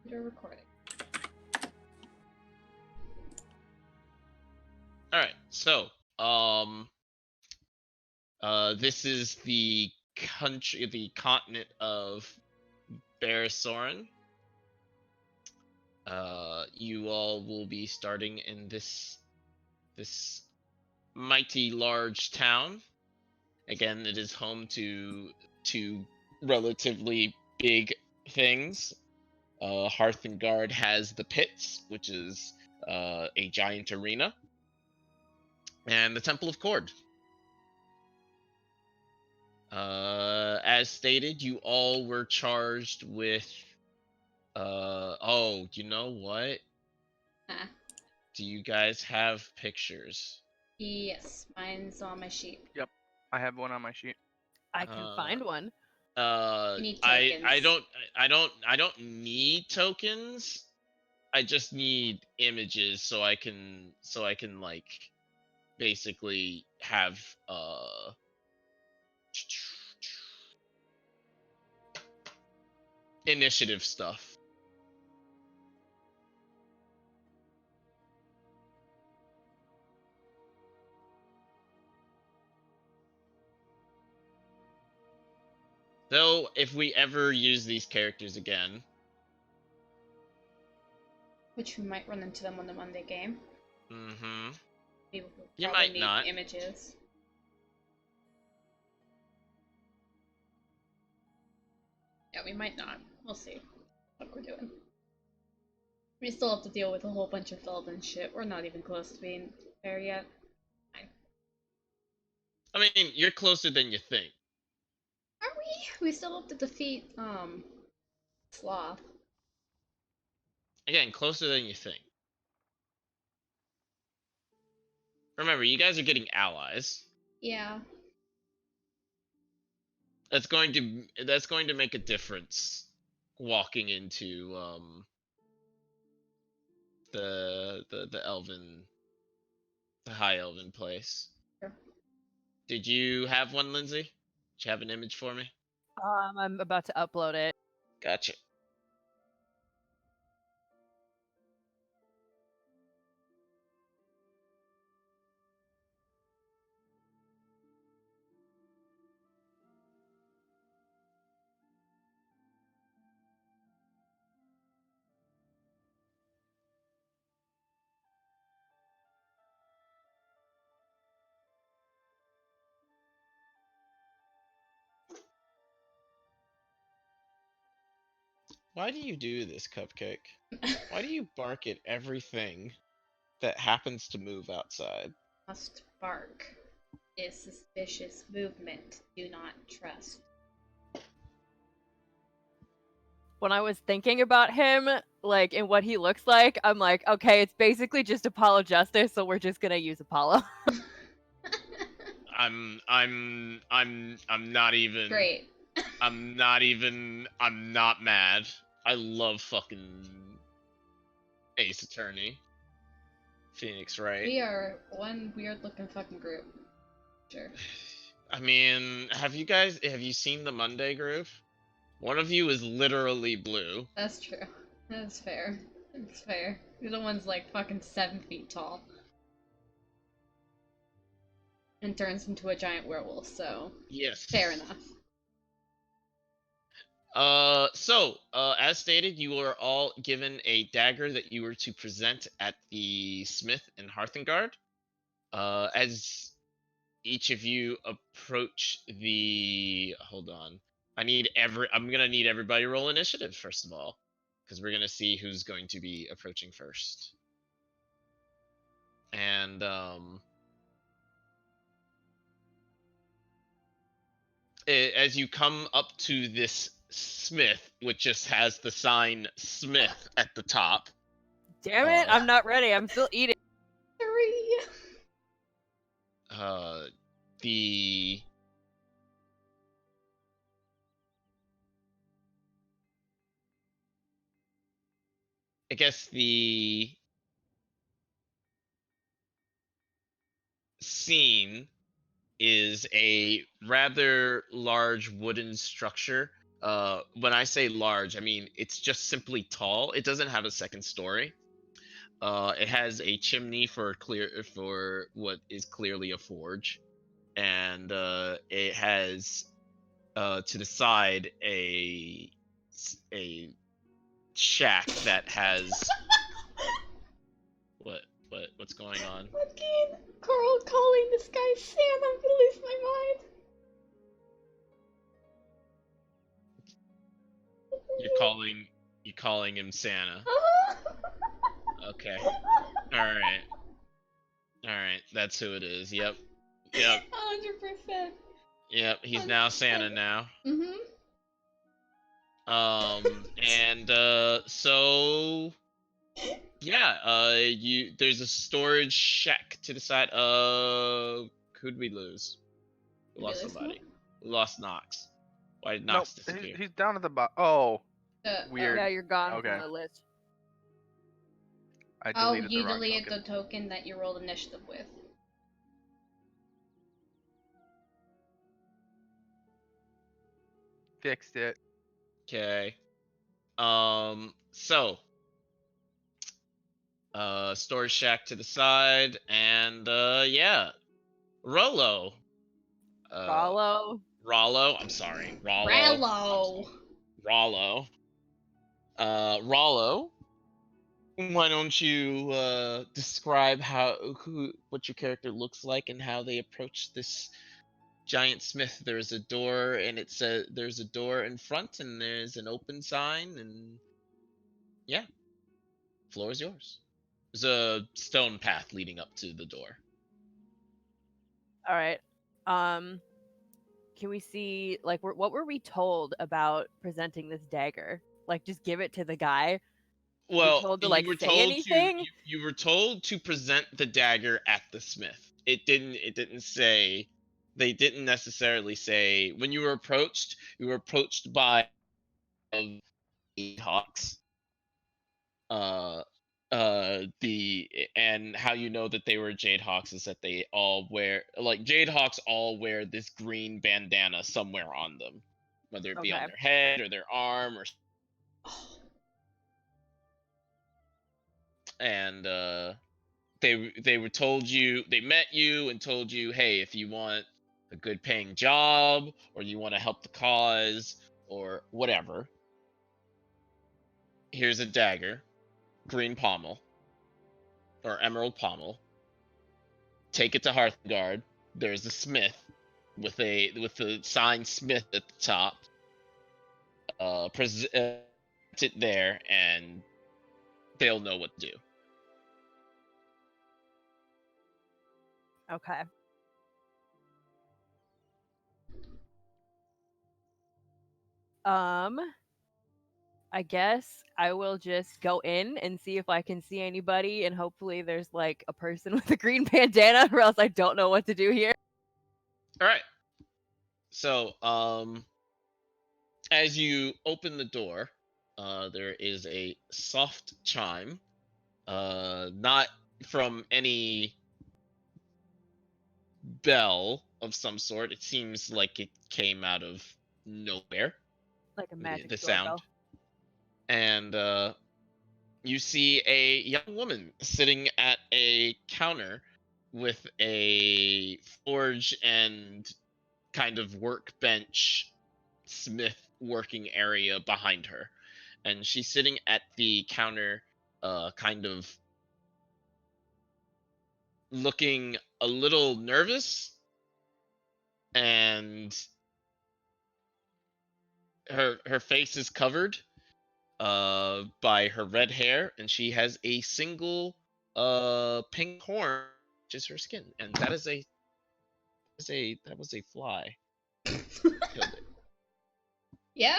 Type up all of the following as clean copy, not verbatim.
You're recording. Alright, so, this is the continent of Barasoren. You all will be starting in this mighty large town. Again, it is home to two relatively big things. Hearthengard has the pits, which is a giant arena, and the Temple of Kord. As stated, you all were charged with. Oh, you know what? Huh. Do you guys have pictures? Yes, mine's on my sheet. Yep, I have one on my sheet. I can find one. You need I tokens. don't need tokens. I just need images so I can like basically have initiative stuff. Though, if we ever use these characters again, Which we might run into them on the Monday game. mm-hmm. We will You probably might need not. images. Yeah, we might not. We'll see what we're doing. We still have to deal with a whole bunch of Felden shit. We're not even close to being there yet. Fine. I mean, you're closer than you think. Are we? We still have to defeat, Sloth. Again, closer than you think. Remember, you guys are getting allies. Yeah. That's going to make a difference walking into the elven, the high elven place. Sure. Did you have one, Lindsay? Did you have an image for me? I'm about to upload it. Gotcha. Why do you do this, Cupcake? Why do you bark at everything that happens to move outside? Must bark. Is suspicious movement. Do not trust. When I was thinking about him, like, and what he looks like, I'm like, okay, it's basically just Apollo Justice, so we're just gonna use Apollo. I'm not even. Great. I'm not mad. I love fucking Ace Attorney. Phoenix Wright. We are one weird looking fucking group. Sure. I mean, have you seen the Monday group? One of you is literally blue. That's true. That's fair. That's fair. The other one's like fucking 7 feet tall. And turns into a giant werewolf, so. Yes. Fair enough. As stated, you are all given a dagger that you were to present at the Smith in Hearthengard. As each of you approach the... Hold on. I'm gonna need everybody to roll initiative, first of all. Because we're gonna see who's going to be approaching first. And, as you come up to this Smith, which just has the sign Smith at the top. Damn it, I'm not ready. I'm still eating. 3. The I guess the scene is a rather large wooden structure when I say large, I mean it's just simply tall. It doesn't have a second story. It has a chimney for what is clearly a forge, and it has to the side a shack that has what's going on? Fucking Carl calling this guy Santa. I'm gonna lose my mind. You're calling him Santa. Uh-huh. Okay. All right. That's who it is. Yep. 100%. Yep. He's now Santa now. Mm-hmm. And so yeah, there's a storage shack to the side. Who'd we lose? We lost somebody. We lost Nox. Why did Nope, Nox disappear? he's down at the bottom. Oh, Oh. Weird. Yeah, you're gone Okay. from the list. I Oh, deleted you the wrong deleted token. the token that you rolled initiative with. Fixed it. Okay. So storage shack to the side, and yeah, Rollo. Rollo. I'm sorry, Rollo. Rallo. Rollo. Why don't you describe what your character looks like and how they approach this giant smith? There's a door, and there's a door in front, and there's an open sign, and yeah, floor is yours. There's a stone path leading up to the door. All right. Can we see like what were we told about presenting this dagger? Like, just give it to the guy. Well, told to, you like, were say told anything? you were told to present the dagger at the smith. It didn't say. They didn't necessarily say when you were approached. You were approached by the hawks. And how you know that they were Jade Hawks is that they all Jade Hawks all wear this green bandana somewhere on them, whether it be on Okay. their head or their arm, and they met you and told you, hey, if you want a good paying job or you want to help the cause or whatever, here's a dagger, green pommel or emerald pommel. Take it to Hearthguard. There's a smith with the sign Smith at the top. Present it there, and they'll know what to do. Okay. I guess I will just go in and see if I can see anybody, and hopefully there's like a person with a green bandana, or else I don't know what to do here. All right. So, as you open the door, there is a soft chime, not from any bell of some sort. It seems like it came out of nowhere. Like a magic The doorbell. sound. And you see a young woman sitting at a counter with a forge and kind of workbench smith working area behind her. And she's sitting at the counter, kind of looking a little nervous, and her face is covered by her red hair, and she has a single pink horn, which is her skin, and that was a fly. Killed it. Yeah?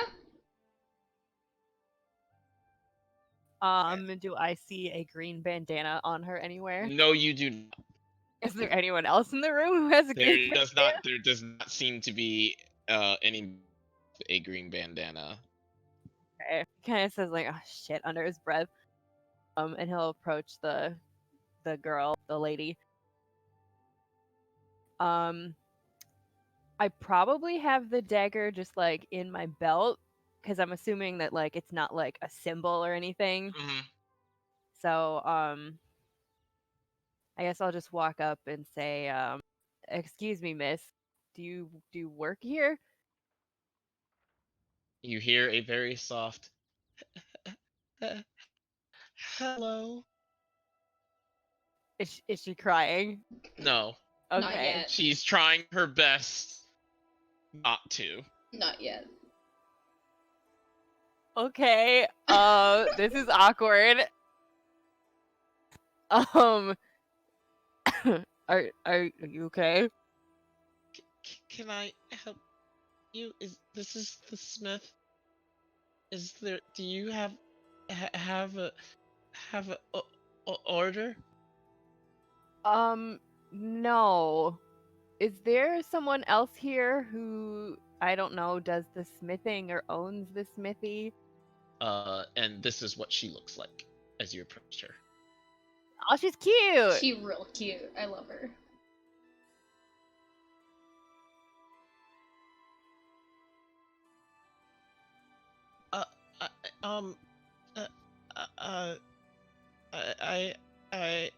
Do I see a green bandana on her anywhere? No, you do not. Is there anyone else in the room who has a green bandana? There does not seem to be a green bandana. Okay. Kind of says like, "Oh shit," under his breath. And he'll approach the girl, the lady. I probably have the dagger just like in my belt, because I'm assuming that like it's not like a symbol or anything. Mhm. So I guess I'll just walk up and say, "Excuse me, miss. Do you work here?" You hear a very soft hello. Is she crying? No, Not Okay. yet. she's trying her best not to. Not yet. Okay. This is awkward. Um, are you okay? Can I help you? Is the Smith? Is there? Do you have a order? No. Is there someone else here who I don't know does the smithing or owns the smithy? And this is what she looks like as you approach her. Oh, she's cute. She real cute. I love her. Uh, I, um, uh, uh, I, I,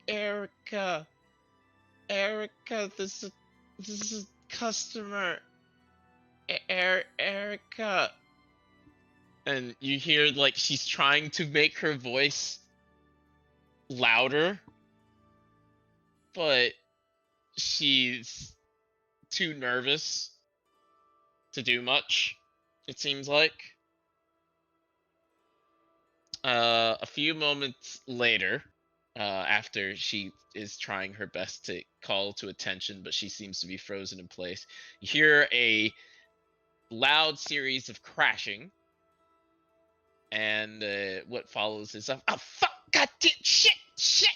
Erica, this is customer, Erica. And you hear like she's trying to make her voice louder, but she's too nervous to do much, it seems like. A few moments later, after she is trying her best to call to attention, but she seems to be frozen in place, you hear a loud series of crashing, and what follows is oh fuck, god damn, shit,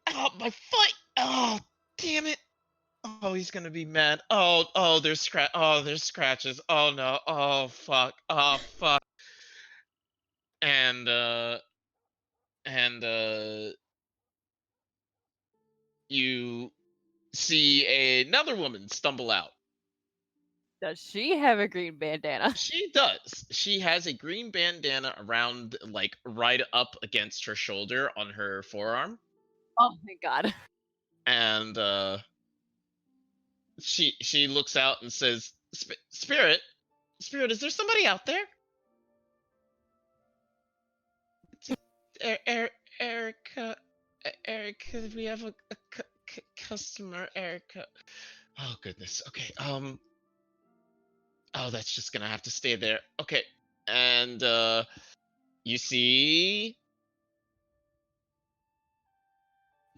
oh my foot, oh damn it. Oh, he's gonna be mad. There's scratches. Oh no. Oh fuck. Oh fuck. And and you see another woman stumble out. Does she have a green bandana? She does. She has a green bandana around, like, right up against her shoulder on her forearm, Oh my god. and she looks out and says, Spirit, is there somebody out there? Erica, Erica, we have a customer, Erica. Oh goodness. Okay. Oh, that's just gonna have to stay there. Okay. And you see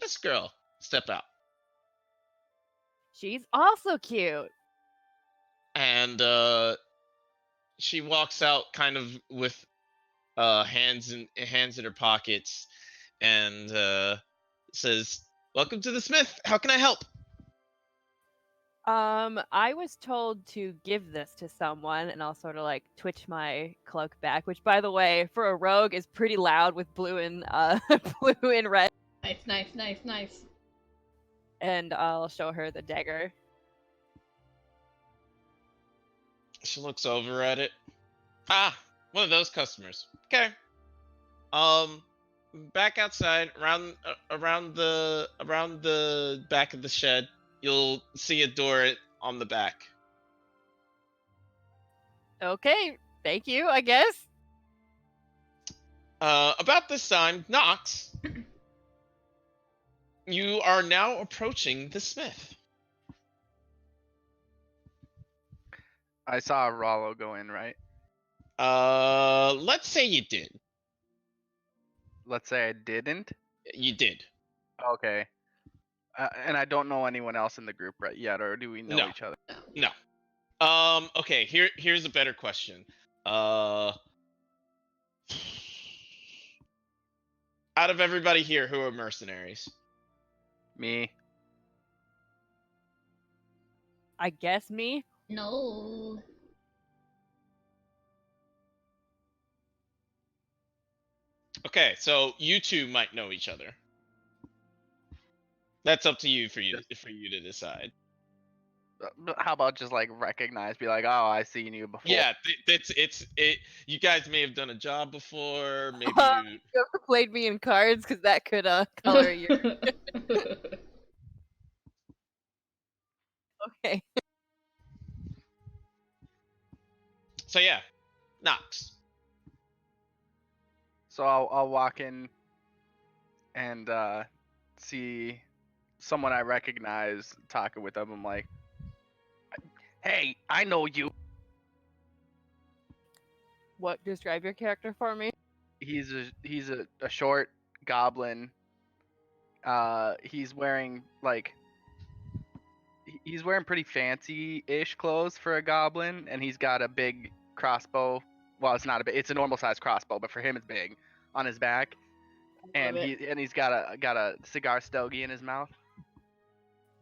this girl step out, She's also cute. and she walks out kind of with hands in her pockets, and says, "Welcome to the Smith. How can I help?" I was told to give this to someone, and I'll sort of like twitch my cloak back, which, by the way, for a rogue is pretty loud with blue and blue and red. Nice. And I'll show her the dagger. She looks over at it. Ah, one of those customers. Okay. Um, back outside, around the back of the shed, you'll see a door on the back. Okay, thank you, I guess. About this time, Nox, you are now approaching the Smith. I saw Rollo go in, right? Let's say you did. Let's say I didn't. You did. Okay. And I don't know anyone else in the group right yet, or do we know No. each other? No. Okay, here's a better question. Out of everybody here, who are mercenaries? Me. I guess me. No. Okay, so you two might know each other. That's up to you for you to decide. How about just like recognize, be like, oh, I seen you before. Yeah, it. You guys may have done a job before. Maybe You you. ever played me in cards? Because that could color your. Okay. So yeah, Knox. So I'll walk in and see someone I recognize talking with them. I'm like, hey, I know you. What? Describe your character for me. He's a short goblin. He's wearing like he's wearing pretty fancy-ish clothes for a goblin, and he's got a big crossbow. Well, it's not a big, it's a normal size crossbow, but for him it's big on his back, and Love it. he's got a cigar stogie in his mouth.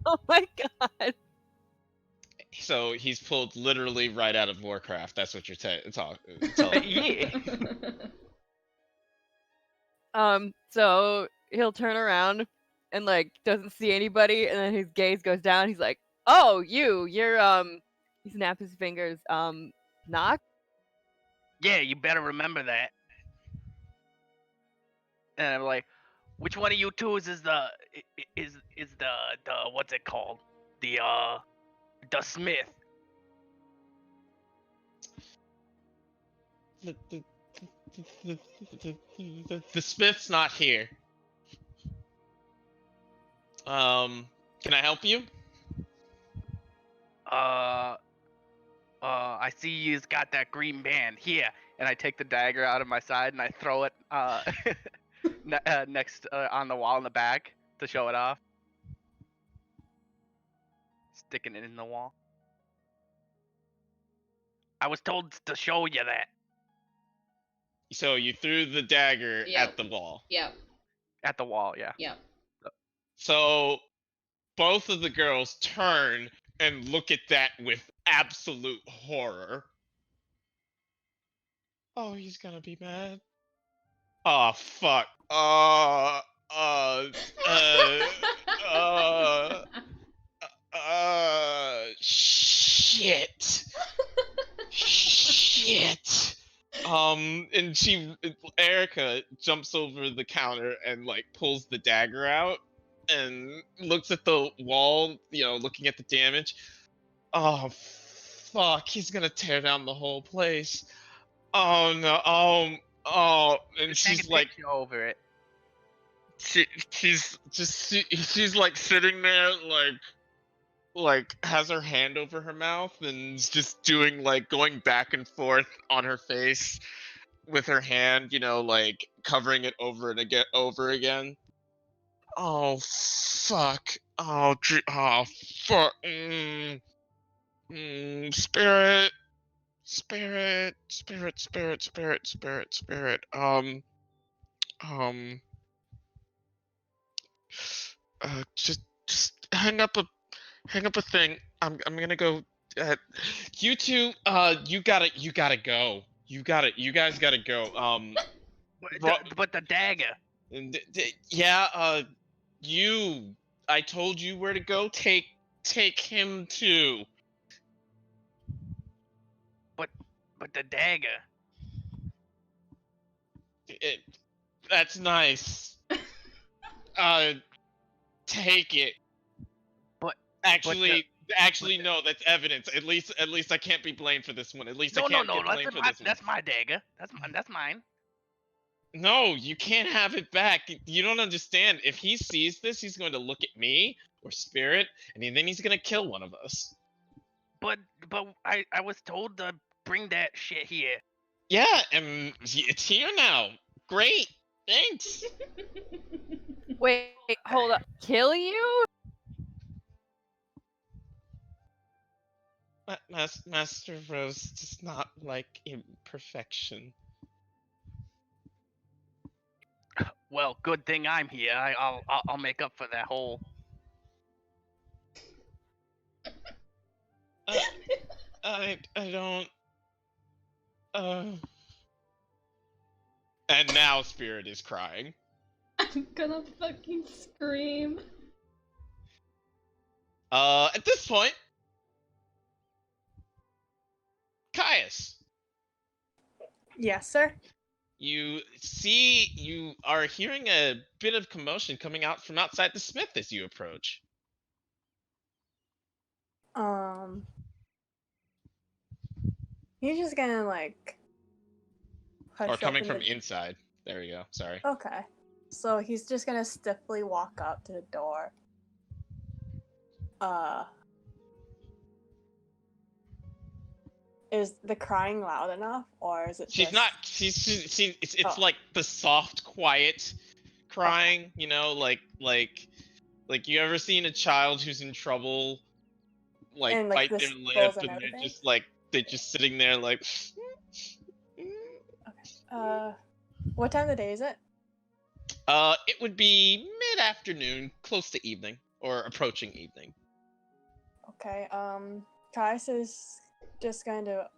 Oh my god. So he's pulled literally right out of Warcraft. That's what you're telling. Yeah. So he'll turn around and like doesn't see anybody, and then his gaze goes down. He's like, "Oh, you're He snaps his fingers. Knock." Yeah, you better remember that. And I'm like, which one of you two is the what's it called? The Smith. The Smith's not here. Can I help you? I see you's got that green band here, and I take the dagger out of my side and I throw it next on the wall in the back to show it off. Sticking it in the wall. I was told to show you that. So you threw the dagger Yep. at the wall. Yep. At the wall, yeah. Yep. So both of the girls turn and look at that with absolute horror. Oh, he's gonna be mad. Oh, fuck. Shit. Shit. And Erica jumps over the counter and like pulls the dagger out and looks at the wall, looking at the damage. Oh, fuck, he's gonna tear down the whole place. Oh no, and she's like, over it. she's like sitting there like has her hand over her mouth and is just doing like going back and forth on her face with her hand, like covering it over again. Oh fuck. Oh fuck. Spirit. Just hang up a thing. I'm gonna go. You two, you gotta go. You guys gotta go. But the dagger. Yeah. I told you where to go. Take him too. But the dagger. That's nice. Take it. But actually, no. That's evidence. At least I can't be blamed for this one. At least I can't get blamed for this one. That's my dagger. That's mine. No, you can't have it back. You don't understand. If he sees this, he's going to look at me or Spirit, and then he's gonna kill one of us. But I was told to bring that shit here. Yeah, and it's here now. Great. Thanks. Wait, hold up. Kill you? Master Rose does not like imperfection. Well, good thing I'm here. I'll make up for that hole. I don't. And now Spirit is crying. I'm gonna fucking scream. At this point, Caius, Yes, sir. you are hearing a bit of commotion coming out from outside the smith as you approach. He's just gonna like Or push coming open from the. inside. There we go. Sorry. Okay. So he's just gonna stiffly walk up to the door. Is the crying loud enough, or is it She's just... not. It's Oh. like the soft, quiet crying. You know, like you ever seen a child who's in trouble, like And, like, bite the their sniffles lip, and and everything? they're just sitting there like. What time of the day is it? It would be mid-afternoon, close to evening, or approaching evening. Okay, Kais is just going to,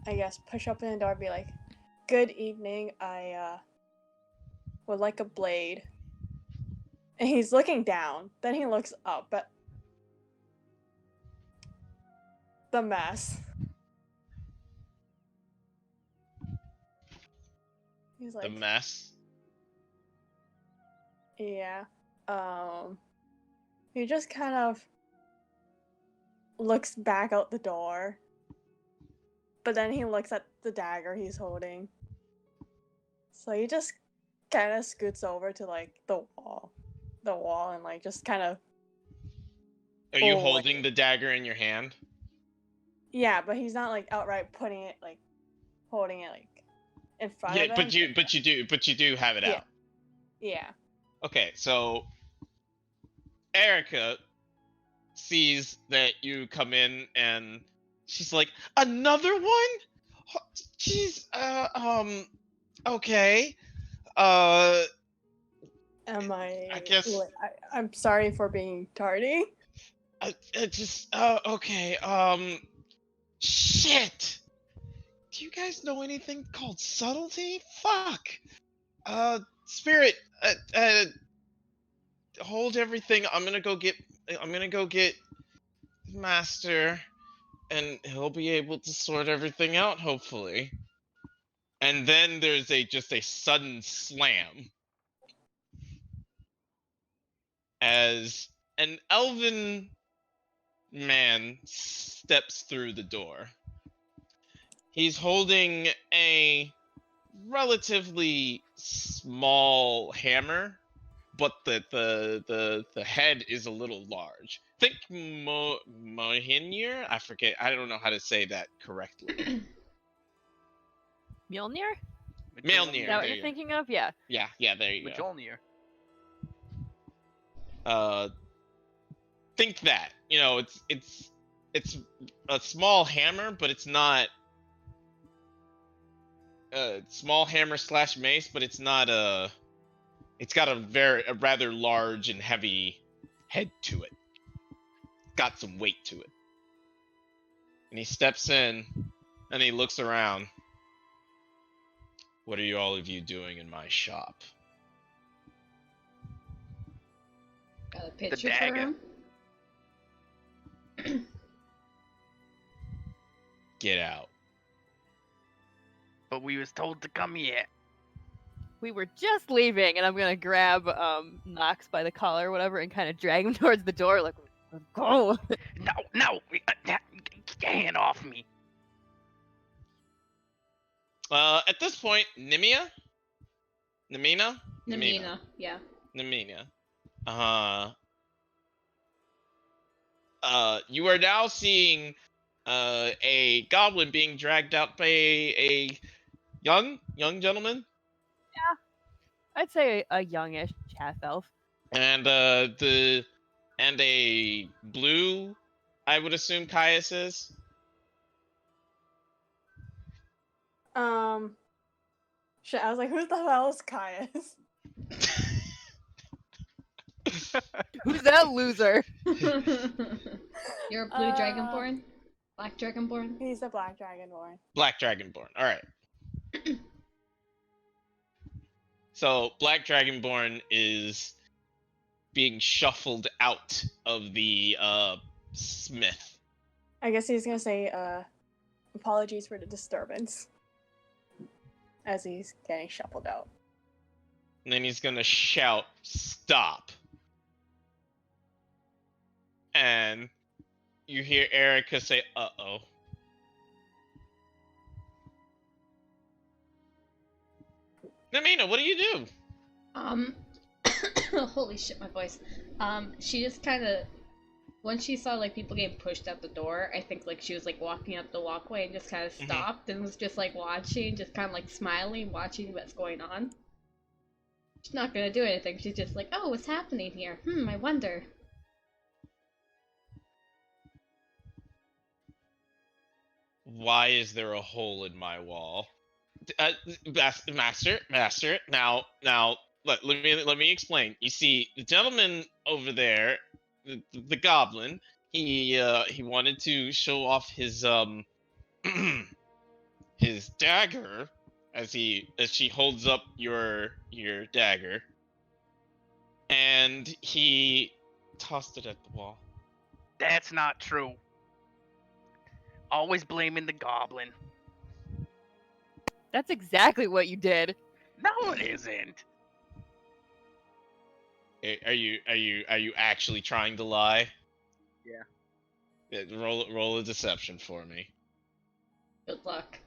I guess, push open the door and be like, "Good evening, I, would like a blade." And he's looking down, then he looks up at the mess. He's like, The mess. yeah, he just kind of looks back out the door, but then he looks at the dagger he's holding. So he just kind of scoots over to like the wall, and like just kind of. Are you Oh, holding like- the dagger in your hand? Yeah, but he's not like outright putting it like, holding it like in front Yeah, of him. but you do have it Yeah. out. Yeah. Okay, so Erica sees that you come in and she's like, "Another one? Jeez, okay. Am I? I guess- I'm sorry for being tardy. Okay, shit. Do you guys know anything called subtlety? Fuck. Spirit, hold everything. I'm gonna go get Master, and he'll be able to sort everything out, hopefully. And then there's just a sudden slam as an elven man steps through the door. He's holding a relatively small hammer, but the head is a little large. Think Mohinir? I forget. I don't know how to say that correctly. Mjolnir? Mjolnir. Is that there what you you're go. thinking of? Yeah. Yeah, there you go. Mjolnir. Think that. You know, it's a small hammer, but it's not a small hammer / mace, but it's not a. It's got a rather large and heavy head to it. Got some weight to it. And he steps in, and he looks around. What are all of you doing in my shop? Got a picture for dagger. him? Get out. But we was told to come here. We were just leaving, and I'm gonna grab Nox by the collar or whatever and kind of drag him towards the door, like, let's go. No, get your hand off me. At this point, Nimina? Namina, yeah. Nimina. You are now seeing a goblin being dragged out by a young gentleman, I'd say a youngish half elf. and a blue, I would assume Caius is. Shit, I was like, who the hell is Caius? Who's that loser? You're a blue dragonborn? Black dragonborn? He's the Black Dragonborn. Black Dragonborn. All right. So Black Dragonborn is being shuffled out of the smith. I guess he's gonna say, apologies for the disturbance. As he's getting shuffled out. And then he's gonna shout, "Stop!" And you hear Erica say, "Uh-oh." Namina, what do you do? Holy shit, my voice. She just kind of, once she saw like people getting pushed out the door, I think like she was like walking up the walkway and just kind of stopped and was just like watching, just kind of like smiling, watching what's going on. She's not gonna do anything. She's just like, oh, what's happening here? I wonder. Why is there a hole in my wall? Master. Now, let me explain. You see, the gentleman over there, the goblin, he wanted to show off his his dagger as she holds up your dagger, and he tossed it at the wall. That's not true. Always blaming the goblin. That's exactly what you did. No, it isn't. Are you actually trying to lie? Yeah. Roll a deception for me. Good luck.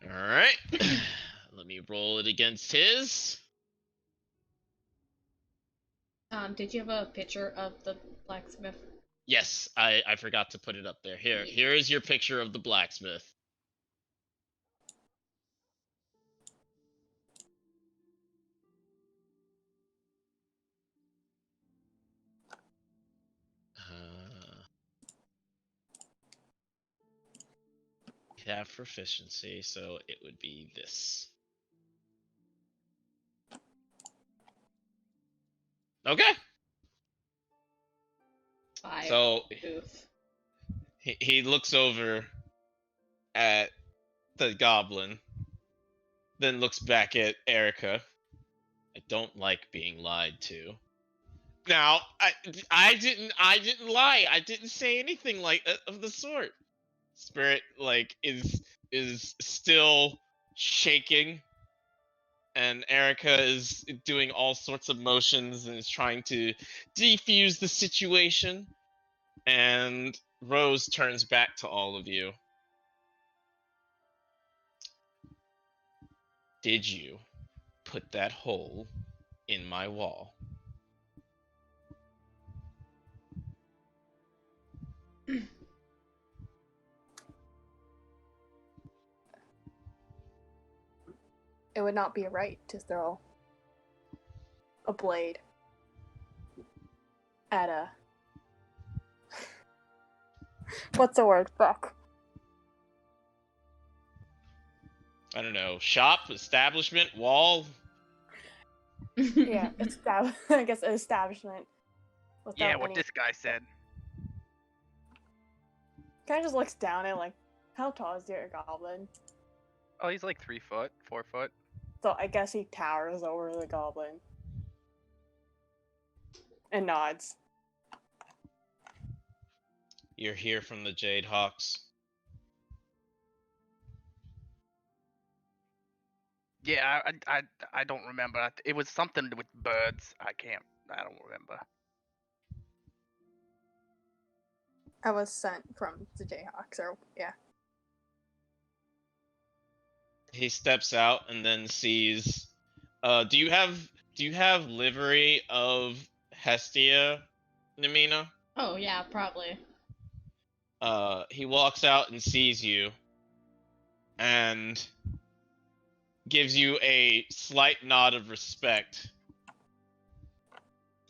All right. Let me roll it against his. Did you have a picture of the blacksmith? Yes, I forgot to put it up there. Here is your picture of the blacksmith. Have proficiency, so it would be this. Okay. 5. So Oof. he looks over at the goblin, then looks back at Erica. I don't like being lied to. Now, I didn't lie. I didn't say anything like of the sort. Spirit like is still shaking, and Erica is doing all sorts of motions and is trying to defuse the situation. And Rose turns back to all of you. Did you put that hole in my wall? It would not be right to throw a blade at a... What's the word? Fuck. I don't know. Shop, establishment, wall. Yeah, I guess an establishment. Yeah, what this guy said. Kind of just looks down at like, how tall is your goblin? Oh, he's like 3 foot, 4 foot. So I guess he towers over the goblin. And nods. You're here from the Jade Hawks. Yeah, I don't remember. It was something with birds. I don't remember. I was sent from the Jayhawks, or yeah. He steps out and then sees. Do you have livery of Hestia, Namina? Oh yeah, probably. He walks out and sees you, and gives you a slight nod of respect.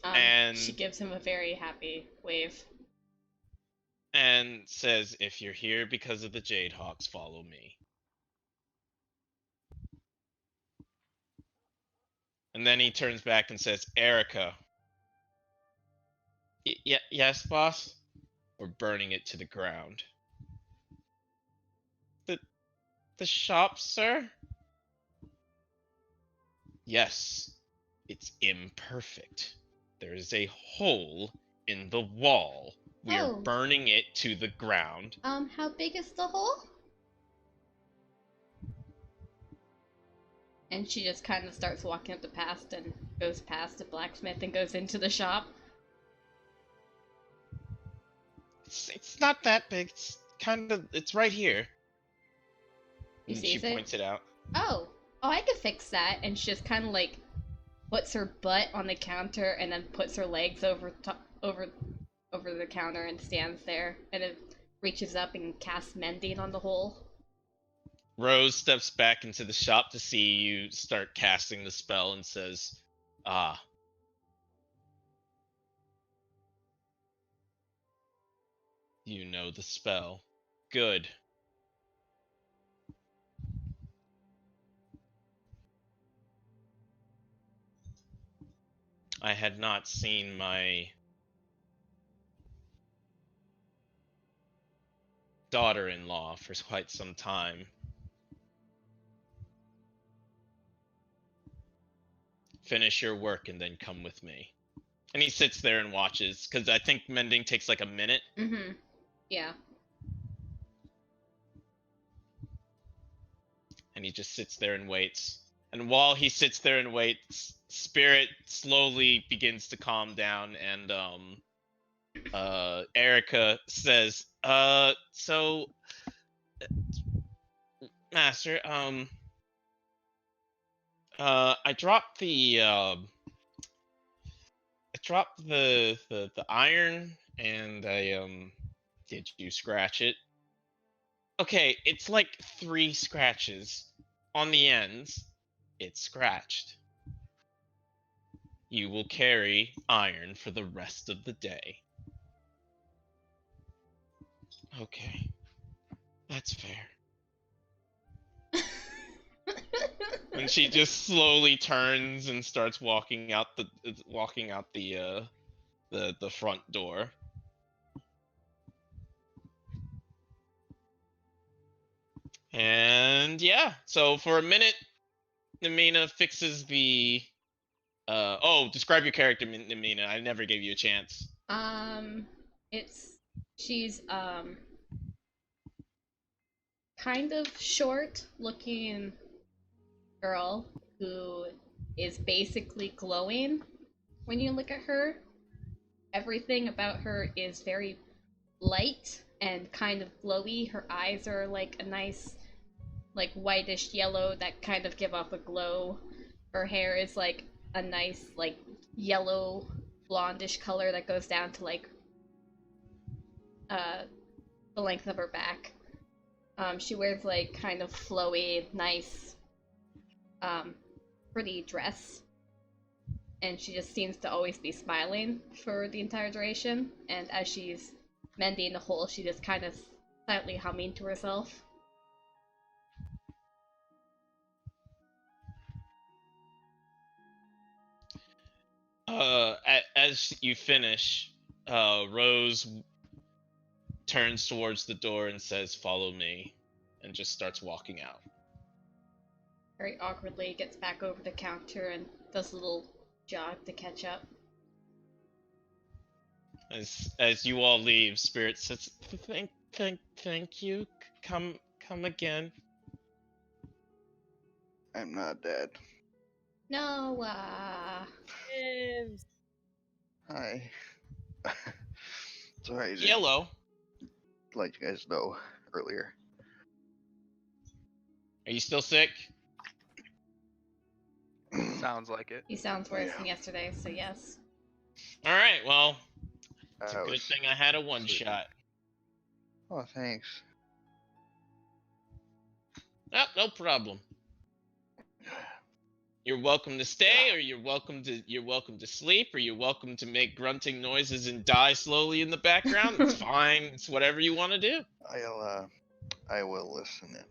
And she gives him a very happy wave. And says, "If you're here because of the Jade Hawks, follow me." And then he turns back and says, "Erica." Yes, boss? We're burning it to the ground. The shop, sir? Yes. It's imperfect. There is a hole in the wall. We are Oh. burning it to the ground. How big is the hole? And she just kind of starts walking up the past and goes past the blacksmith and goes into the shop. It's not that big. It's right here. You And sees she it? points it out. Oh, I could fix that. And she just kind of like puts her butt on the counter and then puts her legs over the counter and stands there and it reaches up and casts mending on the hole. Rose steps back into the shop to see you start casting the spell and says, "Ah. You know the spell. Good. I had not seen my daughter-in-law for quite some time. Finish your work and then come with me." And he sits there and watches, because I think mending takes like a minute. Mm-hmm. Yeah. And he just sits there and waits. And while he sits there and waits, Spirit slowly begins to calm down, and Erica says, so Master, I dropped the the iron, and did you scratch it? Okay, it's like 3 scratches on the ends. It's scratched. You will carry iron for the rest of the day. Okay, that's fair. And she just slowly turns and starts walking out the front door. And yeah, so for a minute, Namina fixes the. Describe your character, Namina. I never gave you a chance. She's kind of short looking girl who is basically glowing when you look at her. Everything about her is very light and kind of glowy. Her eyes are like a nice like whitish yellow that kind of give off a glow. Her hair is like a nice like yellow blondish color that goes down to like the length of her back. She wears like kind of flowy, nice, pretty dress, and she just seems to always be smiling for the entire duration. And as she's mending the hole, she just kind of silently humming to herself. As you finish, Rose turns towards the door and says, "Follow me," and just starts walking out. Very awkwardly gets back over the counter and does a little jog to catch up. As you all leave, Spirit says, "Thank you. Come again." I'm not dead. No, Hi. Sorry, I didn't Yellow. let you guys know earlier. Are you still sick? Sounds like it. he sounds worse Yeah. than yesterday, so yes. All right. Well, it's a I good was thing I had a one sleeping. shot. Oh, thanks. Oh, no problem. You're welcome to stay, or you're welcome to sleep, or you're welcome to make grunting noises and die slowly in the background. It's fine. It's whatever you want to do. I will listen in.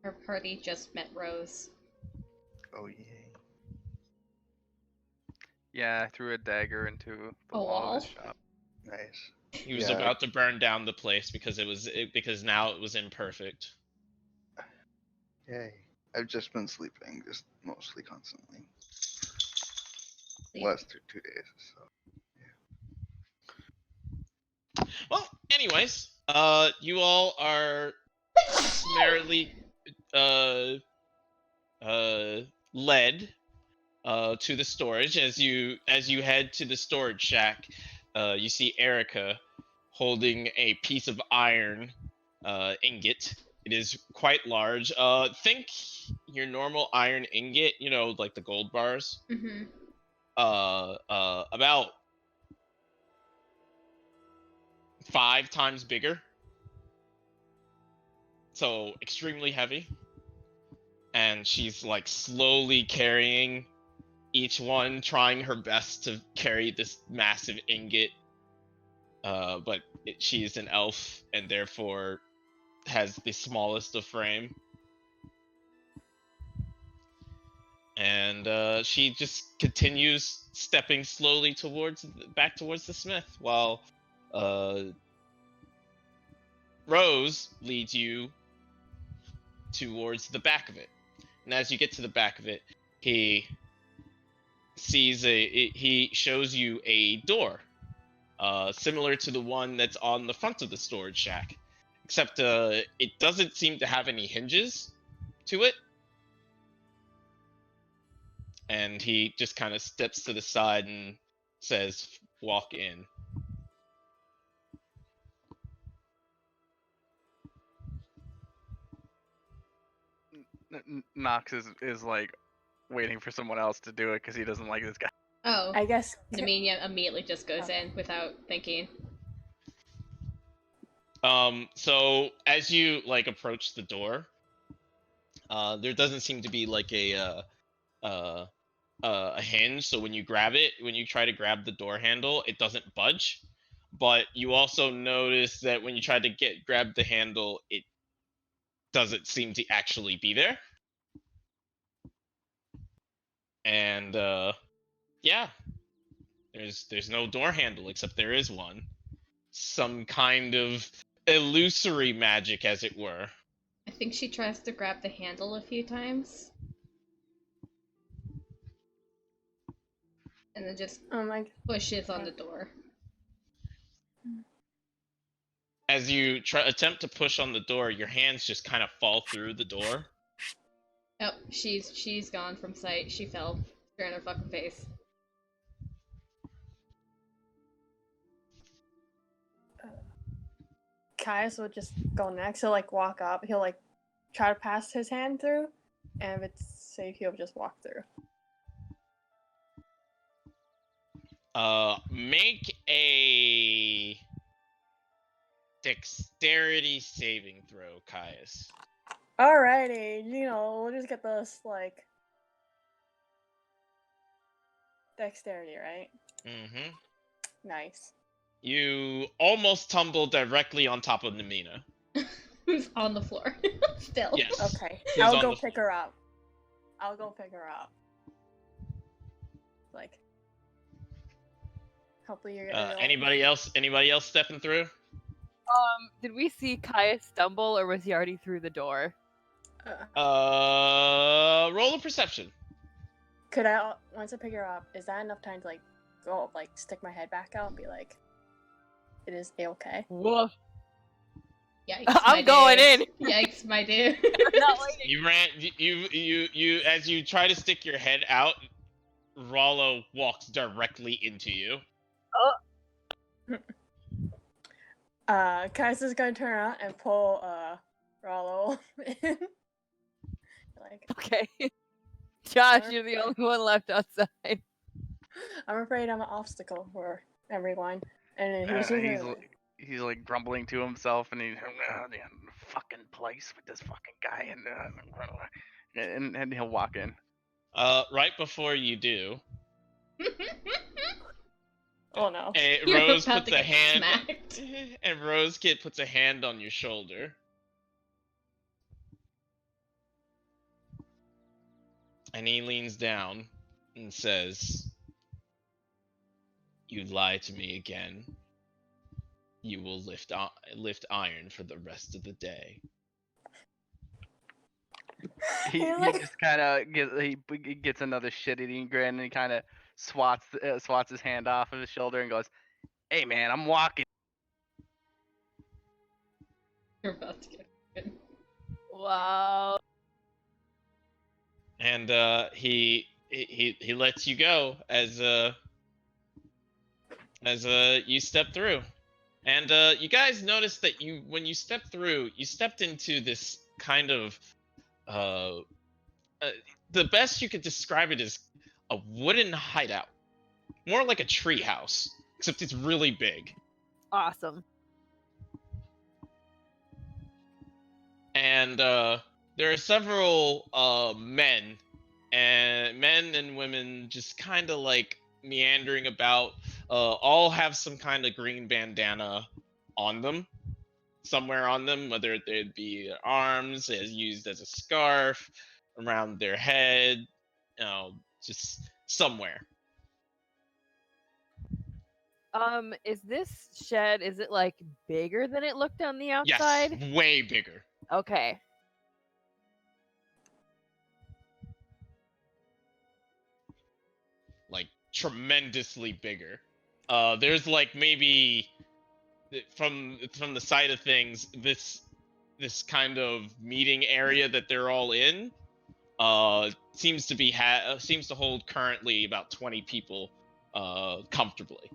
Her party just met Rose. Oh yay. Yeah, I threw a dagger into the A wall of his wall? shop. Nice. He was Yeah. about to burn down the place because because now it was imperfect. Yay. I've just been sleeping, just mostly constantly. Sleep. Last 2 days, so. Well, anyways, you all are summarily uh led to the storage. As you head to the storage shack, you see Erica holding a piece of iron ingot. It is quite large. Think your normal iron ingot, like the gold bars. Mm-hmm. About 5 times bigger. So extremely heavy. And she's like slowly carrying each one, trying her best to carry this massive ingot. But she is an elf and therefore has the smallest of frame. And she just continues stepping slowly back towards the smith, while Rose leads you towards the back of it. And as you get to the back of it, he shows you a door, similar to the one that's on the front of the storage shack, except it doesn't seem to have any hinges to it. And he just kind of steps to the side and says, "Walk in." Nox is like waiting for someone else to do it because he doesn't like this guy. Oh, I guess. Nemenia immediately just goes in without thinking. So as you like approach the door, there doesn't seem to be like a hinge. So when you try to grab the door handle, it doesn't budge. But you also notice that when you try to grab the handle, it doesn't seem to actually be there. And yeah, there's no door handle, except there is one. Some kind of illusory magic, as it were. I think she tries to grab the handle a few times. And then just pushes on the door. As you attempt to push on the door, your hands just kind of fall through the door. Oh, she's gone from sight. She fell straight on her fucking face. Caius will just go next. He'll like walk up. He'll like try to pass his hand through, and if it's safe, he'll just walk through. Make a dexterity saving throw, Caius. Alrighty, we'll just get this like dexterity, right? Mm-hmm. Nice. You almost tumble directly on top of Namina. Who's on the floor still. Yes. Okay, She's I'll on go the pick her up. Like, hopefully you're gonna. Anybody else stepping through? Did we see Caius stumble, or was he already through the door? Roll a perception. Could I, once I pick her up, is that enough time to like go like stick my head back out and be like, "It is okay"? Woof. Yikes, I'm going in. Yikes, my dude. Not waiting. You ran. You as you try to stick your head out, Rollo walks directly into you. Kai's is gonna turn around and pull Rollo in. Like, Okay. Josh, you're the only one left outside. I'm afraid I'm an obstacle for everyone. And He's like grumbling to himself, and he's the fucking place with this fucking guy, and he'll walk in. Right before you do, oh no. Rose puts a hand, and Rose Kid puts a hand on your shoulder. And he leans down and says, "You lie to me again. You will lift iron for the rest of the day." He just kind of gets another shit-eating grin, and he kind of swats his hand off of his shoulder and goes, "Hey man, I'm walking." You're about to get good. Wow. And he lets you go as you step through. And you guys notice that when you step through, you stepped into this kind of uh, the best you could describe it is a wooden hideout, more like a tree house, except it's really big. Awesome. And there are several men and women just kind of like meandering about. All have some kind of green bandana on them, somewhere on them, whether it be their arms, as used as a scarf, around their head, just somewhere. Is this shed, is it like bigger than it looked on the Yes, outside? way bigger. Okay. Like tremendously bigger. There's like maybe from the side of things, this kind of meeting area that they're all in seems to hold currently about 20 people comfortably,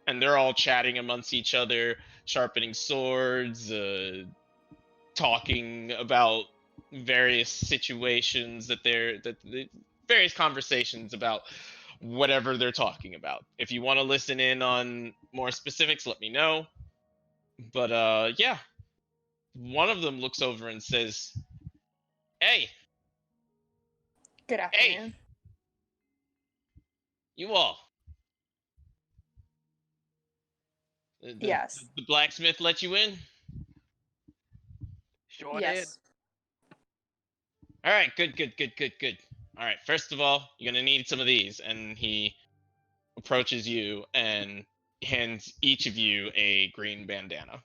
and they're all chatting amongst each other, sharpening swords, talking about various situations various conversations about whatever they're talking about. If you want to listen in on more specifics, let me know. But yeah, one of them looks over and says, "Hey, Good afternoon. you all. Yes. The blacksmith let you in? Sure did. Yes. All right, good. All right, first of all, you're gonna need some of these." And he approaches you and hands each of you a green bandana.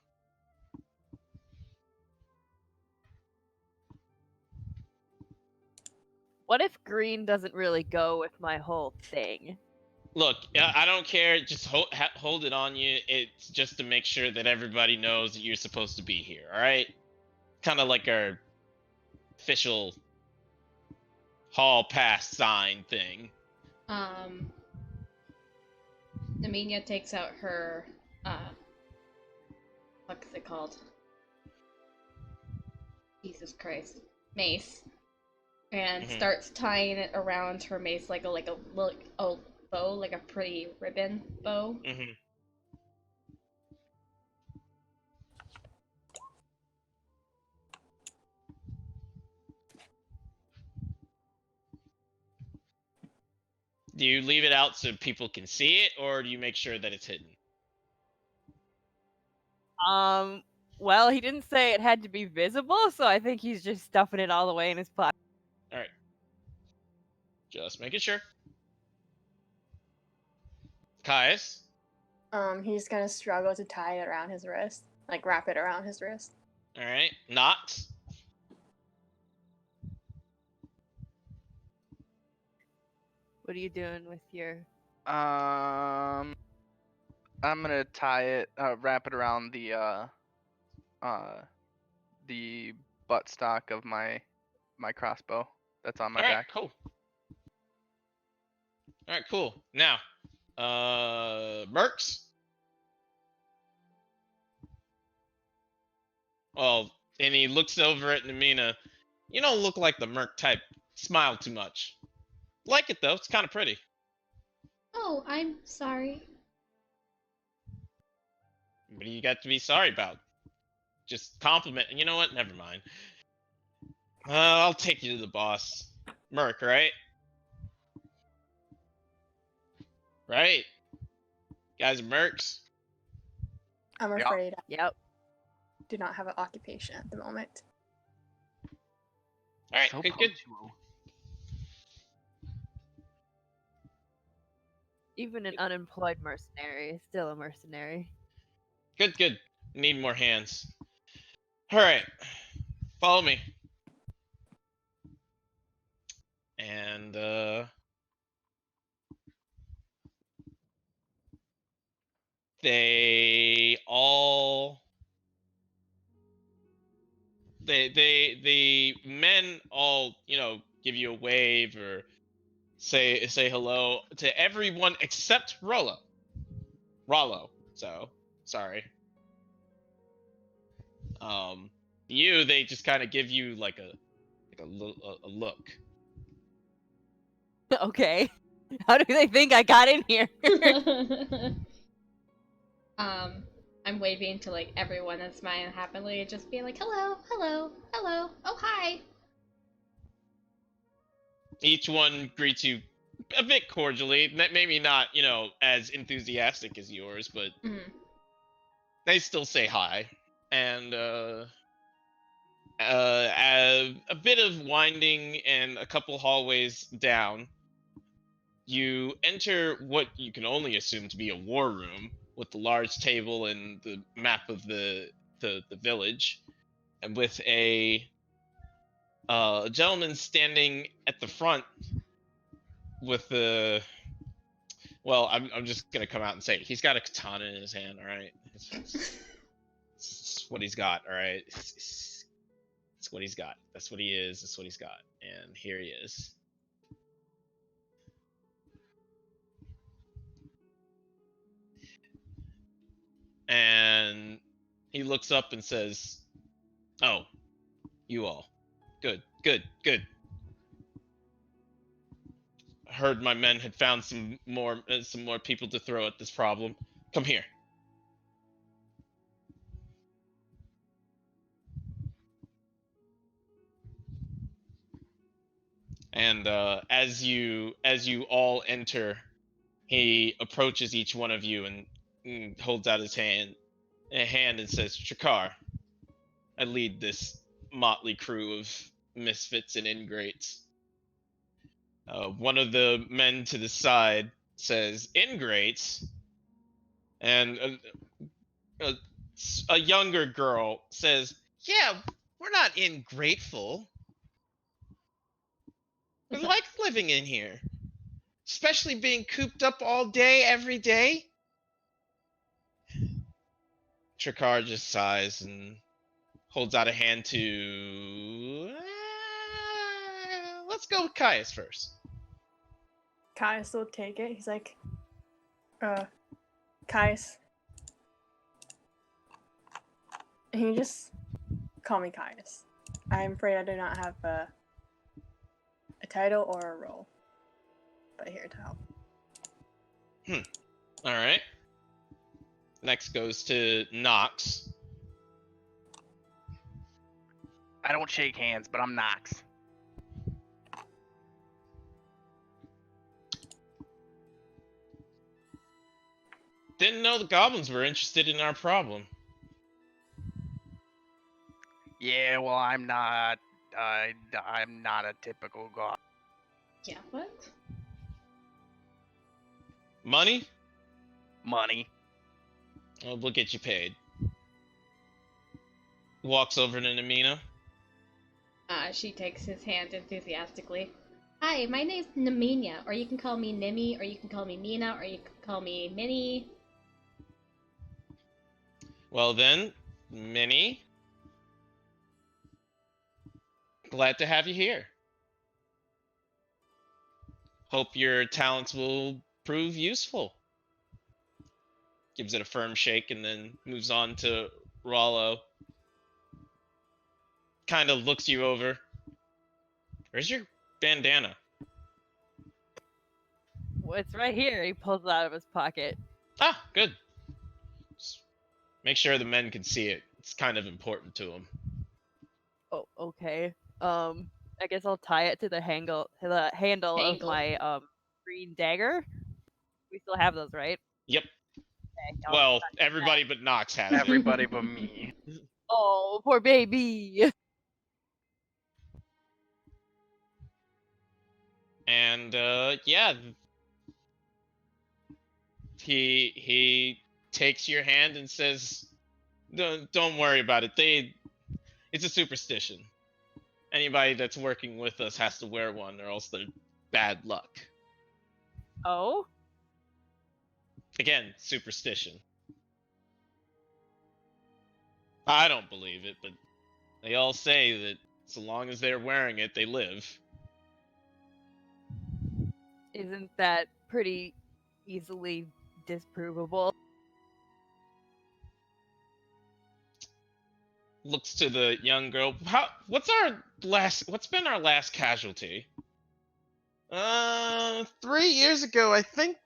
What if green doesn't really go with my whole thing? Look, I don't care. Just hold it on you. It's just to make sure that everybody knows that you're supposed to be here. All right, kind of like our official hall pass sign thing. Naminia takes out her what's it called? Jesus Christ. Mace. And starts tying it around her mace like a bow, like a pretty ribbon bow. Do you leave it out so people can see it, or do you make sure that it's hidden? Well, he didn't say it had to be visible, so I think he's just stuffing it all the way in his pocket. All right. Just making sure. Caius? He's gonna struggle to tie it around his wrist. Like, wrap it around his wrist. All right. Not. What are you doing with your... I'm gonna tie it, wrap it around the buttstock of my crossbow that's on my All right, back. cool. All right, cool. Now, Mercs? Oh, and he looks over at Namina. You don't look like the Merc type. Smile too much. Like it, though. It's kind of pretty. Oh, I'm sorry. What do you got to be sorry about? Just compliment. You know what? Never mind. I'll take you to the boss. Merc, right? Right? Guys are Mercs. I'm Yeah. afraid I Yep. do not have an occupation at the moment. All right, So good. punctual. Even an unemployed mercenary is still a mercenary. Good. Need more hands. All right, follow me. And they all the men all, give you a wave or say hello to everyone except Rollo. So sorry. They just kind of give you like a look. Okay. How do they think I got in here? I'm waving to like everyone and smiling happily, just being like, hello, hello, hello, oh hi. Each one greets you a bit cordially, maybe not, as enthusiastic as yours, but they still say hi. And a bit of winding and a couple hallways down, you enter what you can only assume to be a war room with the large table and the map of the village, and with a gentleman standing at the front with the I'm just gonna come out and say he's got a katana in his hand. All right, it's what he's got. All right, it's what he's got. That's what he is. That's what he's got. And here he is. And he looks up and says, "Oh, you all. Good. Heard my men had found some more people to throw at this problem. Come here." And as you all enter, he approaches each one of you and holds out his hand and says, "Shakar, I lead this motley crew of misfits and ingrates." One of the men to the side says, "Ingrates?" And a younger girl says, "Yeah, we're not ingrateful. We like living in here, especially being cooped up all day, every day." Shakar just sighs and holds out a hand to... let's go with Caius first. Caius will take it. He's like, Caius. And you just call me Caius. I'm afraid I do not have a title or a role, but here to help. All right. Next goes to Nox. I don't shake hands, but I'm Nox. Didn't know the goblins were interested in our problem. Yeah, well, I'm not. I'm not a typical god. Yeah, what? Money? Money. Oh, we'll get you paid. Walks over to Namina. She takes his hand enthusiastically. Hi, my name's Naminia, or you can call me Nimi, or you can call me Nina, or you can call me Minnie. Well then, Minnie. Glad to have you here. Hope your talents will prove useful. Gives it a firm shake and then moves on to Rollo. Kind of looks you over. Where's your bandana? Well, it's right here. He pulls it out of his pocket. Ah, good. Just make sure the men can see it. It's kind of important to them. Oh, okay. I guess I'll tie it to the handle of my green dagger. We still have those, right? Yep. Okay, Well, everybody but Nox has it. Everybody but me. Oh, poor baby. And yeah, he takes your hand and says, "Don't worry about it. It's a superstition. Anybody that's working with us has to wear one, or else they're bad luck." Oh? Again, superstition. I don't believe it, but They all say that so long as they're wearing it, they live. Isn't that pretty easily disprovable? Looks to the young girl. What's been our last casualty? 3 years ago, I think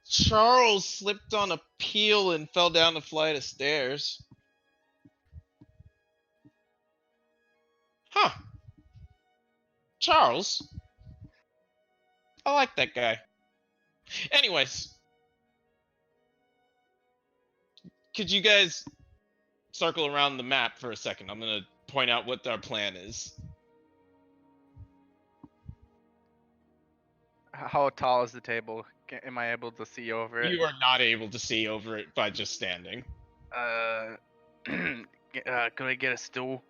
Charles slipped on a peel and fell down a flight of stairs. Huh. Charles? I like that guy. Anyways. Could you guys circle around the map for a second? I'm gonna point out what our plan is. How tall is the table? Am I able to see over it? You are not able to see over it by just standing. Can I get a stool?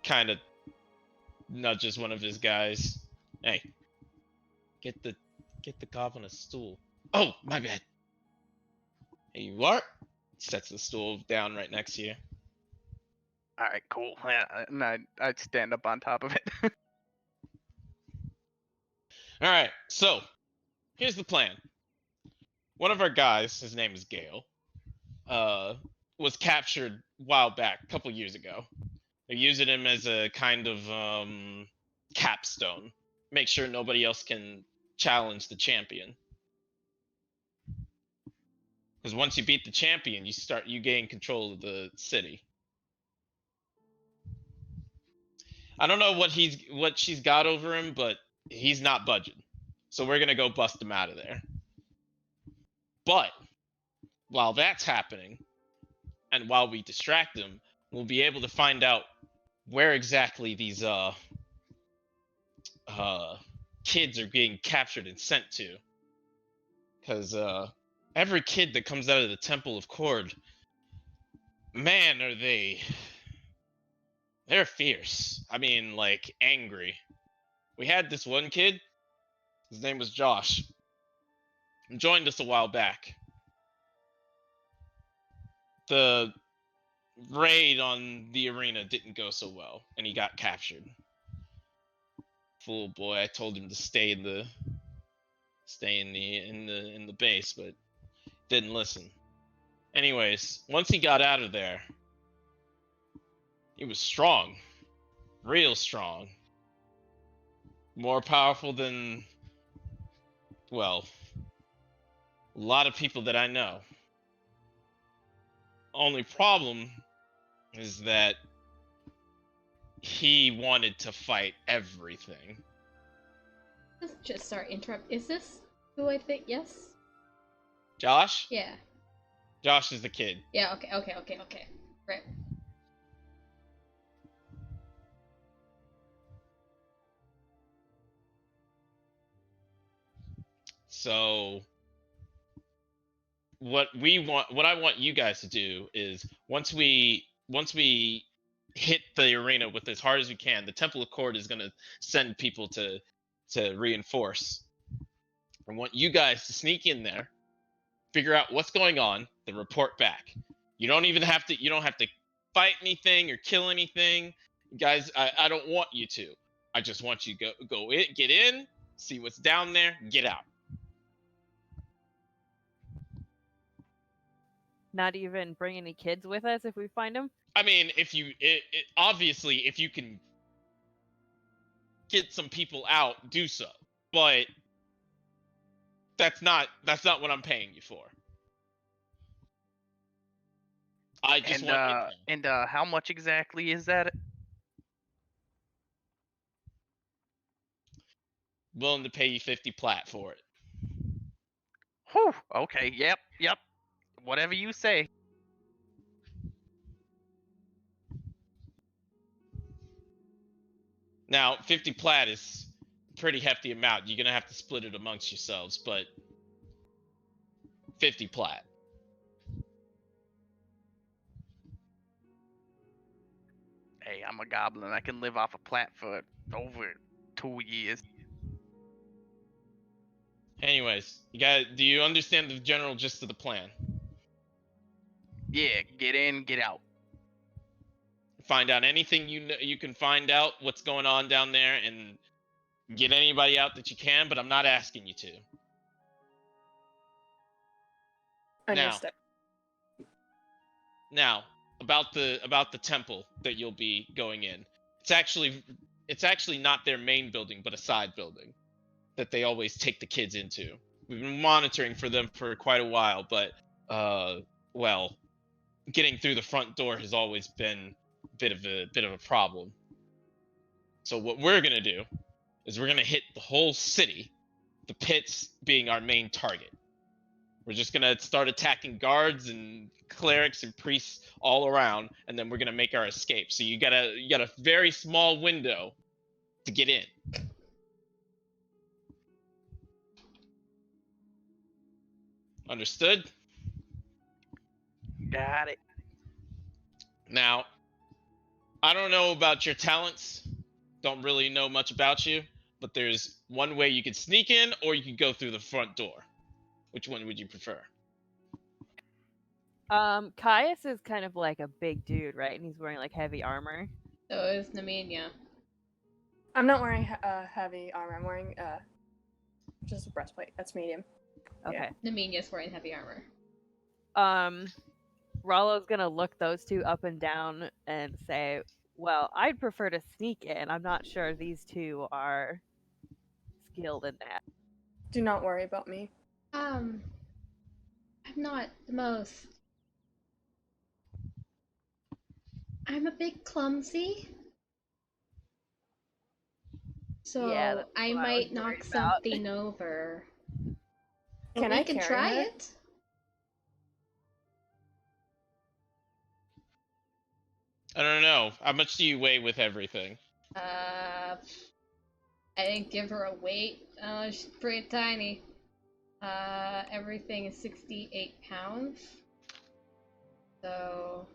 Kind of nudges one of his guys. Hey, get the goblin a stool. Oh, my bad. Here you are. Sets the stool down right next to you. All right, cool. Yeah, and I'd stand up on top of it. All right, so here's the plan. One of our guys, his name is Gale, was captured a while back, a couple years ago. They're using him as a kind of capstone. Make sure nobody else can challenge the champion. Because once you beat the champion, you gain control of the city. I don't know what she's got over him, but he's not budging. So we're gonna go bust him out of there. But while that's happening, and while we distract him, we'll be able to find out where exactly these kids are being captured and sent to. Because every kid that comes out of the Temple of Cord, man, are they're fierce. I mean, like, angry. We had this one kid, his name was Josh, he joined us a while back. The raid on the arena didn't go so well, and he got captured. Fool boy, I told him to stay in the base, but didn't listen. Anyways, once he got out of there, he was strong. Real strong. More powerful than, well, a lot of people that I know. Only problem is that he wanted to fight everything. Let's just start interrupt. Is this who I think? Yes? Josh? Yeah. Josh is the kid. Yeah, okay. Right. So what I want you guys to do is once we hit the arena with as hard as we can, the Temple of Cord is going to send people to reinforce. I want you guys to sneak in there, figure out what's going on, then report back. You don't have to fight anything or kill anything. Guys, I don't want you to. I just want you to get in, see what's down there, get out. Not even bring any kids with us if we find them? I mean, obviously, if you can get some people out, do so. But that's not what I'm paying you for. I just want you to. And how much exactly is that? Willing to pay you 50 plat for it. Whew. Okay. Yep. Whatever you say. Now, 50 plat is a pretty hefty amount. You're gonna have to split it amongst yourselves, but 50 plat. Hey, I'm a goblin. I can live off a plat for over 2 years. Anyways, do you understand the general gist of the plan? Yeah, get in, get out. Find out anything you can find out what's going on down there, and get anybody out that you can. But I'm not asking you to. Understood. Now, about the temple that you'll be going in. It's actually not their main building, but a side building that they always take the kids into. We've been monitoring for them for quite a while, but well, getting through the front door has always been a bit of a problem. So what we're gonna do is we're gonna hit the whole city, the pits being our main target. We're just gonna start attacking guards and clerics and priests all around, and then we're gonna make our escape. So you got a very small window to get in. Understood? Got it. Now, I don't know about your talents. Don't really know much about you, but there's one way you could sneak in, or you could go through the front door. Which one would you prefer? Caius is kind of like a big dude, right? And he's wearing like heavy armor. So is Nemenia. I'm not wearing heavy armor. I'm wearing just a breastplate. That's medium. Okay. Nemenia's wearing heavy armor. Rollo's gonna look those two up and down and say, well, I'd prefer to sneak in. I'm not sure these two are skilled in that. Do not worry about me. I'm not the most. I'm a bit clumsy. So Yeah, that's I what I might was knock worried about. something over. But Can we I can carry try her? it. I don't know. How much do you weigh with everything? I didn't give her a weight. She's pretty tiny. Everything is 68 pounds. So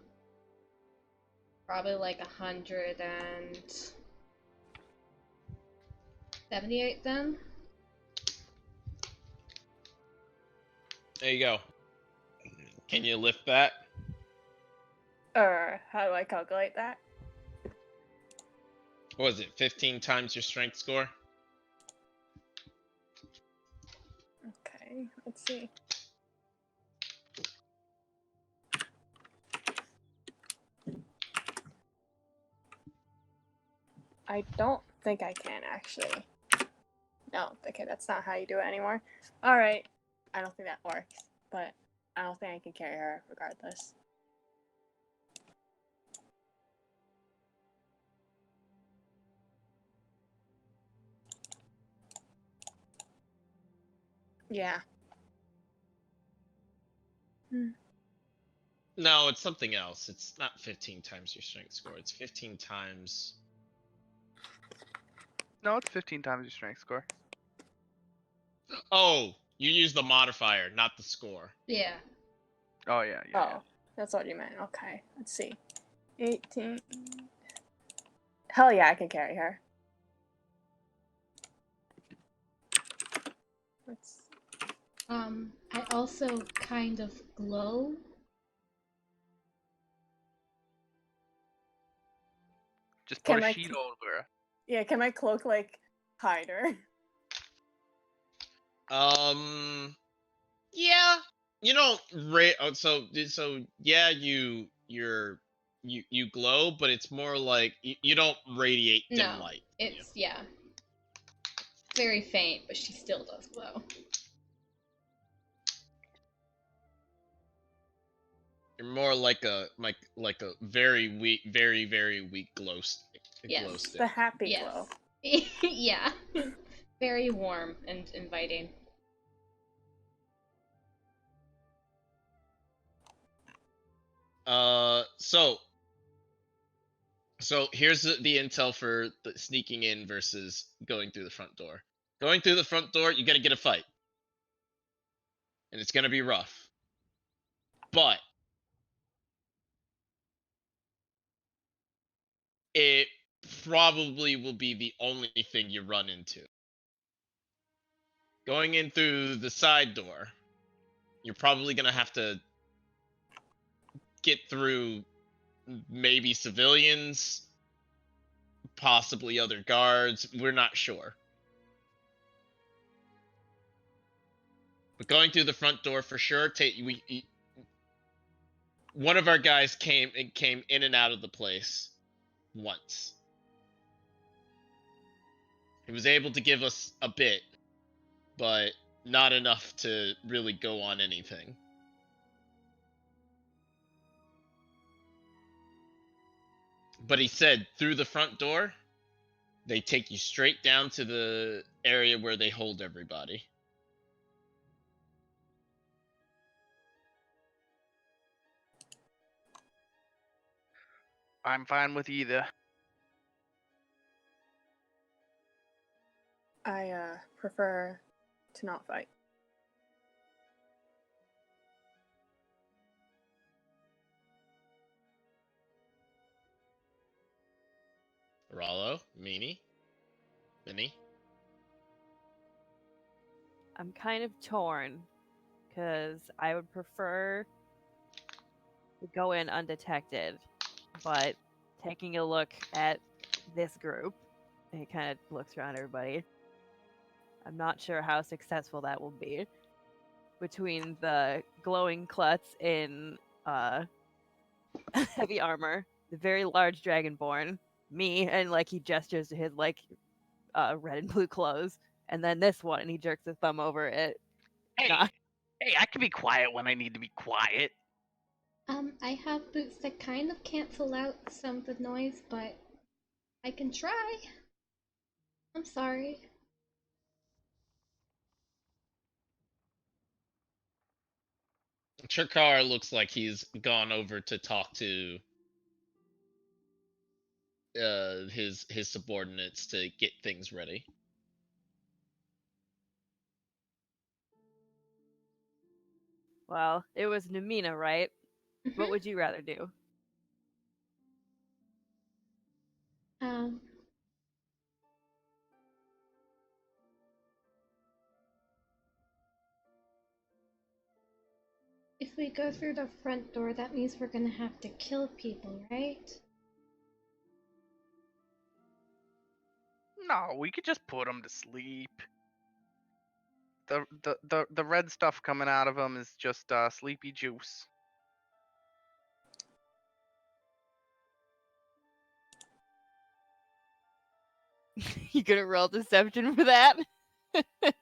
probably like 178 then. There you go. Can you lift that? How do I calculate that? What was it? 15 times your strength score? Okay, let's see. I don't think I can actually. No, okay, that's not how you do it anymore. Alright, I don't think that works, but I don't think I can carry her regardless. Yeah. No, it's something else. It's not 15 times your strength score. It's 15 times... No, it's 15 times your strength score. Oh, you use the modifier, not the score. Yeah. Oh yeah, yeah. Oh, that's what you meant. Okay, let's see. 18. Hell yeah, I can carry her. Let's. I also kind of glow. Just put Can a I sheet c- over her. Yeah, can my cloak like hide her? Yeah. You don't so yeah, you glow, but it's more like you don't radiate dim No, light. it's yeah. Very faint, but she still does glow. You're more like a very weak, very weak glow stick. Yes. Glow stick. The happy Yes. glow. Yeah. Very warm and inviting. So here's the intel for the sneaking in versus going through the front door. Going through the front door, you gotta get a fight. And it's gonna be rough. But it probably will be the only thing you run into. Going in through the side door, you're probably gonna have to get through maybe civilians, possibly other guards. We're not sure. But going through the front door for sure. One of our guys came in and out of the place once. He was able to give us a bit, but not enough to really go on anything. But he said through the front door, they take you straight down to the area where they hold everybody. I'm fine with either. I prefer to not fight. Rollo, Minnie. I'm kind of torn because I would prefer to go in undetected, but taking a look at this group, he kind of looks around everybody. I'm not sure how successful that will be. Between the glowing klutz in heavy armor, the very large dragonborn, me, and like he gestures to his like red and blue clothes, and then this one, and he jerks his thumb over it. Hey, Nah. hey, I can be quiet when I need to be quiet. I have boots that kind of cancel out some of the noise, but I can try. I'm sorry. Chirkar looks like he's gone over to talk to his subordinates to get things ready. Well, it was Namina, right? What would you rather do? Um, if we go through the front door, that means we're gonna have to kill people, right? No, we could just put them to sleep. The red stuff coming out of them is just sleepy juice. You gonna roll deception for that? It's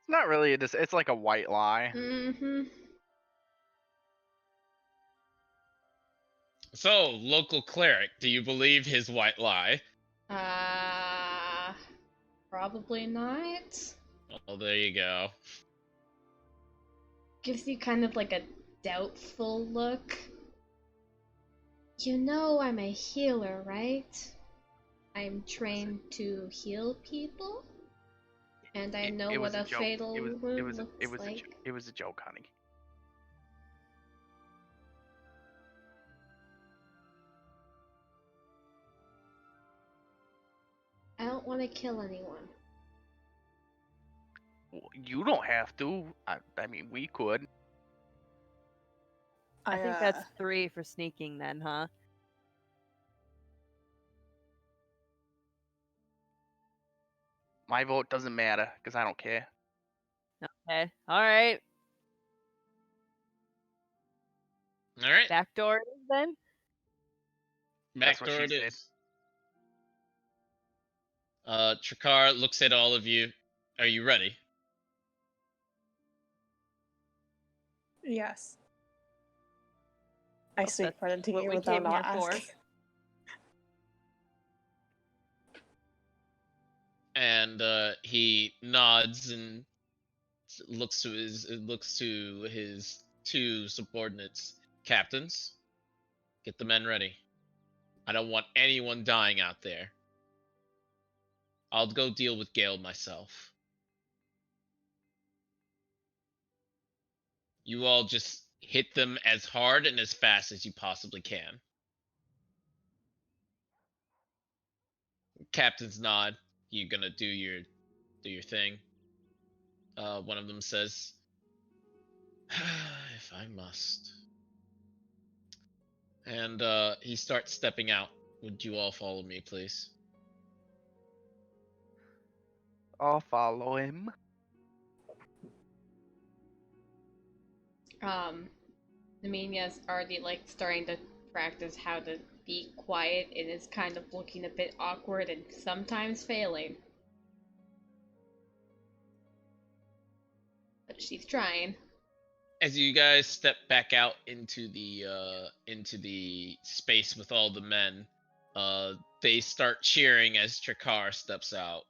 not really it's like a white lie. Mm-hmm. So, local cleric, do you believe his white lie? Probably not. Oh, there you go. Gives you kind of like a doubtful look. You know I'm a healer, right? I'm trained to heal people, and I know It was what a joke. fatal wound looks it like. was a joke, honey. I don't want to kill anyone. Well, you don't have to. I mean, we could. I think that's 3 for sneaking then, huh? My vote doesn't matter because I don't care. Okay. Alright. All right, Back door it is then? That's back what door she it said. is. Chirkar looks at all of you. Are you ready? Yes. I speak That's for the what team we without came not here for. asking. And he nods and looks to his 2 subordinates. Captains, get the men ready. I don't want anyone dying out there. I'll go deal with Gale myself. You all just hit them as hard and as fast as you possibly can. Captains nod. You gonna do your thing. One of them says, "If I must." And he starts stepping out. Would you all follow me, please? I'll follow him. Nemenia's already like starting to practice how to be quiet and is kind of looking a bit awkward and sometimes failing. But she's trying. As you guys step back out into the space with all the men, they start cheering as Trakar steps out,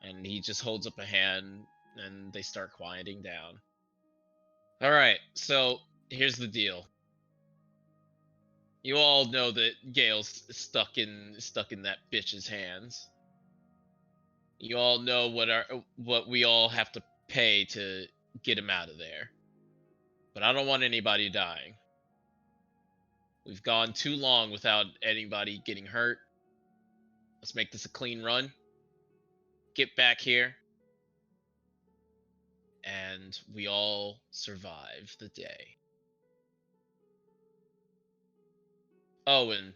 and he just holds up a hand, and they start quieting down. All right, so here's the deal. You all know that Gale's stuck in that bitch's hands. You all know what we all have to pay to get him out of there. But I don't want anybody dying. We've gone too long without anybody getting hurt. Let's make this a clean run. Get back here. And we all survive the day. Oh, and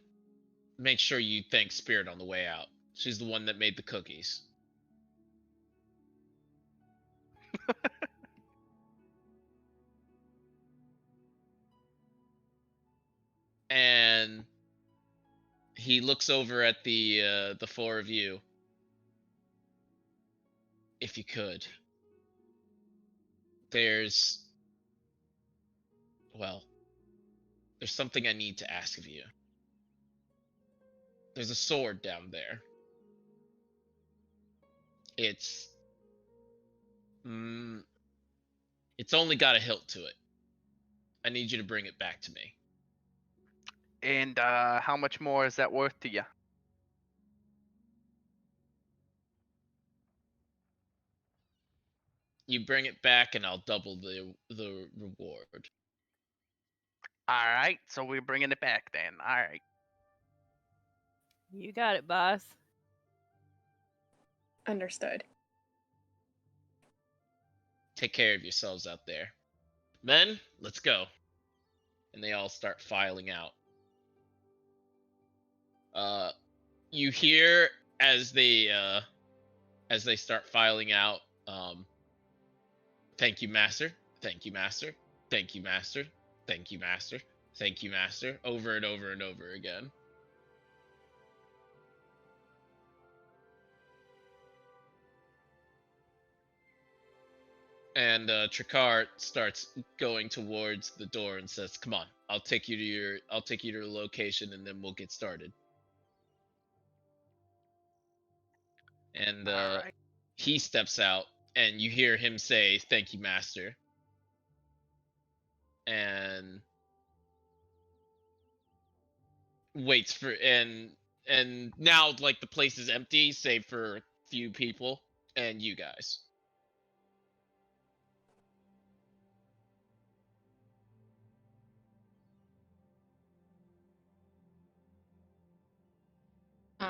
make sure you thank Spirit on the way out. She's the one that made the cookies. And he looks over at the four of you. If you could. There's something I need to ask of you. There's a sword down there. It's only got a hilt to it. I need you to bring it back to me. And how much more is that worth to you? You bring it back and I'll double the reward. All right, so we're bringing it back then. All right. You got it, boss. Understood. Take care of yourselves out there. Men, let's go. And they all start filing out. You hear as they start filing out, thank you, master. Thank you, master. Thank you, master. Thank you, master. Thank you, master. Over and over and over again. And Trakar starts going towards the door and says, "Come on, I'll take you to your location, and then we'll get started." And All right. he steps out, and you hear him say, "Thank you, master." And waits for and now like the place is empty save for a few people and you guys.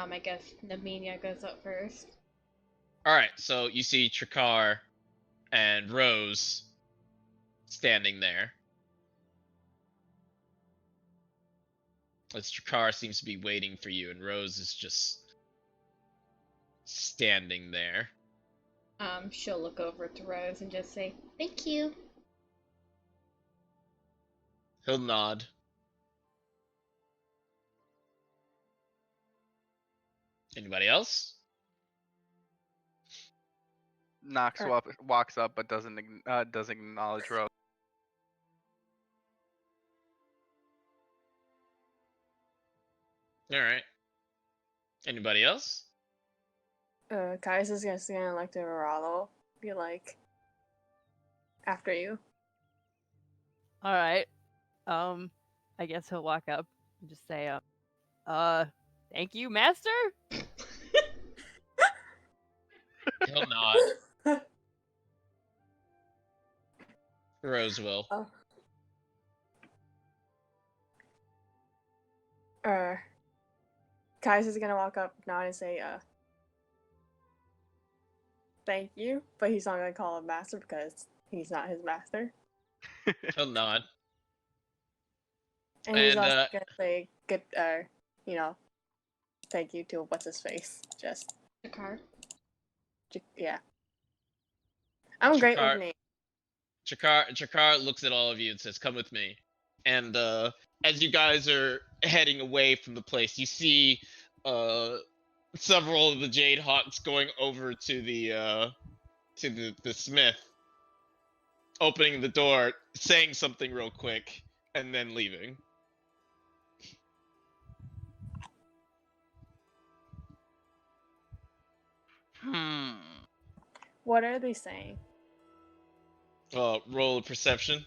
I guess Nemenia goes up first. All right, so you see Trakar and Rose standing there. As Trakar seems to be waiting for you, and Rose is just standing there. She'll look over to Rose and just say, "Thank you." He'll nod. Anybody else? Nox walks up but doesn't acknowledge Rose. All right. Anybody else? Kais is gonna stand like to Verallo, be like, after you. All right. I guess he'll walk up and just say, thank you, master. He'll nod. Rose will. Oh. Kais is gonna walk up, nod, and say, thank you, but he's not gonna call him master because he's not his master. He'll nod. And he's And, also gonna say good, you know, thank you to what's his face. Just Jakar. yeah. I'm great with Jakar, names. Jakar looks at all of you and says, "Come with me." And as you guys are heading away from the place, you see several of the Jade Hawks going over to the smith, opening the door, saying something real quick, and then leaving. What are they saying? Roll a perception.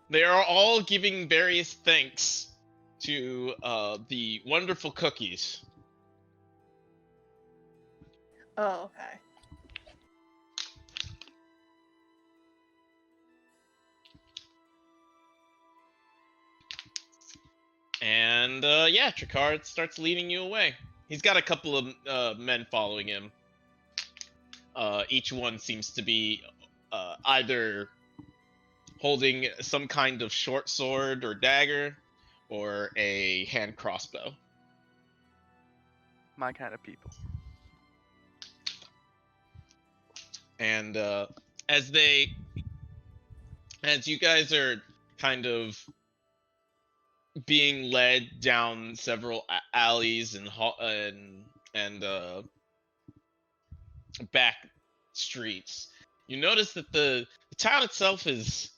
They are all giving various thanks to the wonderful cookies. Oh, okay. And yeah, Tricard starts leading you away. He's got a couple of men following him. Each one seems to be either holding some kind of short sword or dagger, or a hand crossbow. My kind of people. And as you guys are kind of being led down several alleys and back streets, you notice that the town itself is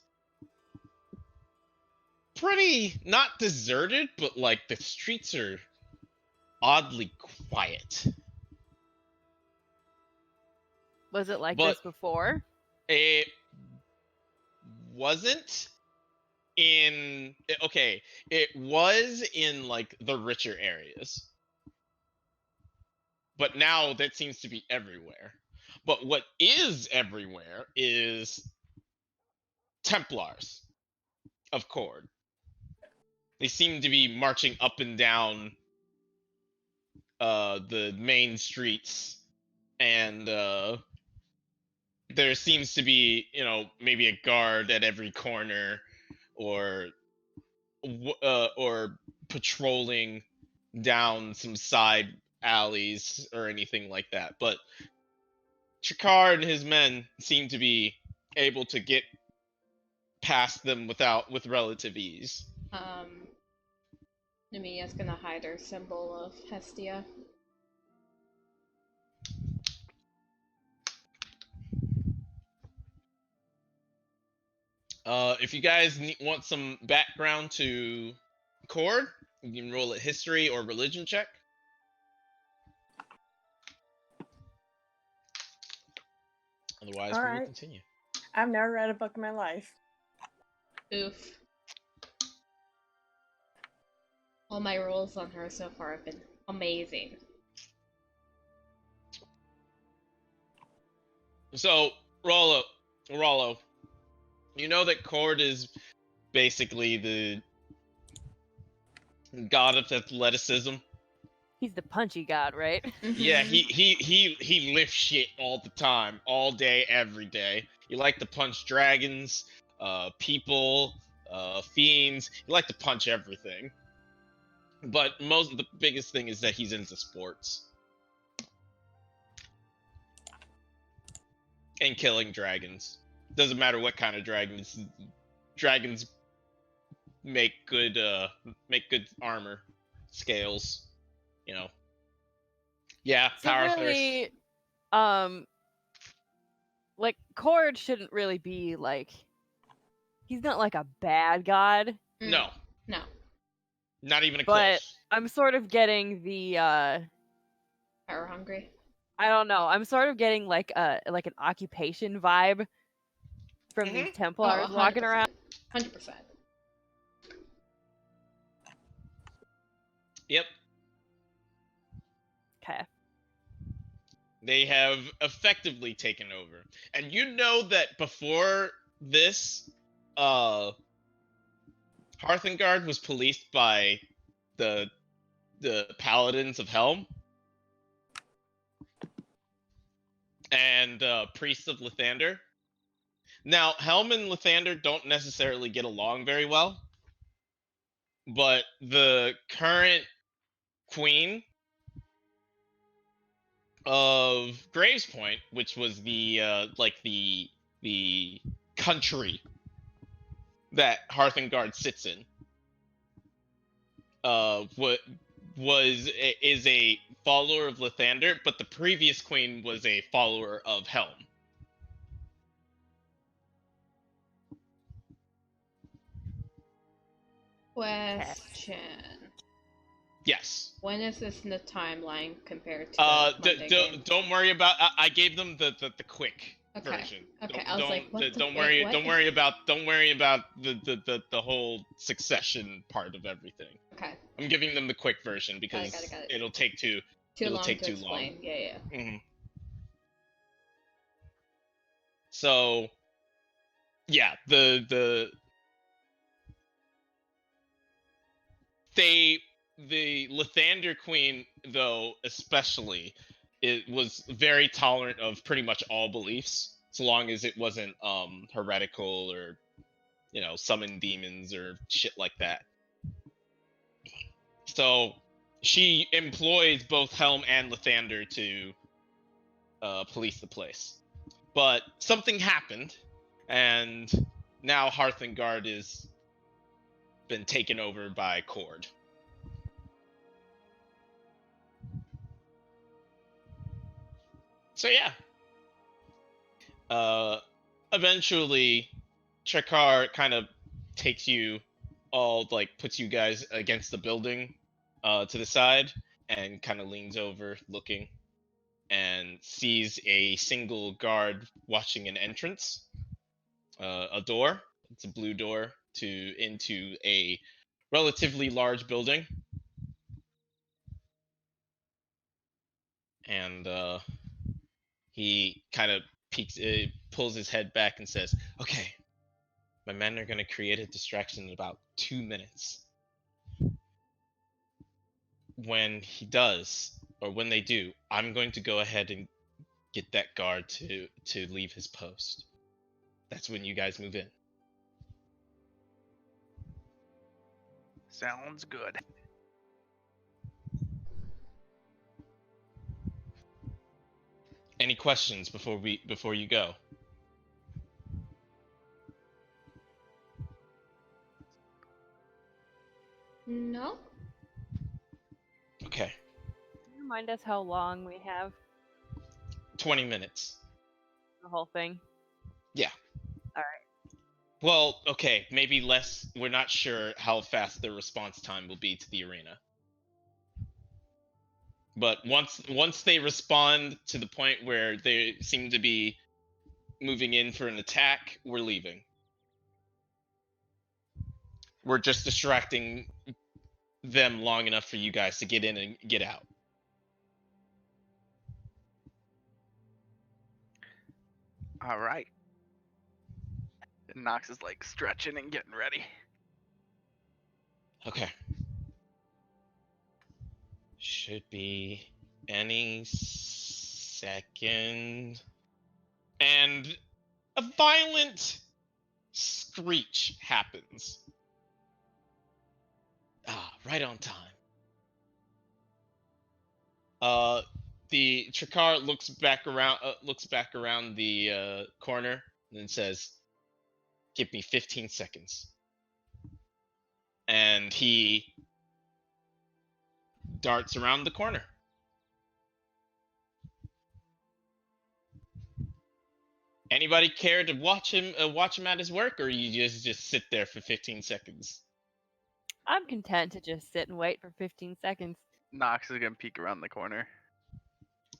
pretty not deserted, but like the streets are oddly quiet. Was it like But- this before? It wasn't in okay, it was in like the richer areas. But now that seems to be everywhere. But what is everywhere is Templars of Cord. They seem to be marching up and down the main streets, and there seems to be, maybe a guard at every corner, or patrolling down some side alleys or anything like that. But Chikar and his men seem to be able to get past them with relative ease. Namia's gonna hide her symbol of Hestia. If you guys want some background to Cord, you can roll a history or religion check. Otherwise, we will Alright. continue. I've never read a book in my life. Oof. All my rolls on her so far have been amazing. So, Rollo, you know that Cord is basically the god of athleticism. He's the punchy god, right? Yeah, he lifts shit all the time, all day, every day. You like to punch dragons, people, fiends. You like to punch everything. But the biggest thing is that he's into sports and killing dragons. Doesn't matter what kind of dragons. Dragons make good armor, scales. Yeah, So power really, like Cord shouldn't really be like. He's not like a bad god. thirst. No, No. not even But close. I'm sort of getting the Power hungry. I don't know. I'm sort of getting like an occupation vibe from these Mhm. Templars walking around. 100%. Yep, Okay. they have effectively taken over. And you know that before this, Hearthengard was policed by the Paladins of Helm and priests of Lathander. Now, Helm and Lathander don't necessarily get along very well, but the current queen of Graves Point, which was the the country that Hearthengard sits in, is a follower of Lathander, but the previous queen was a follower of Helm. Question. Yes. When is this in the timeline compared to the Monday game? Don't worry about. I gave them the quick Okay. version. Okay, I was like, what Don't the- worry. wait, what? Don't worry about. Don't worry about the whole succession part of everything. Okay. I'm giving them the quick version because Got it. it'll take too. Too It'll long take to too explain. long. Yeah. Mm-hmm. So, yeah, the Lathander Queen, though, especially, it was very tolerant of pretty much all beliefs, so long as it wasn't heretical or, summon demons or shit like that. So she employs both Helm and Lathander to police the place. But something happened, and now Hearthengard is been taken over by Cord. So yeah. Eventually Trekar kind of takes you all, puts you guys against the building to the side and kind of leans over looking and sees a single guard watching an entrance, a door. It's a blue door into a relatively large building. And he kind of pulls his head back and says, "Okay, my men are going to create a distraction in about 2 minutes. When he does, or when they do, I'm going to go ahead and get that guard to leave his post. That's when you guys move in." Sounds good. Any questions before you go? No. Okay. Can you remind us how long we have 20 minutes. the whole thing? Yeah. All right. Well, okay, maybe less. We're not sure how fast the response time will be to the arena. But once they respond to the point where they seem to be moving in for an attack, we're leaving. We're just distracting them long enough for you guys to get in and get out. All right. And Nox is stretching and getting ready. Okay. Should be any second. And a violent screech happens. Right on time. The Trekar looks back around the corner and then says, "Give me 15 seconds." And he darts around the corner. Anybody care to watch him at his work, or you just sit there for 15 seconds? I'm content to just sit and wait for 15 seconds. Nox is gonna peek around the corner.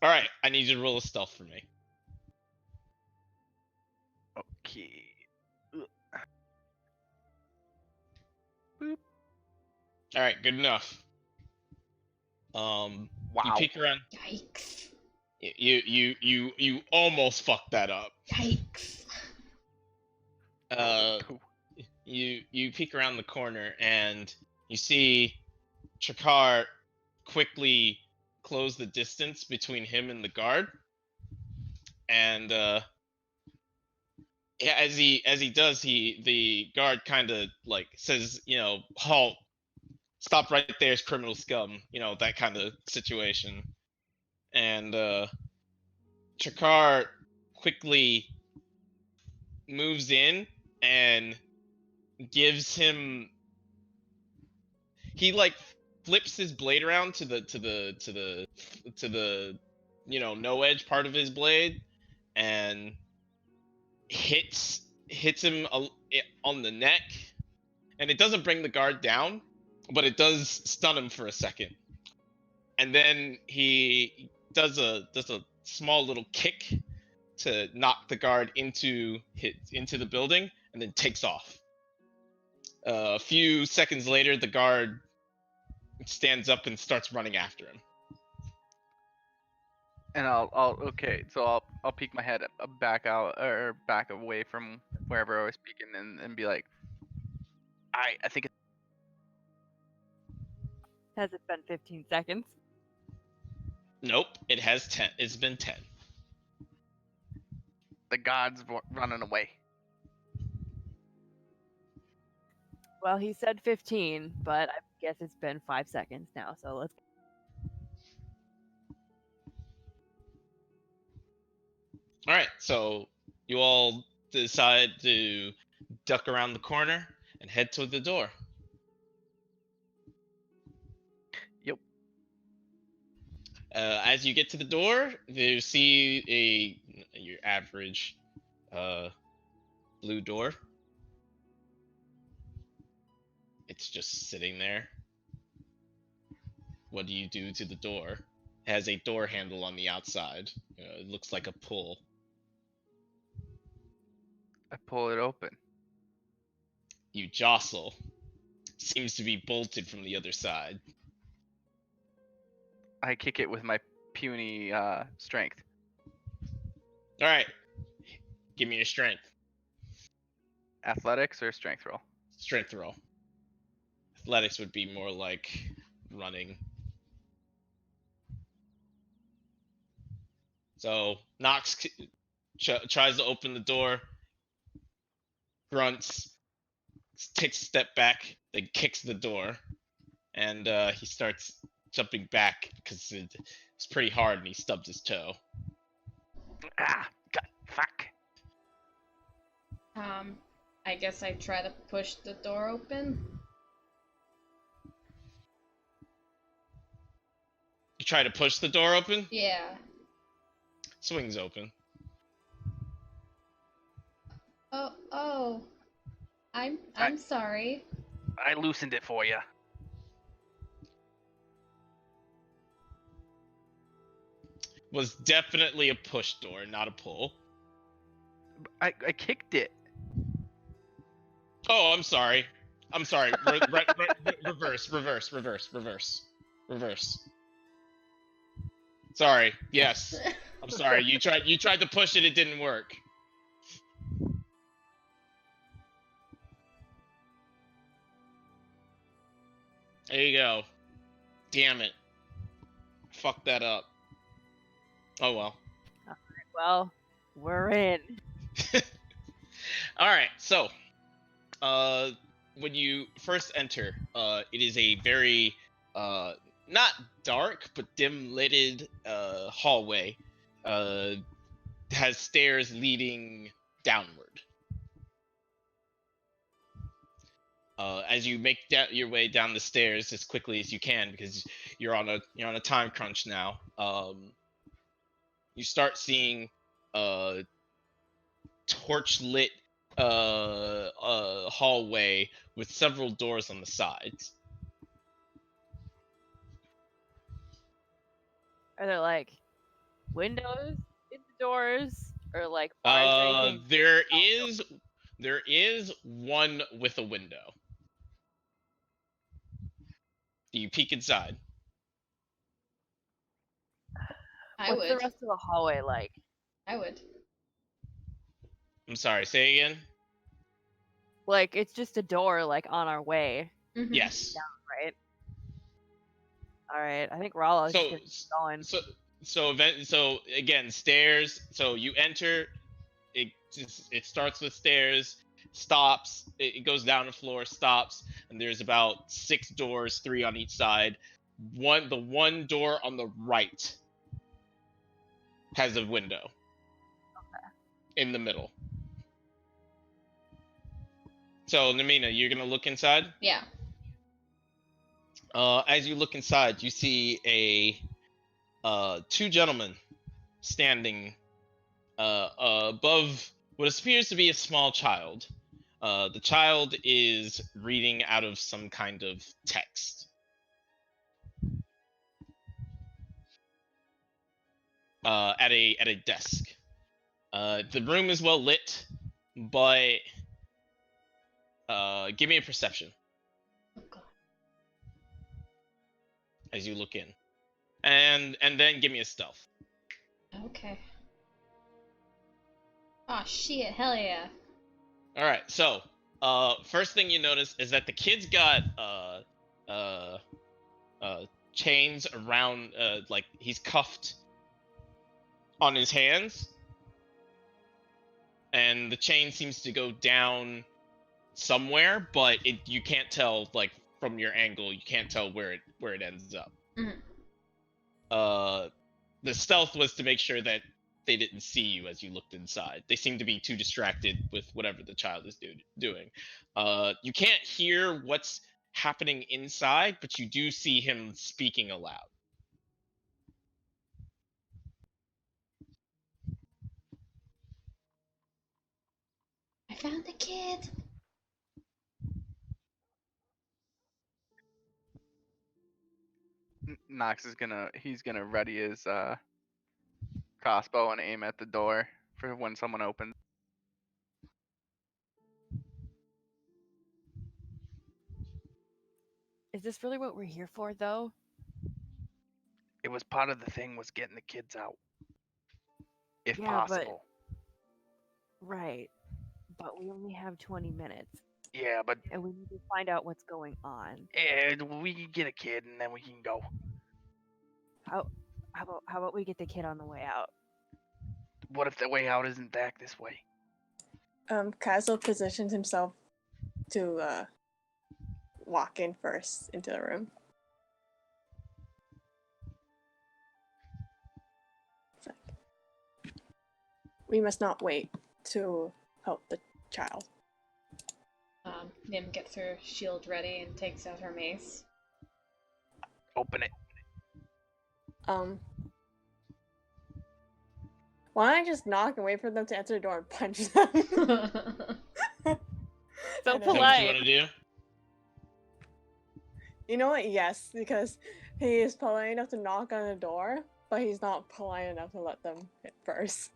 All right, I need you to roll a stealth for me. Okay. Boop. All right, good enough. Wow. You peek around. Yikes. You almost fucked that up. Yikes. You peek around the corner and you see Trekar quickly close the distance between him and the guard, and Yeah, as he does, the guard kind of like says, halt, stop right there, criminal scum, that kind of situation. And Chakar quickly moves in and gives him. He like flips his blade around to the no edge part of his blade and hits him on the neck, and it doesn't bring the guard down, but it does stun him for a second. And then he does a small little kick to knock the guard into the building, and then takes off. A few seconds later, the guard stands up and starts running after him. And okay, so I'll peek my head back out or back away from wherever I was speaking and be like, I think Has it been 15 seconds? Nope, it has 10. It's been 10. the god's running away. Well, he said 15, but I guess it's been 5 seconds now, so let's. All right, so you all decide to duck around the corner and head toward the door. Yep. As you get to the door, you see your average blue door. It's just sitting there. What do you do to the door? It has a door handle on the outside. It looks like a pull. I pull it open. You jostle. Seems to be bolted from the other side. I kick it with my puny strength. All right. Give me your strength. Athletics or strength roll? Strength roll. Athletics would be more like running. So Nox tries to open the door, grunts, takes a step back, then kicks the door, and he starts jumping back because it's pretty hard and he stubbed his toe. Ah, God, fuck. I guess I try to push the door open. You try to push the door open? Yeah. Swings open. Oh. I'm sorry. I loosened it for you. Was definitely a push door, not a pull. I kicked it. Oh, I'm sorry. I'm sorry. Reverse. Sorry. Yes. I'm sorry. You tried to push it, it didn't work. There you go. Damn it. Fucked that up. Oh well. Well, we're in. All right. So, when you first enter, it is a very not dark but dim lighted hallway. Has stairs leading downward. As you make your way down the stairs as quickly as you can, because you're on a time crunch now. You start seeing torch lit hallway with several doors on the sides. Are there like windows in the doors or like bars or anything? There is one with a window. Do you peek inside? What's the rest of the hallway like? I would. I'm sorry, say again? Like it's just a door like on our way. Mm-hmm. Yes. Down, right? Alright, I think Rala is going. So again, stairs. So you enter it starts with stairs, stops, it goes down the floor, stops, and there's about 6 doors, 3 on each side. The one door on the right has a window. In the middle. So, Namina, you're gonna look inside? Yeah. As you look inside, you see 2 gentlemen standing above what appears to be a small child. The child is reading out of some kind of text. At a desk. The room is well lit, but give me a perception Oh god. as you look in, and then give me a stealth. Okay. Oh shit! Hell yeah. All right. So, first thing you notice is that the kid's got chains around, like he's cuffed on his hands, and the chain seems to go down somewhere, but you can't tell, like from your angle, you can't tell where it ends up. Mhm. The stealth was to make sure that they didn't see you as you looked inside. They seem to be too distracted with whatever the child is doing. You can't hear what's happening inside, but you do see him speaking aloud. I found the kid. Nox is he's gonna ready his crossbow and aim at the door for when someone opens. Is this really what we're here for, though? It was part of the thing was getting the kids out, if Yeah, but- possible. Right. But we only have 20 minutes, Yeah, but and we need to find out what's going on. we can get a kid and then we can go. How about we get the kid on the way out? What if the way out isn't back this way? Castle positions himself to walk in first into the room. It's like, we must not wait to help the child. Nim gets her shield ready and takes out her mace. Open it. Why don't I just knock and wait for them to answer the door and punch them? So I don't know. Is that what you polite. want to do? You know what? Yes, because he is polite enough to knock on the door, but he's not polite enough to let them hit first.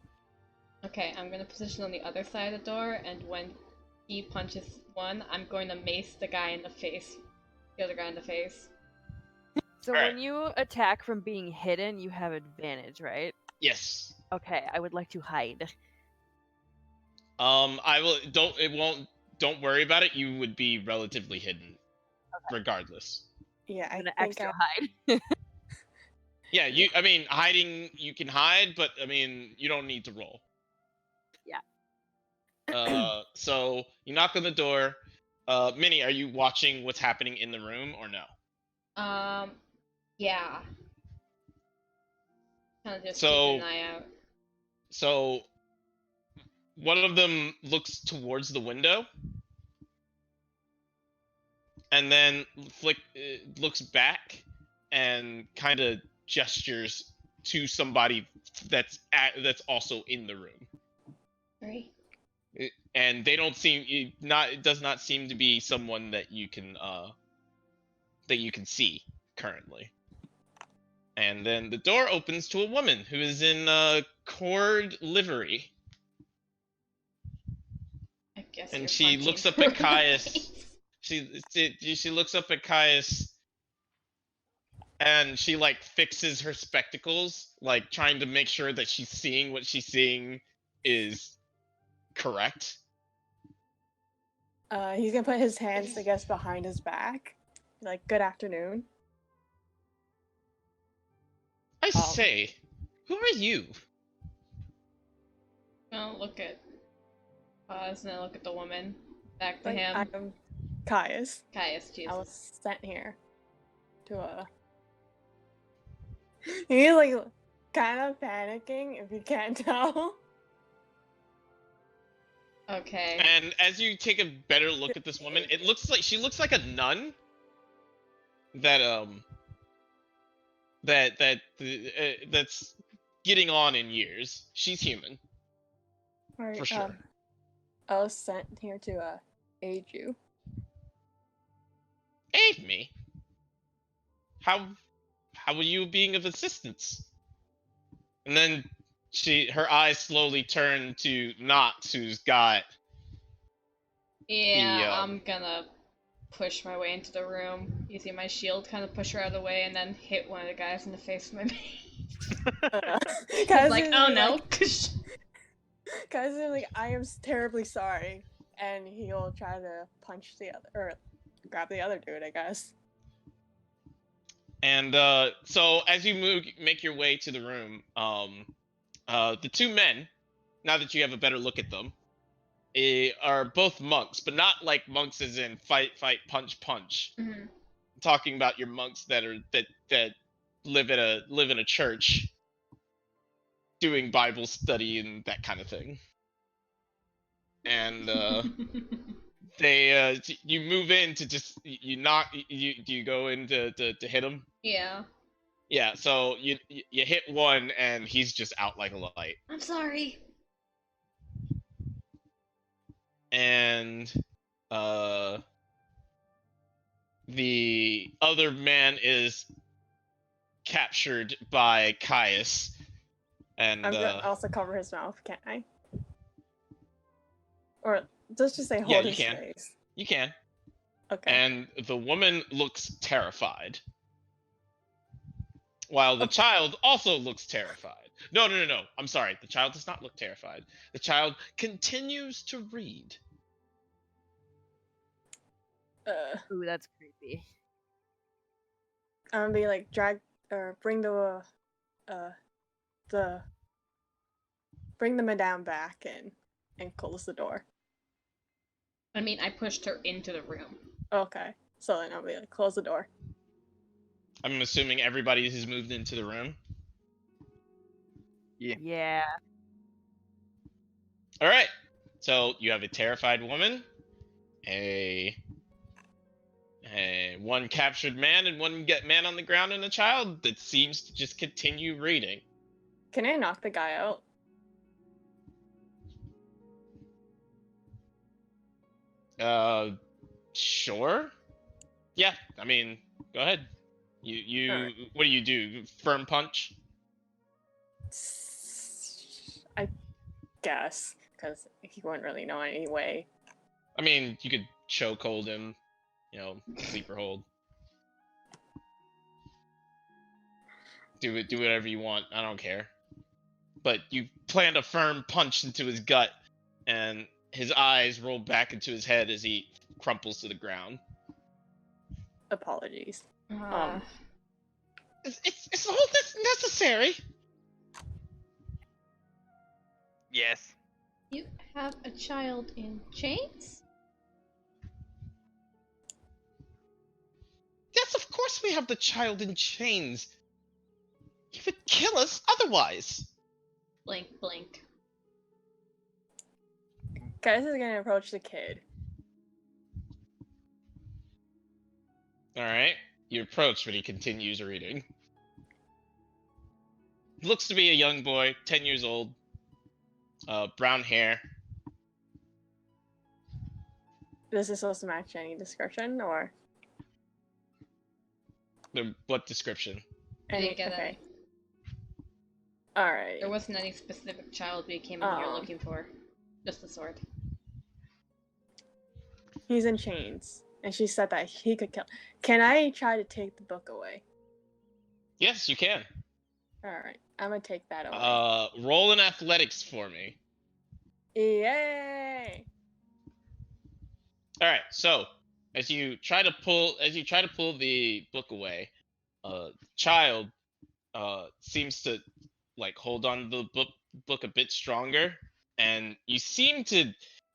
Okay, I'm gonna position on the other side of the door, and when he punches one, I'm going to mace the guy in the face. The other guy in the face. So Alright. when you attack from being hidden, you have advantage, right? Yes. Okay, I would like to hide. I will. Don't worry about it. You would be relatively hidden, regardless. Yeah, I'm I gonna think extra hide. Yeah, I mean, hiding, you can hide, but I mean, you don't need to roll. Yeah. So you knock on the door. Minnie, are you watching what's happening in the room or no? Yeah. Kind of just So- keeping an eye out. So one of them looks towards the window, and then looks back and kind of gestures to somebody that's also in the room. Three. And they don't seem it does not seem to be someone that you can see currently. And then the door opens to a woman who is in cord livery, I guess. and you're she punching looks up her at in the Caius. face. She looks up at Caius, and she like fixes her spectacles, like trying to make sure that she's seeing what she's seeing is correct. he's gonna put his hands, I guess, behind his back. Like, good afternoon. I say, who are you? Well, look at Pause and then look at the woman. Back to Like, him. I'm Caius. Caius, I was Jesus. sent here to a. He's like kind of panicking, if you can't tell. Okay. And as you take a better look at this woman, it looks like she looks like a nun that's getting on in years. She's human. Right, For sure. I was sent here to aid you. Aid me. How are you being of assistance? And then her eyes slowly turn to Knox, who's got Yeah, the, I'm gonna push my way into the room using my shield, kind of push her out of the way, and then hit one of the guys in the face with my mace. He's Guys like, is oh no. Guys are like, I am terribly sorry, and he'll try to punch the other, or grab the other dude, I guess. And so as you make your way to the room, the two men, now that you have a better look at them, are both monks, but not like monks as in fight, punch, punch. Mhm. I'm talking about your monks that live in a church, doing Bible study and that kind of thing. And you move in to just do you go in to hit them? Yeah. Yeah, so you hit one and he's just out like a light. I'm sorry. And the other man is captured by Caius. And I'm gonna also cover his mouth, can't I? Or just say Yeah, hold you his can. face. You can. Okay. And the woman looks terrified. While the child also looks terrified. No. I'm sorry. The child does not look terrified. The child continues to read. Ooh, that's creepy. I'm gonna be like, bring bring the madame back and close the door. I mean, I pushed her into the room. Okay. So then I'll be like, close the door. I'm assuming everybody has moved into the room. Yeah. All right. So you have a terrified woman, one captured man, and one man on the ground, and a child that seems to just continue reading. Can I knock the guy out? Sure. Yeah. I mean, go ahead. You. Alright. What do? Firm punch. I guess, because he wouldn't really know anyway. I mean, you could choke hold him, sleeper hold. Do whatever you want. I don't care. But you planned a firm punch into his gut, and his eyes roll back into his head as he crumples to the ground. Apologies. Is all this necessary? Yes. You have a child in chains? Yes, of course we have the child in chains. He would kill us otherwise. Blink, blink. Guys is gonna approach the kid. Alright. You approach, but he continues reading. Looks to be a young boy, 10 years old. Brown hair. Is this supposed to match any description, or? What description? I didn't get okay. any. Alright. There wasn't any specific child we came in here Oh. looking for. Just the sword. He's in chains. And she said that he could kill. Can I try to take the book away? Yes, you can. Alright. I'm gonna take that away. Roll in athletics for me. Yay! Alright, so as you try to pull the book away, child seems to hold on to the book a bit stronger, and you seem to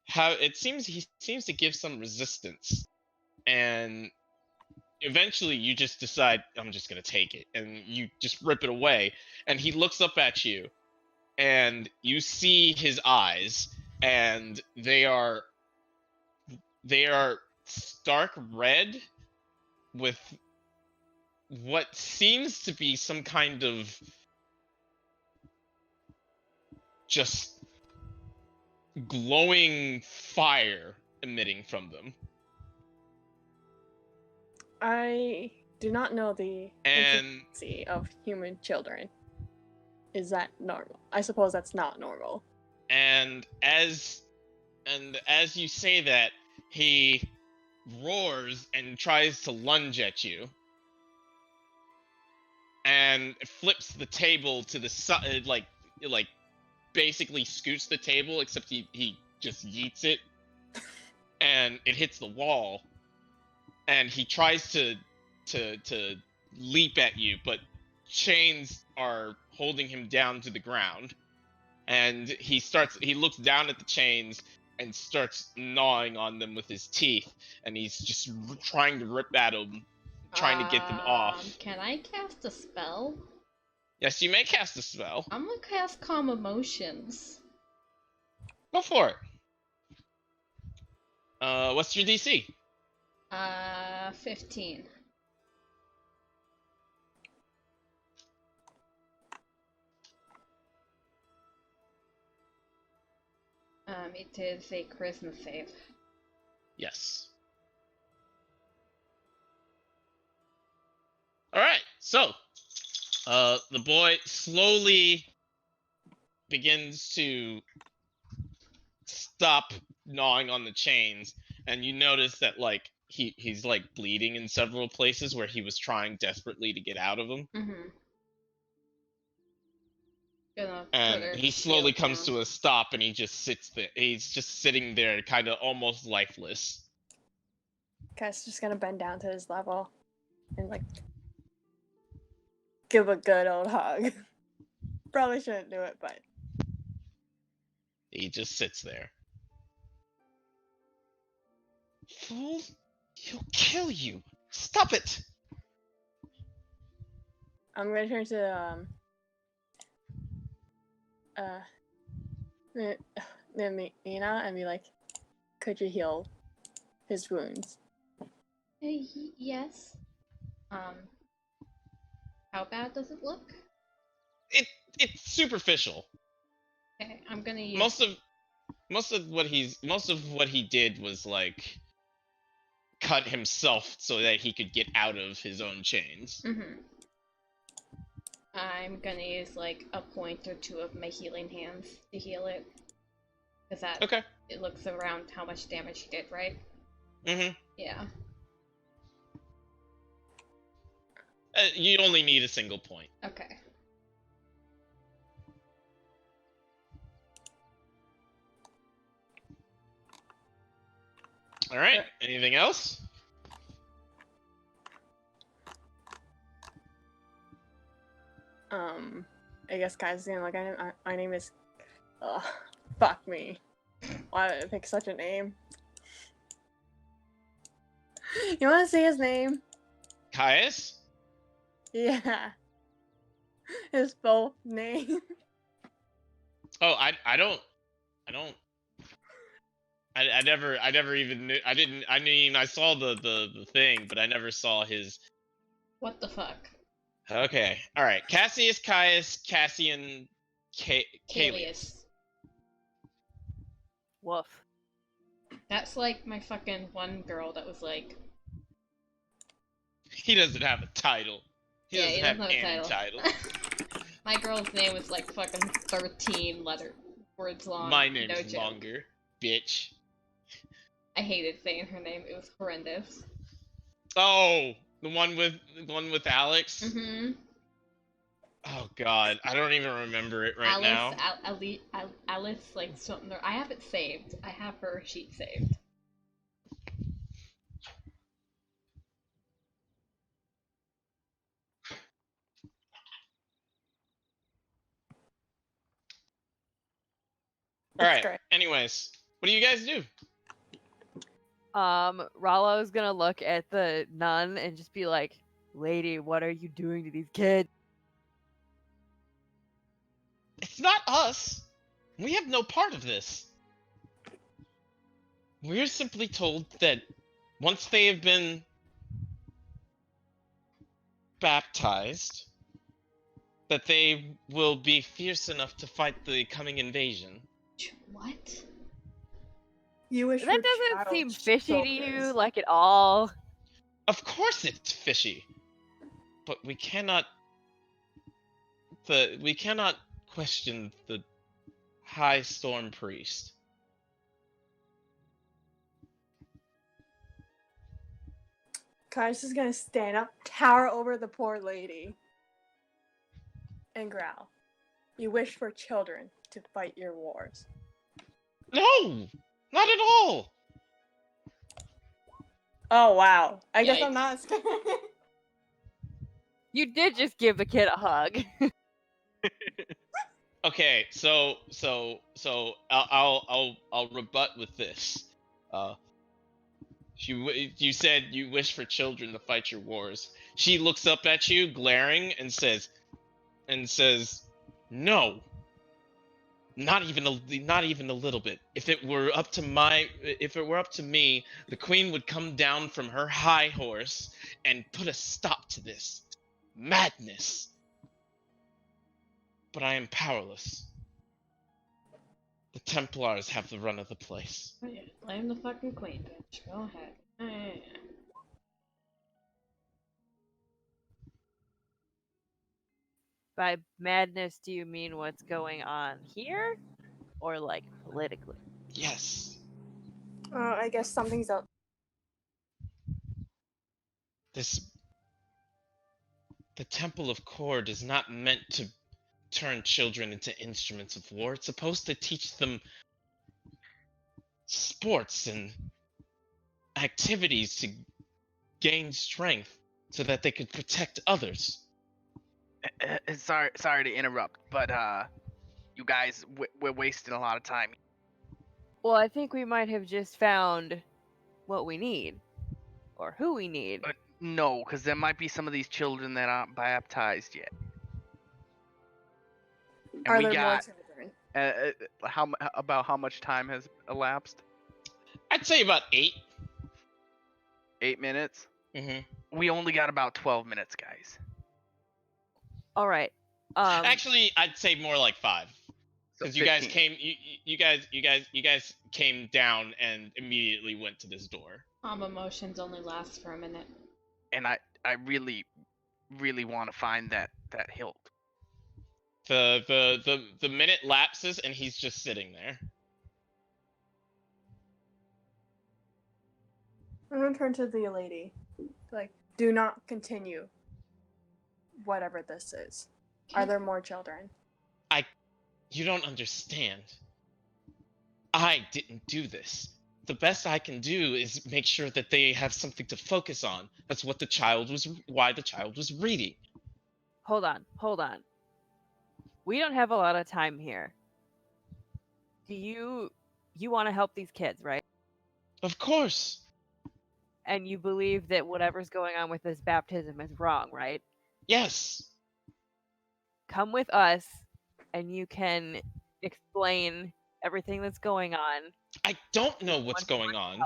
how it seems he seems to give some resistance, and eventually you just decide I'm just gonna take it, and you just rip it away. And he looks up at you, and you see his eyes, and they are stark red with what seems to be some kind of just glowing fire emitting from them. I do not know the And intricacy of human children. Is that normal? I suppose that's not normal. and as you say that, he roars and tries to lunge at you, and flips the table to the side, like basically scoots the table, except he just yeets it, and it hits the wall. And he tries to leap at you, but chains are holding him down to the ground. And he looks down at the chains and starts gnawing on them with his teeth, and he's just trying to rip at them, trying to get them off. Can I cast a spell? Yes, you may cast a spell. I'm gonna cast Calm Emotions. Go for it. What's your DC? 15. It is a charisma save. Yes. Alright, so the boy slowly begins to stop gnawing on the chains, and you notice that like he's like bleeding in several places where he was trying desperately to get out of them. Mm-hmm. And he slowly comes to a stop, and he just sits there. He's just sitting there, kind of almost lifeless. Kai's just gonna bend down to his level and like give a good old hug. Probably shouldn't do it, but He just sits there. Fool! He'll kill you! Stop it! I'm gonna turn to Mina and be like, could you heal his wounds? Yes. How bad does it look? It's superficial. Okay, I'm gonna use. Most of what he did was like cut himself so that he could get out of his own chains. Mm-hmm. I'm gonna use like a point or two of my healing hands to heal it. Cause that Okay. it looks around how much damage he did, right? Mm-hmm. Yeah. You only need a single point. Okay. All right. Anything else? I guess Kai's gonna look at him. My name is. Fuck me. Why did I pick such a name? You wanna see his name? Caius? Yeah. His full name. Oh, I never even knew. I mean, I saw the thing, but I never saw his. What the fuck? Okay. All right. Cassius Caius Cassian Caelius. Woof. That's like my fucking one girl that was like. He doesn't have a title. He doesn't have any title. My girl's name was like fucking 13 words long. My name no is joke. longer, bitch. I hated saying her name. It was horrendous. Oh, the one with Alex. Mm-hmm. Oh God, I don't even remember it right now. Alice, like something. I have it saved. I have her sheet saved. All right. Great. Anyways, What do you guys do? Rollo's gonna look at the nun and just be like, "Lady, what are you doing to these kids?" It's not us. We have no part of this. We're simply told that once they have been baptized, that they will be fierce enough to fight the coming invasion. What? You wish That for doesn't child seem fishy to you, soldiers. like at all. Of course it's fishy. But we cannot question the High Storm Priest. Kai's is gonna stand up, tower over the poor lady, and growl. You wish for children to fight your wars. No! Not at all! Oh wow. I guess I'm Yikes. not scared. You did just give the kid a hug. Okay, so I'll rebut with this. You said you wish for children to fight your wars. She looks up at you, glaring, and says, "No, not even a little bit. If it were up to me, the queen would come down from her high horse and put a stop to this madness. But I am powerless. The Templars have the run of the place." Oh, yeah, blame the fucking queen, bitch. Go ahead. Yeah. By madness, do you mean what's going on here? Or like politically? Yes. I guess something's up. The Temple of Cord is not meant to turn children into instruments of war. It's supposed to teach them sports and activities to gain strength so that they could protect others. Sorry to interrupt, but you guys, we're wasting a lot of time. Well, I think we might have just found what we need. Or who we need. No, because there might be some of these children that aren't baptized yet. And Are we there got more children? how much time has elapsed? I'd say about 8. 8 minutes. Mm-hmm. We only got about 12 minutes, guys. All right. Actually, I'd say more like 5. So Because you guys 15. came, you guys came down and immediately went to this door. Emotions only last for a minute. And I really want to find that hilt. The minute lapses and he's just sitting there. I'm gonna turn to the lady. Like, do not continue. Whatever this is. Are there more children? You don't understand. I didn't do this. The best I can do is make sure that they have something to focus on. That's why the child was reading. Hold on. We don't have a lot of time here. Do you want to help these kids, right? Of course. And you believe that whatever's going on with this baptism is wrong, right? Yes. Come with us and you can explain everything that's going on. I don't know what's going on.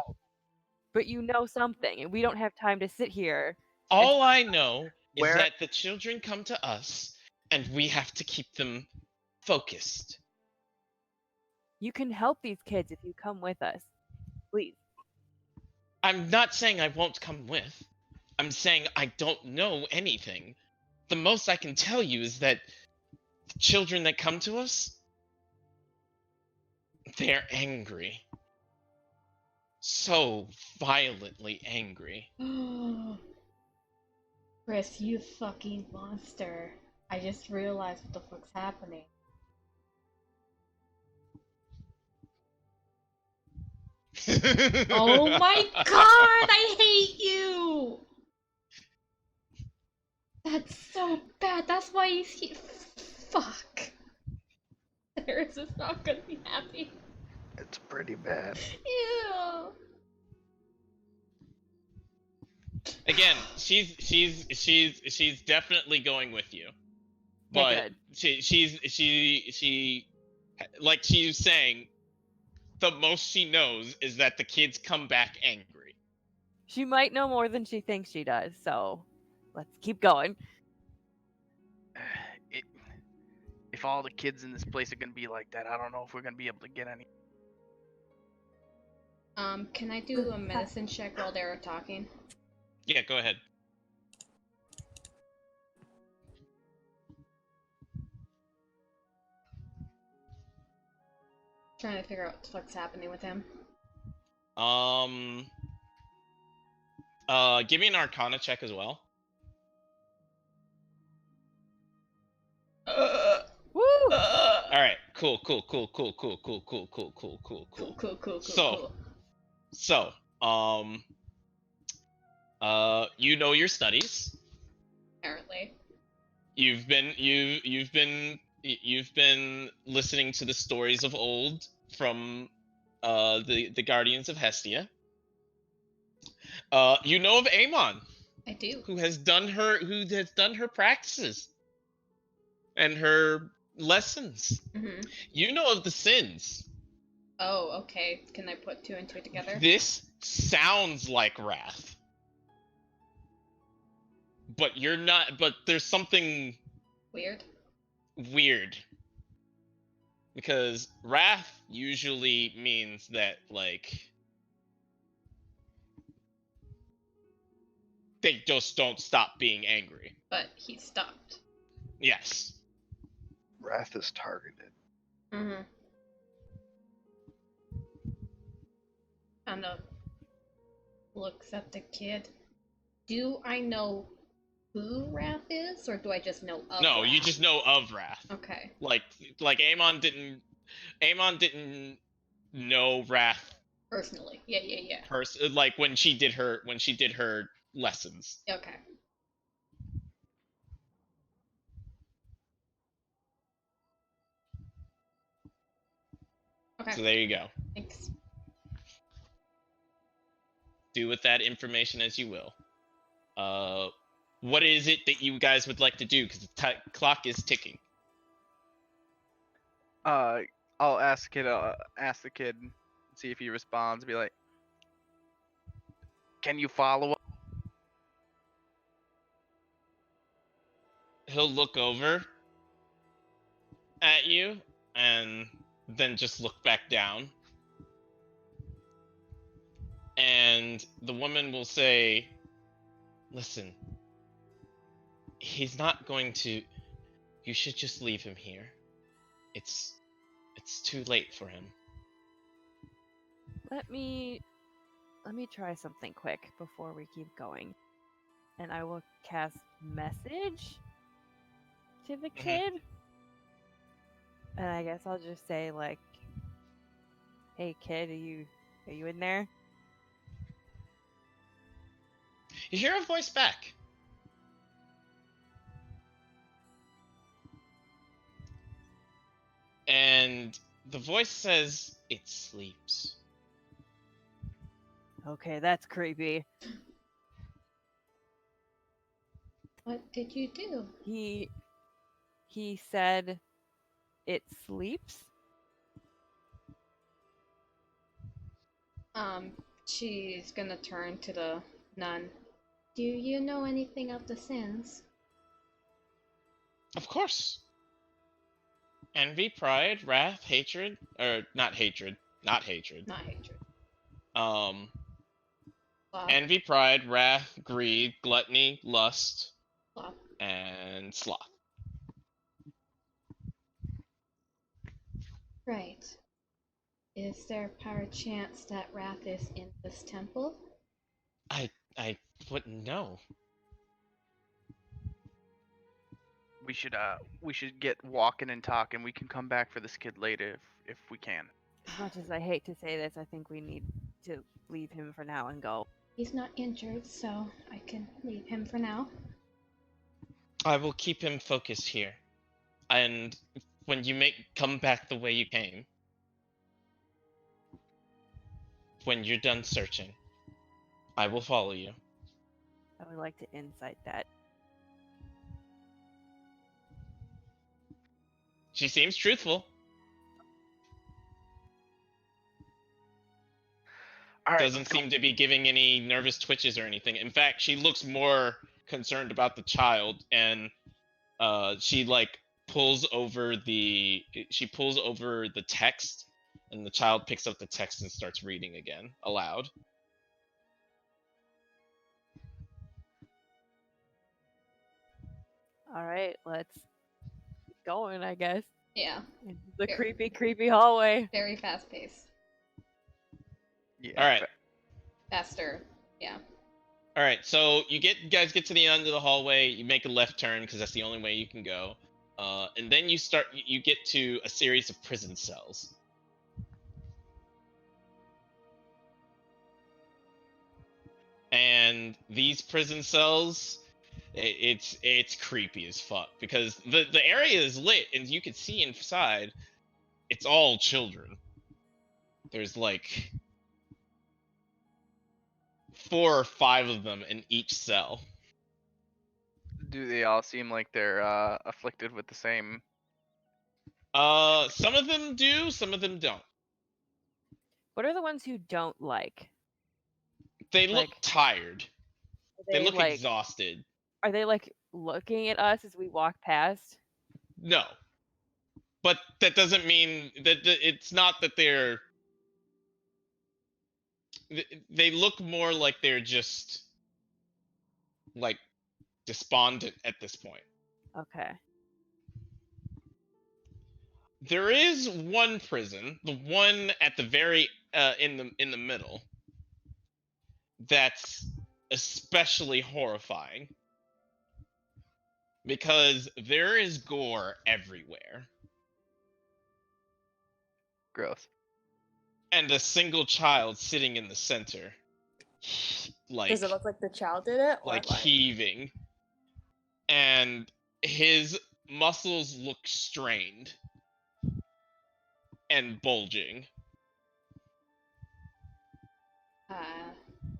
But you know something, and we don't have time to sit here. All I know is Where- that the children come to us, and we have to keep them focused. You can help these kids if you come with us. Please. I'm not saying I won't come with. I'm saying I don't know anything. The most I can tell you is that the children that come to us, they're angry. So violently angry. Chris, you fucking monster. I just realized what the fuck's happening. Oh my god, I hate you! That's so bad. That's why he's here. Fuck. Eris is not gonna be happy. It's pretty bad. Ew. Again, she's definitely going with you. But good. she like she was saying, the most she knows is that the kids come back angry. She might know more than she thinks she does, so let's keep going. It, if all the kids in this place are gonna be like that, I don't know if we're gonna be able to get any. Can I do a medicine check while they're talking? Yeah, go ahead. Trying to figure out what the fuck's happening with him. Give me an Arcana check as well. Woo! All right, cool. Cool. So, you know your studies. Apparently. You've been listening to the stories of old from the Guardians of Hestia. You know of Amon, I do. who has done her practices and her lessons. Mm-hmm. You know of the sins. Oh, okay. Can I put two and two together? This sounds like Wrath. But you're not, but there's something Weird. weird. Because Wrath usually means that, like, they just don't stop being angry. But he stopped. Yes. Wrath is targeted. Mm-hmm. Kind of looks at the kid. Do I know who Wrath is, or do I just know of No, Wrath? you just know of Wrath. Okay. Like Amon didn't know Wrath Personally. Yeah. like when she did her lessons. Okay. Okay. So there you go. Thanks. Do with that information as you will. What is it that you guys would like to do? Because the clock is ticking. I'll ask the kid, see if he responds. Be like, can you follow up? He'll look over at you and then just look back down. And the woman will say, listen, he's not going to. You should just leave him here. It's too late for him. Let me try something quick before we keep going. And I will cast message to the kid. And I guess I'll just say like, hey kid, are you in there? You hear a voice back. And the voice says, it sleeps. Okay, that's creepy. What did you do? He said it sleeps. She's gonna turn to the nun. Do you know anything of the sins? Of course. Envy, pride, wrath, hatred, or not hatred. Not hatred. Sloth. Envy, pride, wrath, greed, gluttony, lust, Sloth. and sloth. Right. Is there per chance that Wrath is in this temple? I wouldn't know. We should get walking and talking. We can come back for this kid later if we can. As much as I hate to say this, I think we need to leave him for now and go. He's not injured, so I can leave him for now. I will keep him focused here. And when you come back the way you came, When you're done searching, I will follow you. I would like to insight that. She seems truthful. All right, Doesn't let's go. seem to be giving any nervous twitches or anything. In fact, she looks more concerned about the child, and she like pulls over the text, and the child picks up the text and starts reading again aloud. All right, let's keep going, I guess. Yeah, Into the Here. creepy, creepy hallway. very fast paced. Yeah. All right. Faster. Yeah. All right, so you guys get to the end of the hallway. You make a left turn because that's the only way you can go, and then you get to a series of prison cells. And these prison cells, it's creepy as fuck because the area is lit and you can see inside. It's all children. There's like 4 or 5 of them in each cell. Do they all seem like they're afflicted with the same? Some of them do, some of them don't. What are the ones you don't like? They look Like- tired. Are They look like, exhausted. Are they like looking at us as we walk past? No. But that doesn't mean that it's not that they're. They look more like they're just like despondent at this point. Okay. There is one prison, the one at the very in the middle, that's especially horrifying because there is gore everywhere. Gross. And a single child sitting in the center, like Does it look like the child did it? Or like heaving, and his muscles look strained and bulging.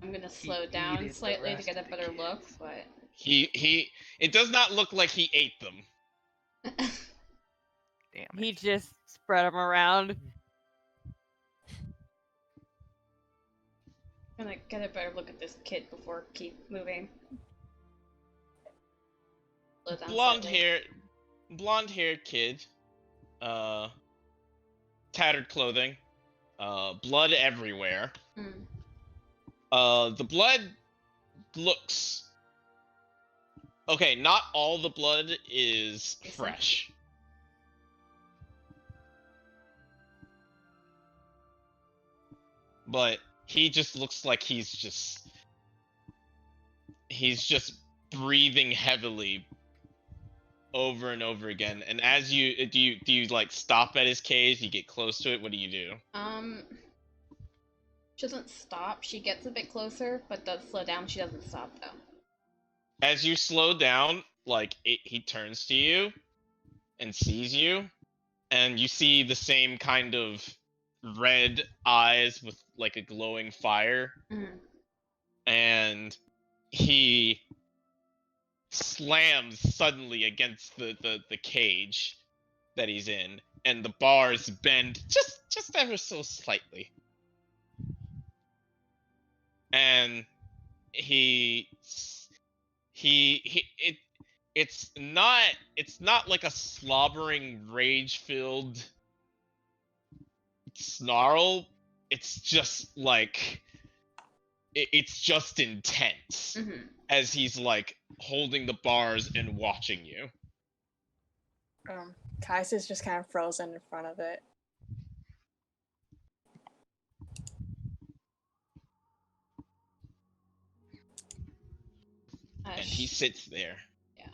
I'm gonna slow He down ate the slightly to rest get a of the better look, kids. but It does not look like he ate them. Damn it. He just spread them around. gonna get a better look at this kid before keep moving. Slow down slightly. Blonde haired kid, tattered clothing, blood everywhere. Mm. The blood looks okay. Not all the blood is Recent. fresh. But he just looks like he's just breathing heavily over and over again. And as you do you like stop at his cage, you get close to it, what do you do? She doesn't stop. She gets a bit closer, but does slow down. She doesn't stop though. As you slow down, like he turns to you and sees you, and you see the same kind of red eyes with like a glowing fire, and he slams suddenly against the cage that he's in, and the bars bend just ever so slightly, and it's not like a slobbering rage-filled snarl. It's just like it's just intense as he's like holding the bars and watching you. Kais is just kind of frozen in front of it. And he sits there. Yeah.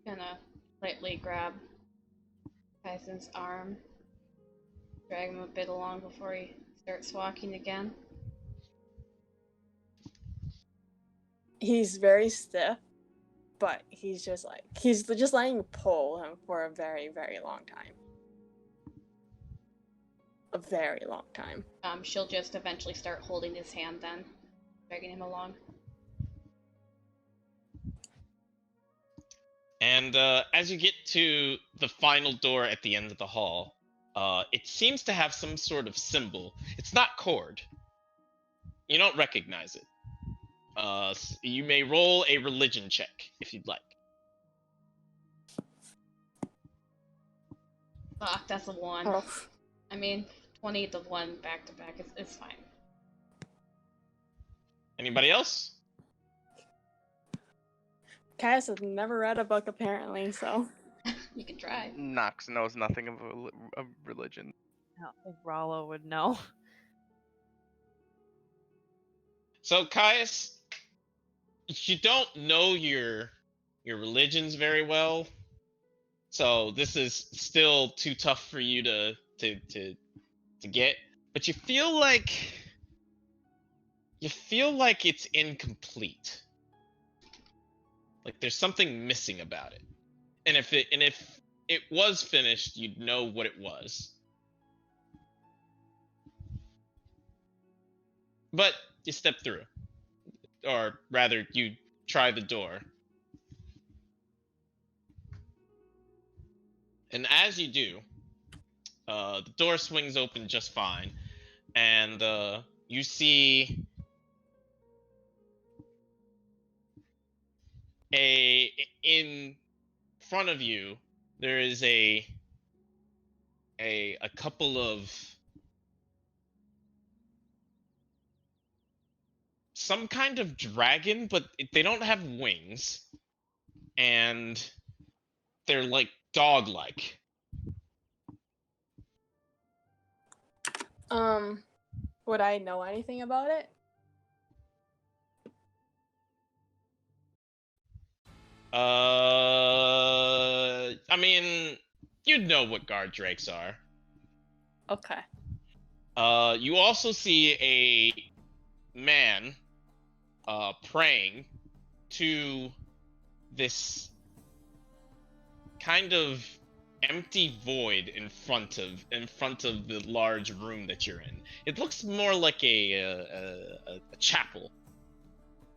Gonna lightly grab Kaisen's arm, drag him a bit along before he starts walking again. He's very stiff, but he's just letting you pull him for a very, very long time. a very long time. She'll just eventually start holding his hand then, dragging him along. And as you get to the final door at the end of the hall, it seems to have some sort of symbol. It's not cord. You don't recognize it. You may roll a religion check if you'd like. Fuck, that's a 1. Oh. I mean, 20 to 1 back to back is fine. Anybody else? Cass has never read a book apparently, so. You can try. Nox knows nothing of religion. I don't think Rollo would know. So Caius, you don't know your religions very well, so this is still too tough for you to get. But you feel like it's incomplete. Like there's something missing about it. And if it was finished, you'd know what it was. But you step through. Or rather, you try the door. And as you do, the door swings open just fine. And you see in front of you, there is a couple of some kind of dragon, but they don't have wings, and they're like dog-like. Would I know anything about it? I mean, you'd know what guard drakes are. Okay. You also see a man praying to this kind of empty void in front of the large room that you're in. It looks more like a chapel.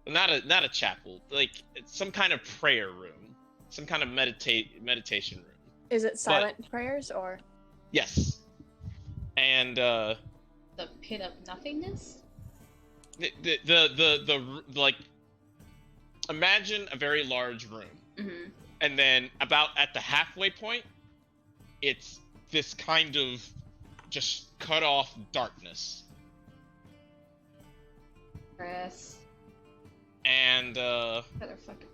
Not a chapel, like some kind of prayer room, some kind of meditation room. Is it silent prayers or? Yes. And The pit of nothingness? the like, imagine a very large room. Mm-hmm. And then about at the halfway point, it's this kind of just cut off darkness. Chris. And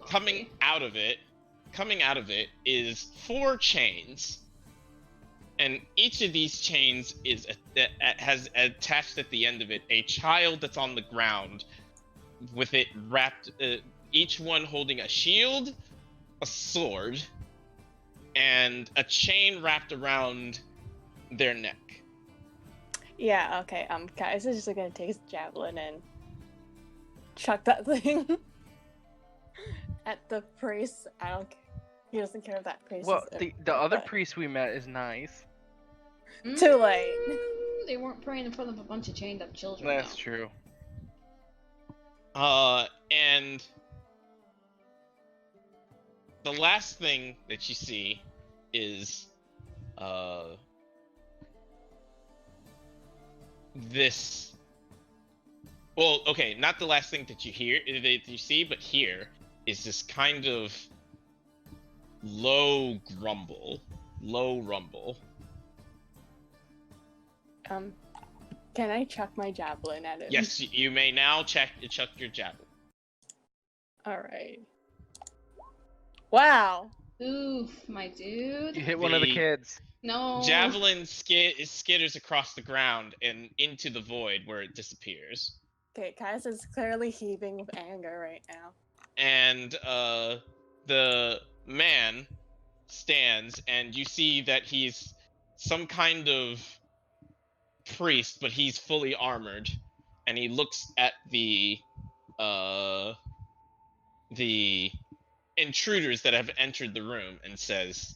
coming out of it is 4 chains. And each of these chains has attached at the end of it a child that's on the ground with it wrapped, each one holding a shield, a sword, and a chain wrapped around their neck. Yeah, okay. Kais is just gonna take his javelin and chuck that thing at the priest. I don't care. He doesn't care if that priest Well, is the other priest we met is nice. Too late. They weren't praying in front of a bunch of chained up children. That's though. true. And the last thing that you see is this. Well, okay, not the last thing that you see, but here is this kind of low rumble. Can I chuck my javelin at him? Yes, you may now chuck your javelin. Alright. Wow. Oof, my dude. You hit one of the kids. No. Javelin skitters across the ground and into the void where it disappears. Okay, Kais is clearly heaving with anger right now. And the man stands, and you see that he's some kind of priest, but he's fully armored, and he looks at the intruders that have entered the room and says,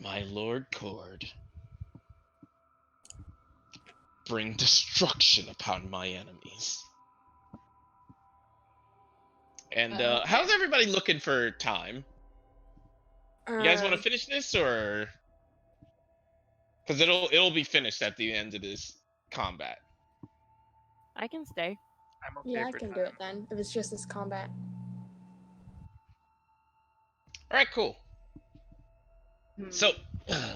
My Lord Cord, bring destruction upon my enemies. And how's everybody looking for time? You guys want to finish this, or because it'll be finished at the end of this combat? I can stay. I'm okay Yeah, I for can time. do it then, if it's just this combat. All right, cool. So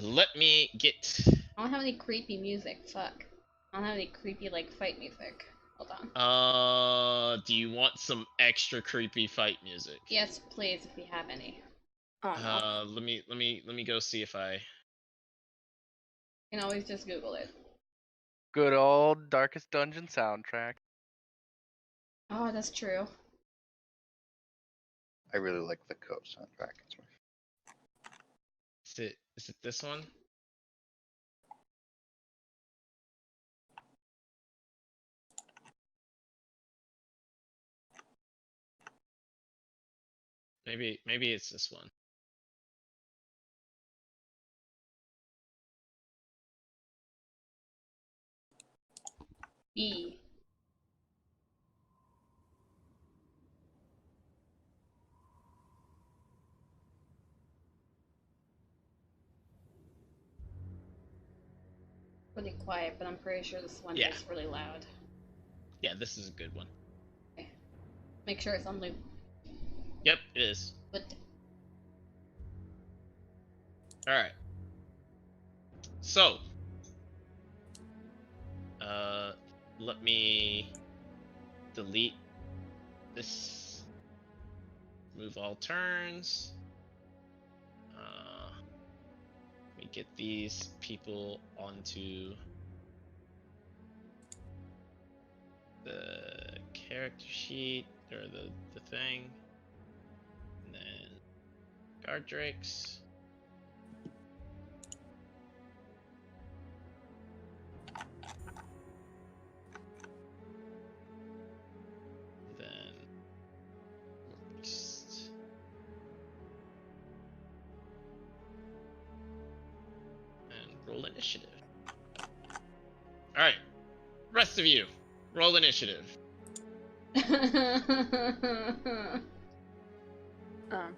let me get. I don't have any creepy music. Fuck. I don't have any creepy like fight music. Hold on. Do you want some extra creepy fight music? Yes, please, if you have any. Oh no. Let me go see if I. You can always just Google it. Good old Darkest Dungeon soundtrack. Oh, that's true. I really like the Cove soundtrack. It's my Is it this one? Maybe it's this one. E. Really quiet, but I'm pretty sure this one Yeah. is really loud. Yeah, this is a good one. Make sure it's on loop. Yep, it is. But All right. So, let me delete this. Move all turns. Let me get these people onto the character sheet or the thing, and then guard drakes. Then beast. And roll initiative. All right, rest of you, roll initiative. Um,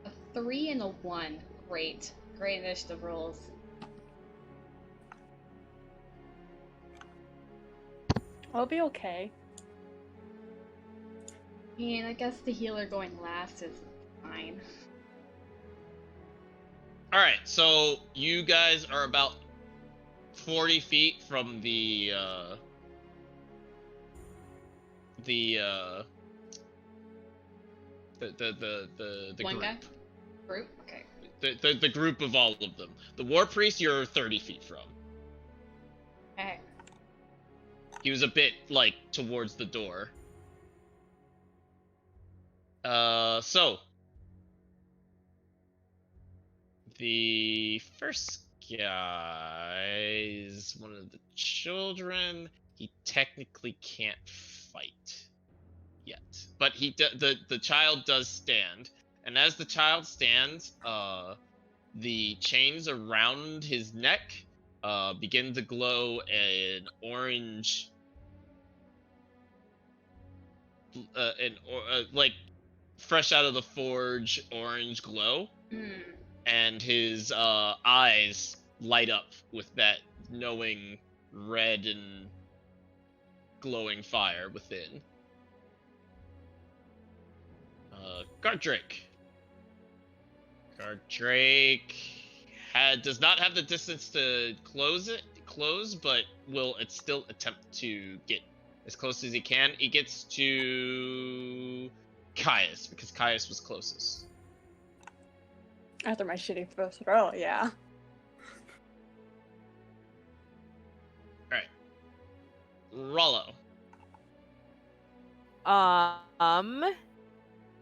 a 3 and a 1. Great. Great initiative rolls. I'll be okay. And I guess the healer going last is fine. All right, so you guys are about 40 feet from the One group. guy? Group? Okay. The group of all of them. The war priest you're 30 feet from. Okay. He was a bit like towards the door. So the first guy is one of the children. He technically can't fight yet, but the child does stand, and as the child stands, the chains around his neck begin to glow an orange, like fresh out of the forge orange glow, and his eyes light up with that knowing red and glowing fire within. Guard Drake. Guard Drake does not have the distance to close, but will still attempt to get as close as he can. He gets to Caius, because Caius was closest. After my shitty first roll, yeah. Alright. Rollo.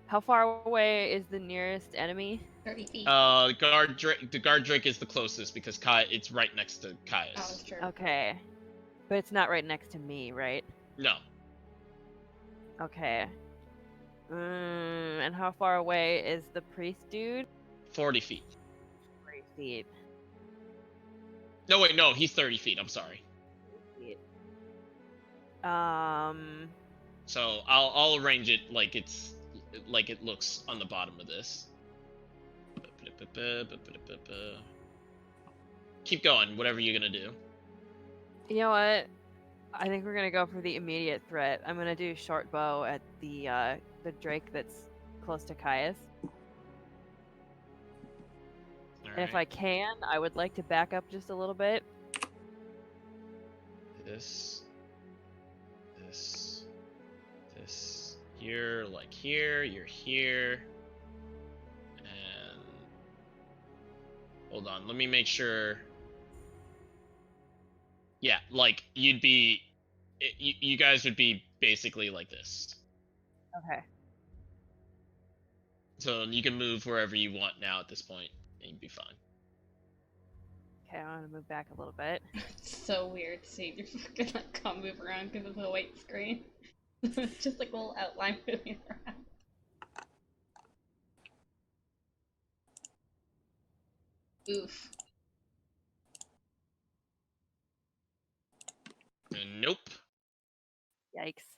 How far away is the nearest enemy? 30 feet. The guard Drake is the closest because it's right next to Caius. Oh, that's true. Okay. But it's not right next to me, right? No. Okay. And how far away is the priest dude? 40 feet. feet. No, wait, no, he's 30 feet. I'm sorry. So I'll arrange it like it looks on the bottom of this. Keep going. Whatever you're gonna do. You know what? I think we're gonna go for the immediate threat. I'm gonna do short bow at the drake that's close to Caius. All And if right. I can, I would like to back up just a little bit. This. You're like here. You're here. And hold on. Let me make sure. Yeah, like you'd be. You guys would be basically like this. Okay. So you can move wherever you want now at this point, and you'd be fine. Okay, I want to move back a little bit. It's so weird seeing your fucking like can't move around because of the white screen. It's just like a little outline moving around. Oof. Nope. Yikes.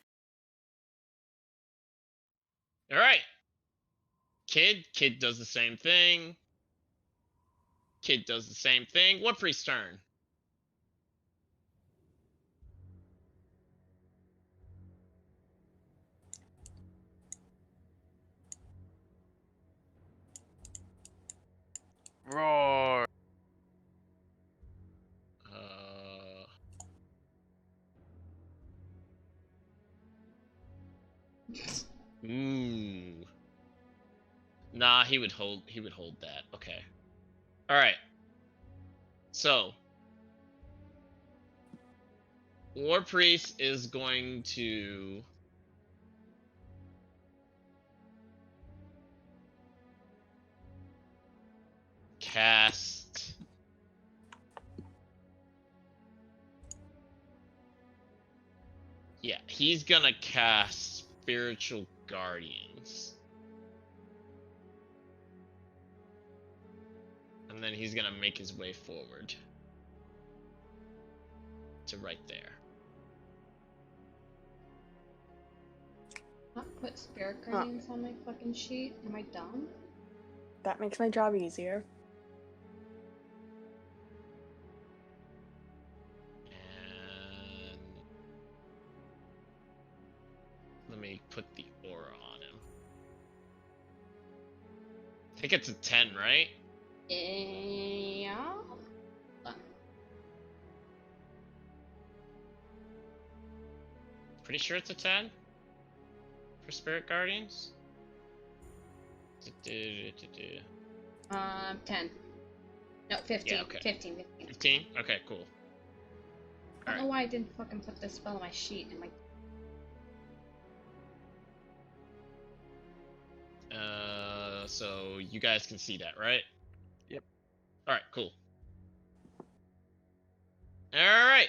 All right. Kid does the same thing. Kid does the same thing. What priest's turn? Roar. Ooh. Nah, he would hold that. Okay. All right. So, War Priest is going to cast Yeah, he's gonna cast Spiritual Guardians. And then he's gonna make his way forward to right there. Not put spirit guardians on my fucking sheet. Am I dumb? That makes my job easier. And let me put the aura on him. I think it's a 10, right? Yeah. Pretty sure it's a 10 for Spirit Guardians. 10. No, 15. Yeah, okay. 15. 15? Okay, cool. I don't know why I didn't fucking put this spell on my sheet. I'm like, so you guys can see that, right? Yep. Alright, cool. Alright.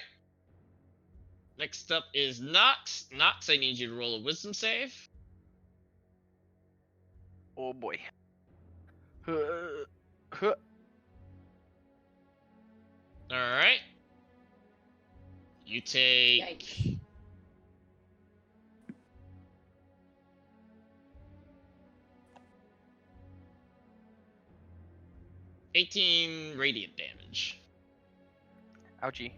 Next up is Nox. Nox, I need you to roll a wisdom save. Oh boy. Huh. Alright. You take... yikes. $18 radiant damage. Ouchie.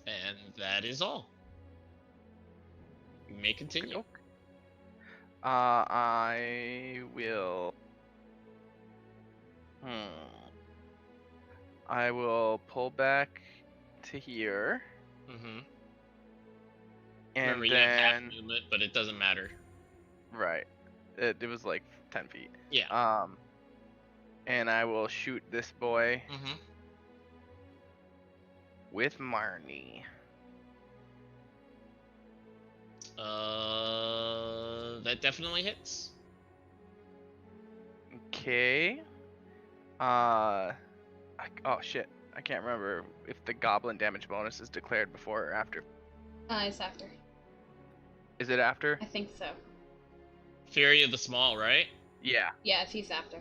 And that is all. You may continue. I will. I will pull back to here, Mm-hmm. and Remember, you have half then movement, but it doesn't matter. right, it was like 10 feet. Yeah. And I will shoot this boy Mm-hmm. with Marnie. That definitely hits. Okay. Oh shit, I can't remember if the goblin damage bonus is declared before or after. It's after. Is it after? I think so. Fury of the Small, right? Yeah. Yeah, if he's after.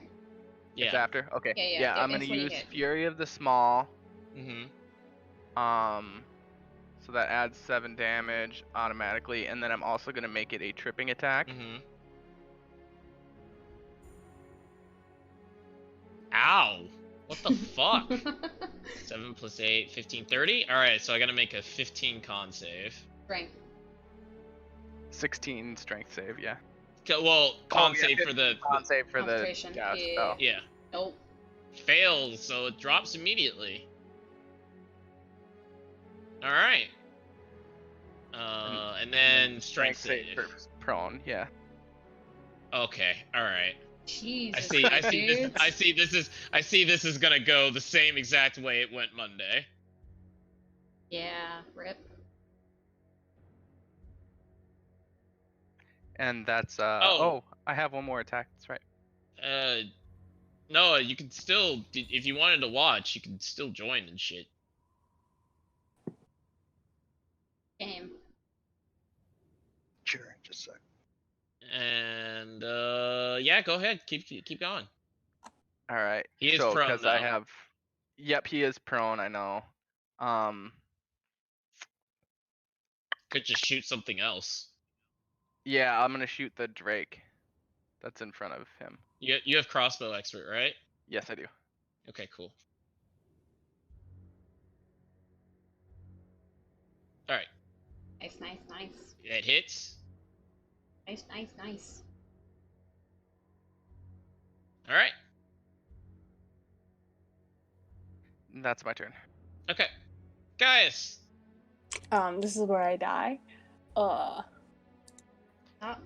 Yeah. It's after? Okay. Yeah, I'm it's gonna when you use hit. Fury of the Small. Mm-hmm. So that adds 7 damage automatically, and then I'm also gonna make it a tripping attack. Mm-hmm. Ow! What the fuck? 7 plus 8, 15, 30? Alright, so I gotta make a 15 con save. Strength. 16 strength save, yeah. Well, con Oh, yeah, save for the... Con save for the Concentration, gas yeah. spell. Yeah. Nope. Fails, so it drops immediately. Alright. And then strength save. for prone, yeah. Okay, alright. Jesus. I see this dude. I see this is gonna go the same exact way it went Monday. Yeah, rip. And that's Oh. I have one more attack. That's right. No, you can still, if you wanted to watch, you can still join and shit. Game. Sure, just a sec. And yeah, go ahead, keep going. All right. He is so prone, because I though. have, yep, he is prone. I know. Could just shoot something else. Yeah, I'm gonna shoot the Drake that's in front of him. You have crossbow expert, right? Yes, I do. Okay, cool. All right, Nice, nice, nice. it hits. Nice, nice, nice. All right. That's my turn. Okay, Gaius. This is where I die. Stop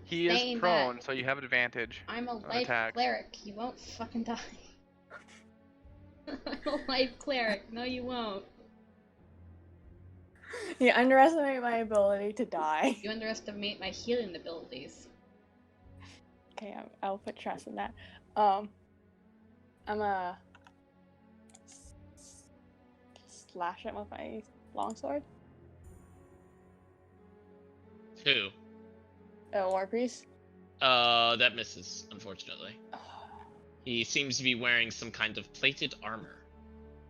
He saying is prone, that. so you have advantage. I'm a on life attacks. cleric. You won't fucking die. I'm a life cleric. No, you won't. You underestimate my ability to die. You underestimate my healing abilities. Okay, I'll put trust in that. I'm a slash it with my longsword. Who? War priest. That misses, unfortunately. He seems to be wearing some kind of plated armor.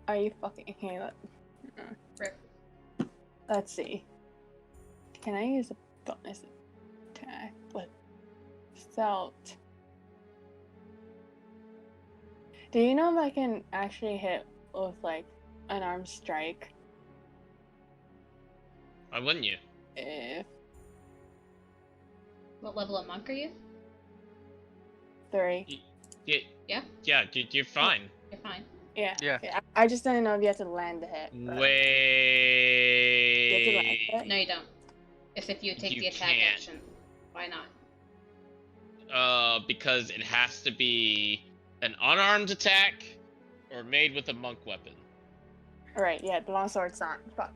Are you fucking okay? Rip. Let's see. Can I use a bonus attack with stealth? Do you know if I can actually hit with like an armed strike? Why wouldn't you? If What level of monk are you? 3. Yeah? Yeah, dude, you're fine. You're fine. Yeah. Yeah. Okay, I just didn't know if you had to land the hit. but- Wait. it? No, you don't. It's if you take You the attack can't. action. Why not? Because it has to be an unarmed attack or made with a monk weapon. Right, yeah, the longsword's not. Fuck.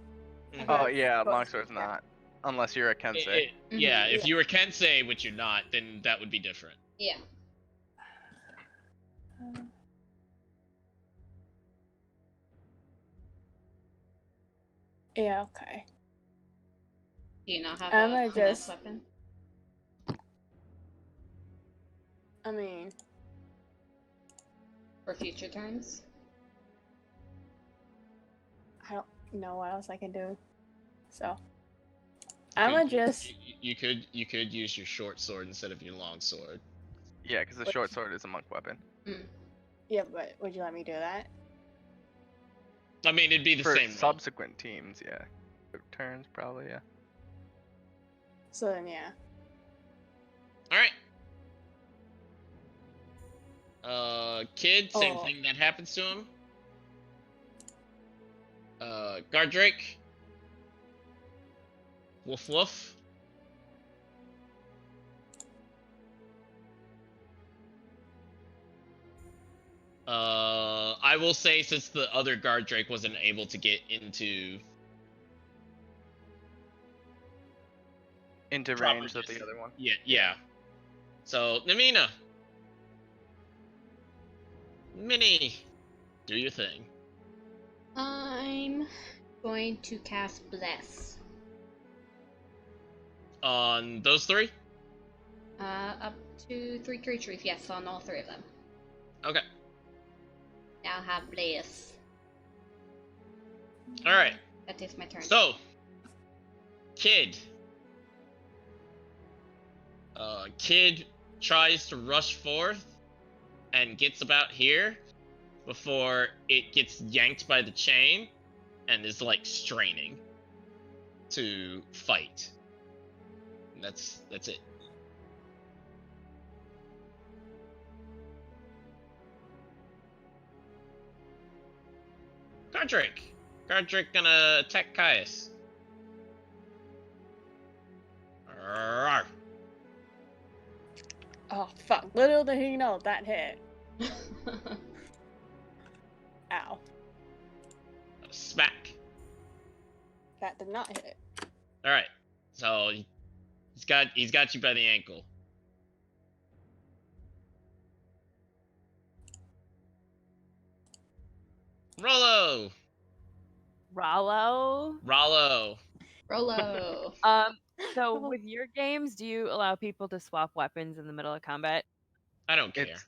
Mhm. Oh yeah, Close. longsword's not, unless you're a Kensei. Yeah, Mhm. if you were Kensei, which you're not, then that would be different. Yeah. Yeah, okay. Do you not have I'm a gonna finesse just- weapon? I mean, For future turns? I don't know what else I can do. So, I'm gonna just. You could use your short sword instead of your long sword. Yeah, because the short sword is a monk weapon. Yeah, but would you let me do that? I mean, it'd be the For same. roll. subsequent teams, yeah. Turns probably, yeah. So then, yeah. All right. Kid, same Oh. thing that happens to him. Guard Drake. Woof woof. I will say, since the other Guard Drake wasn't able to get into Into Proper range of the distance. other one. yeah. So Namina, Minnie, do your thing. I'm going to cast Bless. On those three? Up to 3 creatures, yes, on all 3 of them. Okay. Now have Blaze. Alright. That is my turn. So, Kid. Kid tries to rush forth and gets about here before it gets yanked by the chain and is like straining to fight. And that's it. Gardrick. Gardrick gonna attack Caius. Arrgh. Oh fuck! Little did he know that hit. Ow. Smack. That did not hit. All right. So he's got you by the ankle. Rollo. Rollo. Rollo. Rolo. So with your games, do you allow people to swap weapons in the middle of combat? I don't care. It's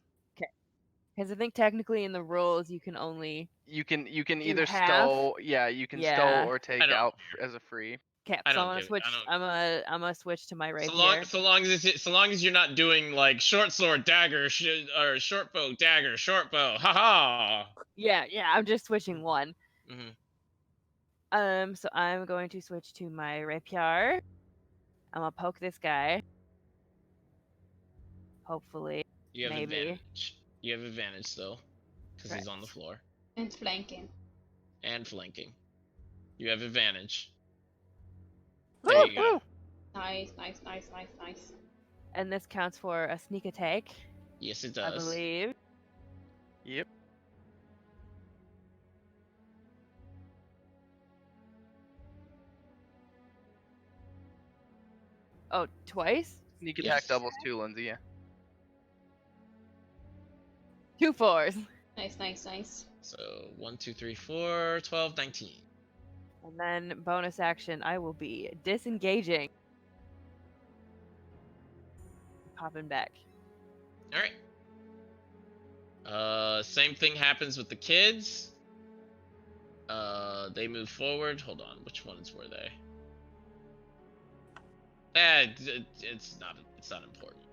Because I think technically in the rules you can only you can Do either half? stow, yeah, you can Yeah. stow or take I don't out as a free. cap. I So I'm don't gonna give- switch. I don't- I'm gonna switch to my rapier. So long as you're not doing like short sword dagger or short bow dagger short bow. Haha. Yeah, I'm just switching one. Mhm. So I'm going to switch to my rapier. I'm gonna poke this guy. Hopefully. You have Maybe. advantage. You have advantage still, because he's on the floor And flanking. and flanking. You have advantage. There you go. Nice. And this counts for a sneak attack, Yes, it I does. believe. Yep. Oh, twice? Sneak attack Yes. doubles too, Lindsay. Yeah. 2 4s. Nice. So 1, 2, 3, 4, 12, 19. And then bonus action, I will be disengaging. Popping back. All right. Same thing happens with the kids. They move forward. Hold on. Which ones were they? It's not important.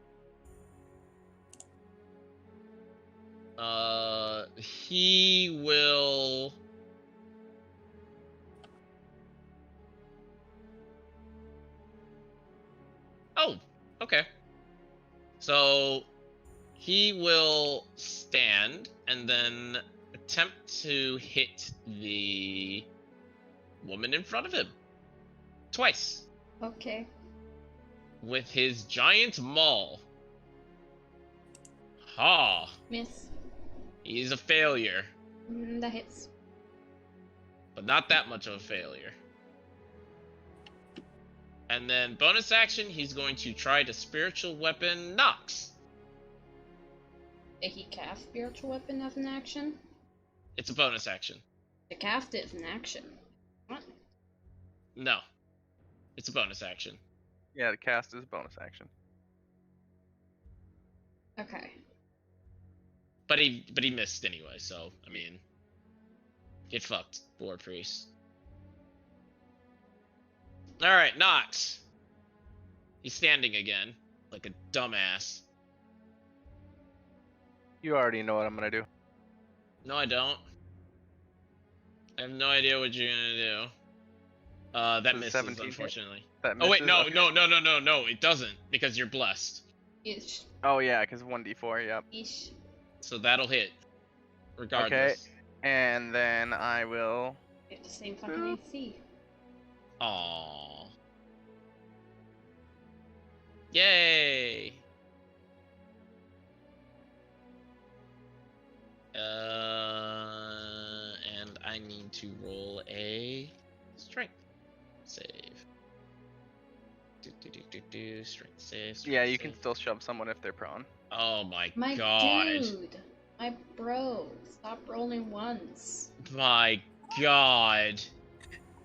He will. Oh, okay. So he will stand and then attempt to hit the woman in front of him twice Okay. with his giant maul. Ha! Miss. He's a failure, That hits. but not that much of a failure. And then bonus action, he's going to try to spiritual weapon Nox. Did he cast spiritual weapon as an action? It's a bonus action. To cast it is an action. What? No, it's a bonus action. Yeah, the cast is a bonus action. Okay. But he missed anyway, so I mean, get fucked, War Priest. All right, Nox. He's standing again, like a dumbass. You already know what I'm gonna do. No, I don't. I have no idea what you're gonna do. That Does misses, 17 hit? unfortunately. That Oh wait, misses? no, Okay. no, it doesn't because you're blessed. Ish. Oh yeah, because 1d4. Yep. Ish. So that'll hit, regardless. And then I will. We have the same fucking Boop. AC. Aww. Yay! And I need to roll a strength save. Strength save. Yeah, strength you can save. still shove someone if they're prone. Oh my My god. dude. My bro. Stop rolling ones. My god.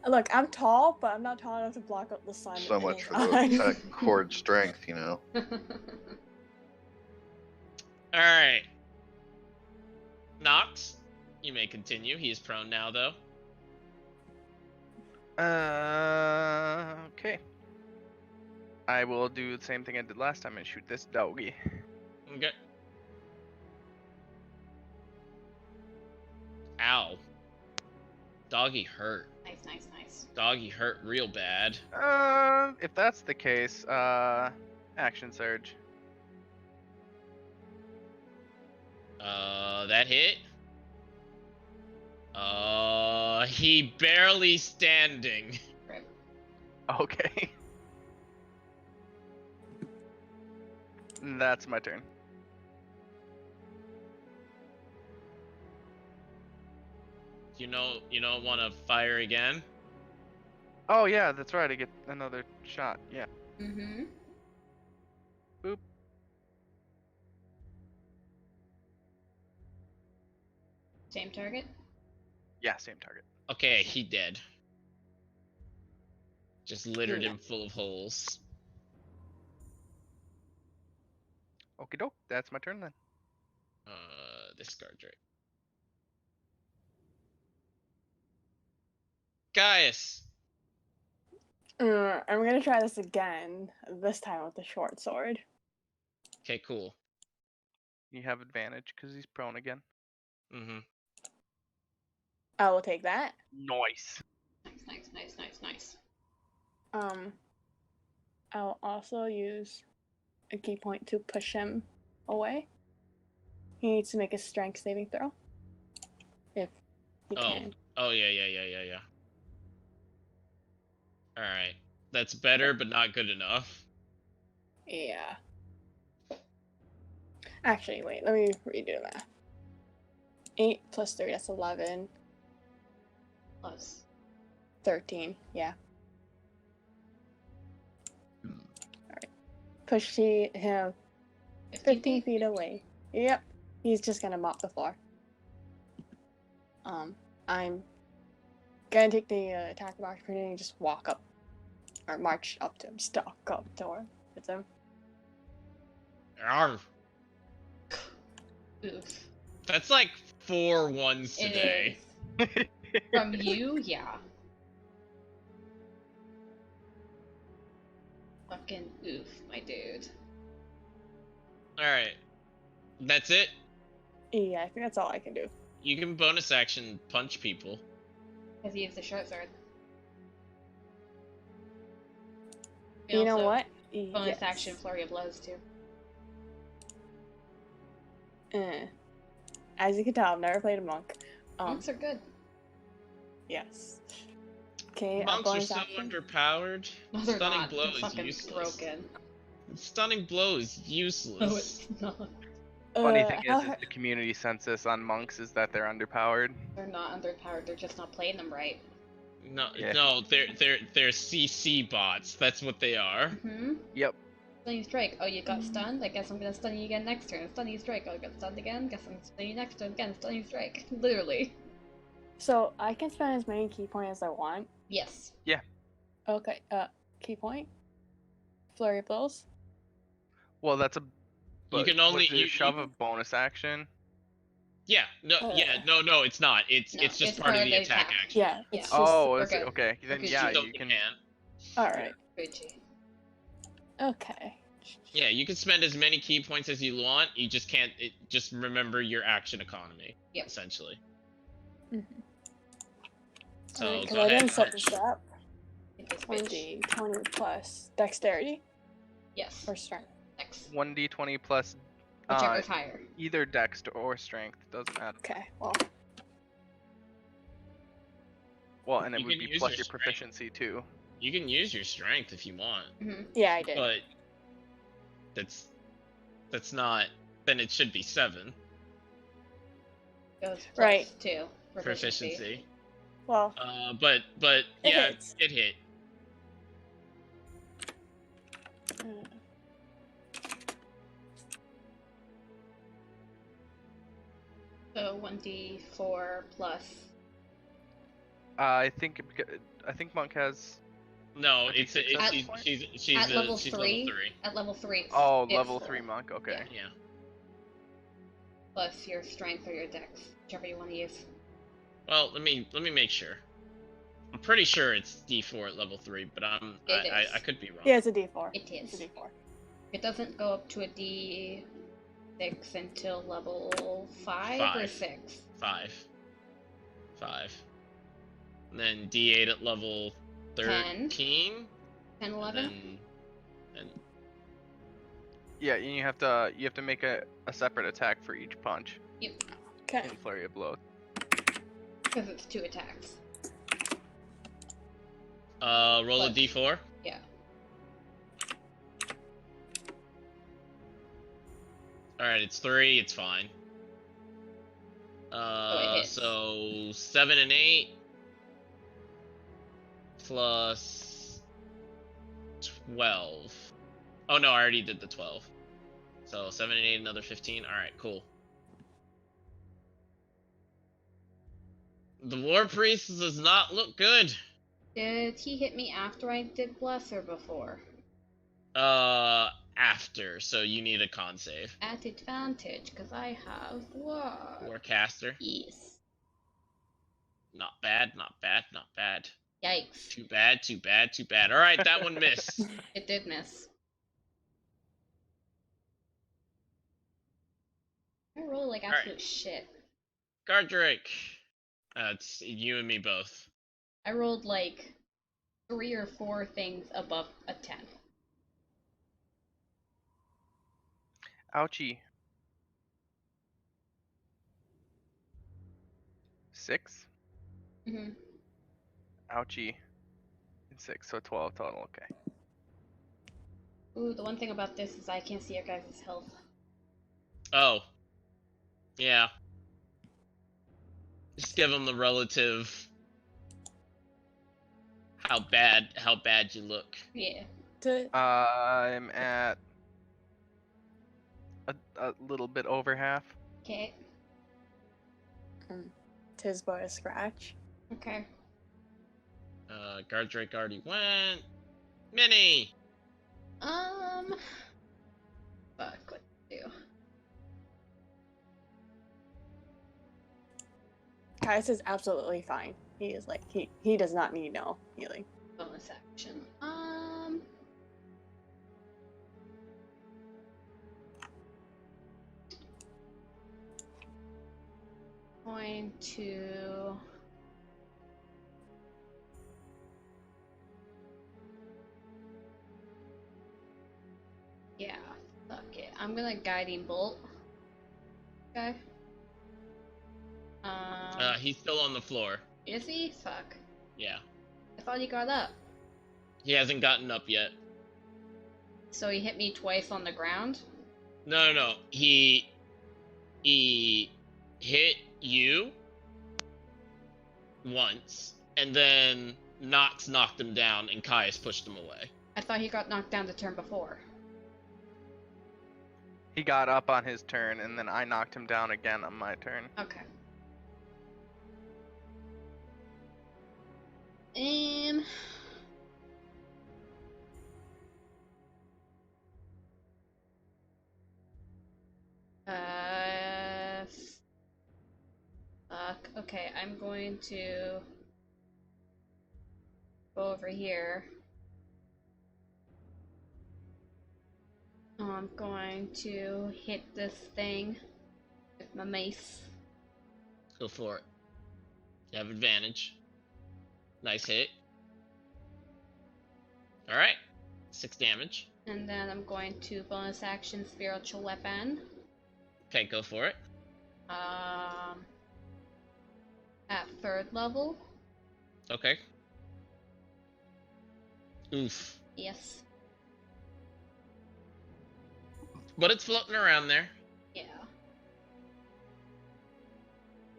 Look, I'm tall, but I'm not tall enough to block up the sun. So in much his for the eyes. attack cord strength, you know. All right. Nox, you may continue. He is prone now, though. Okay. I will do the same thing I did last time and shoot this doggy. Okay. Ow. Doggy hurt. Nice. Doggy hurt real bad. If that's the case, action surge. That hit. He barely standing. Okay. That's my turn. You don't want to fire again? Oh yeah, that's right. I get another shot. Yeah. Mm-hmm. Boop. Same target? Yeah, same target. Okay, he dead. Just littered Yeah. him full of holes. Okie doke. That's my turn then. Discard right. Gaius. I'm gonna try this again. This time with the short sword. Okay, cool. You have advantage because he's prone again. Mm-hmm. I will take that. Nice. Nice. I'll also use a key point to push him away. He needs to make a strength saving throw. If he can. Oh, yeah. Alright. That's better, but not good enough. Yeah. Actually, wait, let me redo that. 8 plus 3, that's 11. Plus. 13, yeah. Alright. Push him 15 feet away. Yep. He's just gonna mop the floor. I'm gonna take the attack of opportunity and just walk up. Or march up to him. Stalk up towards him. Arr. Oof. That's like 4 ones today. It is. From you, yeah. Fucking oof, my dude. Alright. That's it? Yeah, I think that's all I can do. You can bonus action punch people. Because he used the short sword. You know Also, what? Bonus Yes. action flurry of blows too. As you can tell, I've never played a monk. Monks are good. Yes. Okay, a Monks are bonus so action. underpowered. No, they're Stunning not. blow They're is fucking useless. broken. Stunning blow is useless. No, it's not. Funny thing how is the community census on monks is that they're underpowered. They're not underpowered. They're just not playing them right. No, Yeah. no, they're CC bots. That's what they are. Mm-hmm. Yep. Stunning strike. Oh, you got stunned? I guess I'm gonna stun you again next turn. Stunning strike. Oh, I got stunned again? Guess I'm stunning you next turn again. Stunning strike. Literally. So I can spend as many key points as I want. Yes. Okay, key point. Flurry of blows. Well, that's a. You can was only it shove a bonus action. Yeah, no, no, it's not. It's No, it's just part of the attack action. Yeah, it's Yeah. just Oh, we're is it? good. Okay, then Good. yeah, So you can. alright. Gucci. Okay. Yeah, you can spend as many key points as you want. You just can't. Just remember your action economy. Yep. Essentially. Mhm. So Alright, 'cause go I ahead. didn't set Punch. this up. Hit this bitch. 1d20 plus dexterity Yes. or strength. X. 1d20 plus Whichever's higher. either dex or strength, doesn't matter. Okay, well, Well, and it You would can be use plus your your strength. proficiency too. You can use your strength if you want, Mm-hmm. yeah, I did. but that's not. Then it should be 7 Goes plus Right. 2. proficiency. Well, But It yeah, hits. it hit. uh, So 1d4 plus. I think I think Monk has. No, A it's D6 at she's this point? she's At level she's 3. level 3. At level 3. Oh, it's level full. 3 Monk. Okay. Yeah. Yeah. Plus your strength or your dex, whichever you want to use. Well, let me make sure. I'm pretty sure it's D4 at level 3, but It is. I could be wrong. Yeah, it's a D4. It It's a is. D4. It doesn't go up to a D6 until level 5 or 5. 6. 5. And then D8 at level 13. 10, And 11. then Yeah, and you have to make a separate attack for each punch Okay. in Flurry of Blows. Because it's 2 attacks. roll a But- D4. Yeah. All right, it's 3. It's fine. it hits. So 7 and 8 plus 12. Oh no, I already did the 12. So 7 and 8, another 15. All right, cool. The War Priest does not look good. Did he hit me after I did Bless or before? After, so you need a con save. At advantage, because I have what? Warcaster. Yes. Not bad, not bad, not bad. Yikes. Too bad, too bad, too bad. All right, that one missed. It did miss. I roll like Alright. absolute shit. Gardrake. It's you and me both. I rolled like 3 or 4 things above a 10. Ouchie. 6. Mm-hmm. Ouchie. And 6, so 12 total. Okay. Ooh, the one thing about this is I can't see your guys' health. Oh. Yeah. Just give him the relative how bad you look. Yeah. I'm at a little bit over half. Okay. Tis but a scratch. Okay. Gardrake already went. Minnie! Fuck, what to do? Caius is absolutely fine. He is like he does not need no healing. Bonus action. Going to yeah, fuck it. I'm gonna guiding bolt. Okay. He's still on the floor. Is he? Fuck. Yeah. I thought he got up. He hasn't gotten up yet. So he hit me twice on the ground? No. He hit you once, and then Nox knocked him down, and Caius pushed him away. I thought he got knocked down the turn before. He got up on his turn, and then I knocked him down again on my turn. Okay. Fuck. Okay, I'm going to go over here. I'm going to hit this thing with my mace. Go for it. You have advantage. Nice hit. Alright. 6 damage. And then I'm going to bonus action spiritual weapon. Okay, go for it. At 3rd level. Okay. Oof. Yes. But it's floating around there. Yeah.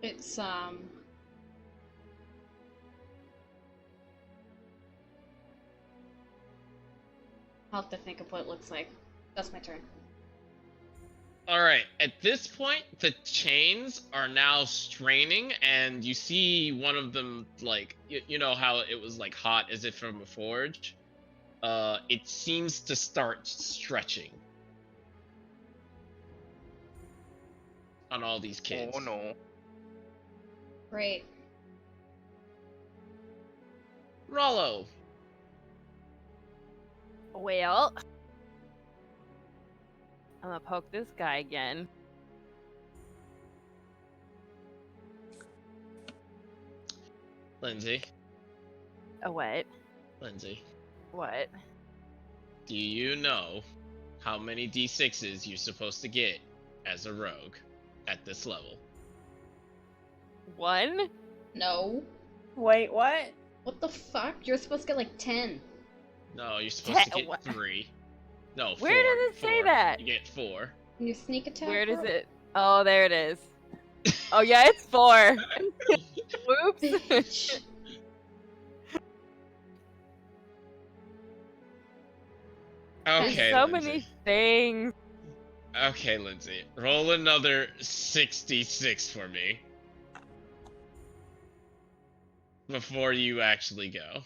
It's I'll have to think of what it looks like. That's my turn. All right. At this point, the chains are now straining, and you see one of them, like, you know how it was like hot as if from a forge. It seems to start stretching on all these kids. Oh no. Great. Rollo. Well, I'm gonna poke this guy again. Lindsay. Oh, what? Lindsay. What? Do you know how many d6s you're supposed to get as a rogue at this level? 1? No. Wait, what? What the fuck? You're supposed to get like 10. No, you're supposed to Te- get what? 3. No, Where 4. does it say 4. that? You get 4. And your sneak attack. Where does roll? it? Oh, there it is. Oh, yeah, it's 4. Whoops. Bitch. Okay, There's so Lindsay. many things. Okay, Lindsay. Roll another 66 for me. Before you actually go.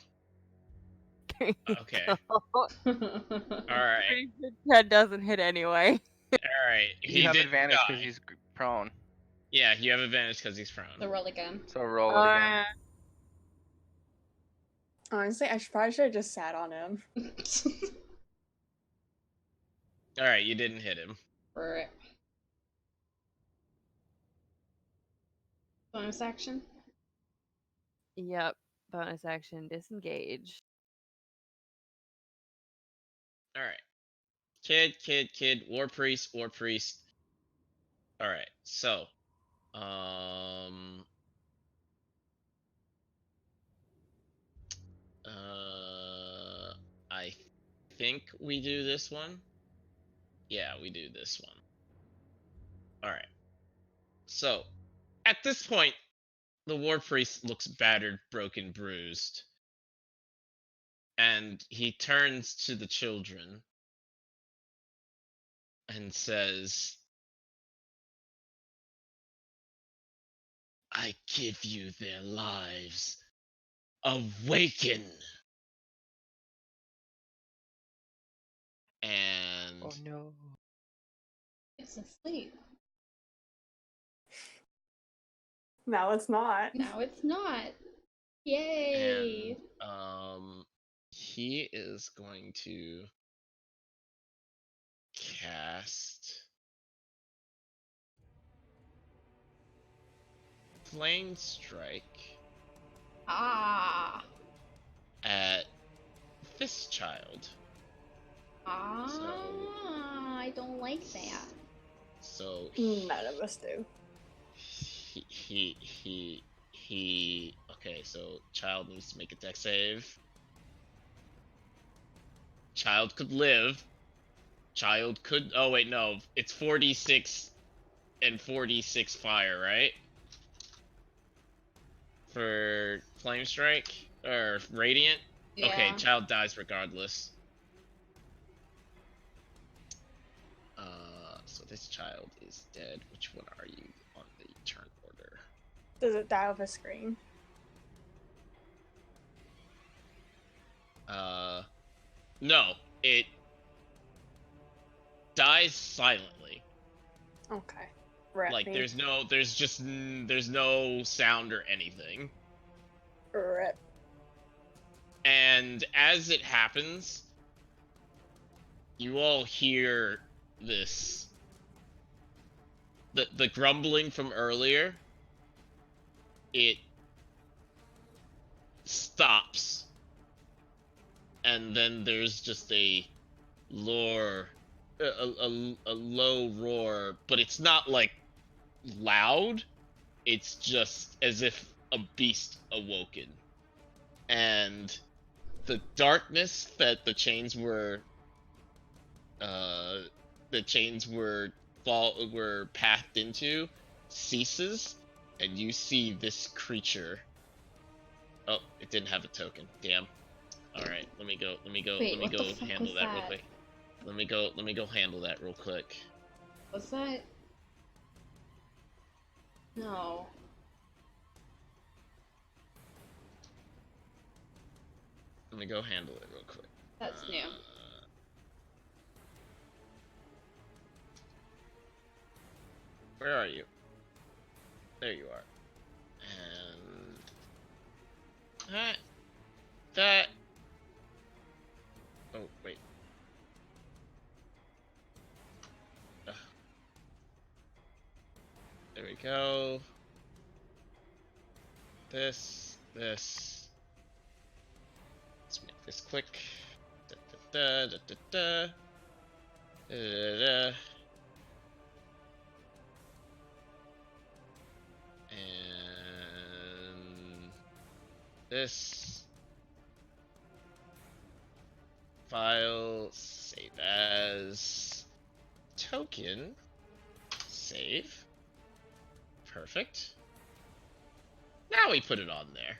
Okay. Alright. Pretty sure Ted doesn't hit anyway. Alright. You have didn't advantage die. because he's prone. Yeah, you have advantage because he's prone. So roll again. So roll it again. Honestly, I probably should have just sat on him. Alright, you didn't hit him. Right. Bonus action. Yep. Bonus action, disengage. Alright. Kid, war priest. Alright, so. I think we do this one. Yeah, we do this one. Alright. So, at this point, the war priest looks battered, broken, bruised. And he turns to the children and says, I give you their lives. Awaken! And Oh no. It's asleep. No, it's not. No, it's not. Yay! and he is going to cast Flame Strike Ah. at this child. Ah. I don't like that. So None of us do. he okay, so child needs to make a dex save. Child could live. Child could, oh wait, no, it's 46 and 46 fire, right? For Flame Strike or Radiant? Yeah. Okay, child dies regardless. So this child is dead. Which one are you on the turn order? Does it die off a screen? No, it dies silently. Okay. Rip Like me. there's no sound or anything. Rip. And as it happens, you all hear this the grumbling from earlier. It stops. And then there's just a low roar, but it's not like loud. It's just as if a beast awoken. And the darkness that the chains were pathed into ceases, and you see this creature. Oh, it didn't have a token. Damn. All right, let me go Wait, what the fuck handle was that real that? quick. Let me go handle that real quick. Was that? No. Let me go handle it real quick. That's new. Where are you? There you are. And that. Oh wait. Ugh. There we go. This. Let's make this quick. Da, da, da, da, da, da. Da, da, da. And this file, save as token, save. Perfect. Now we put it on there.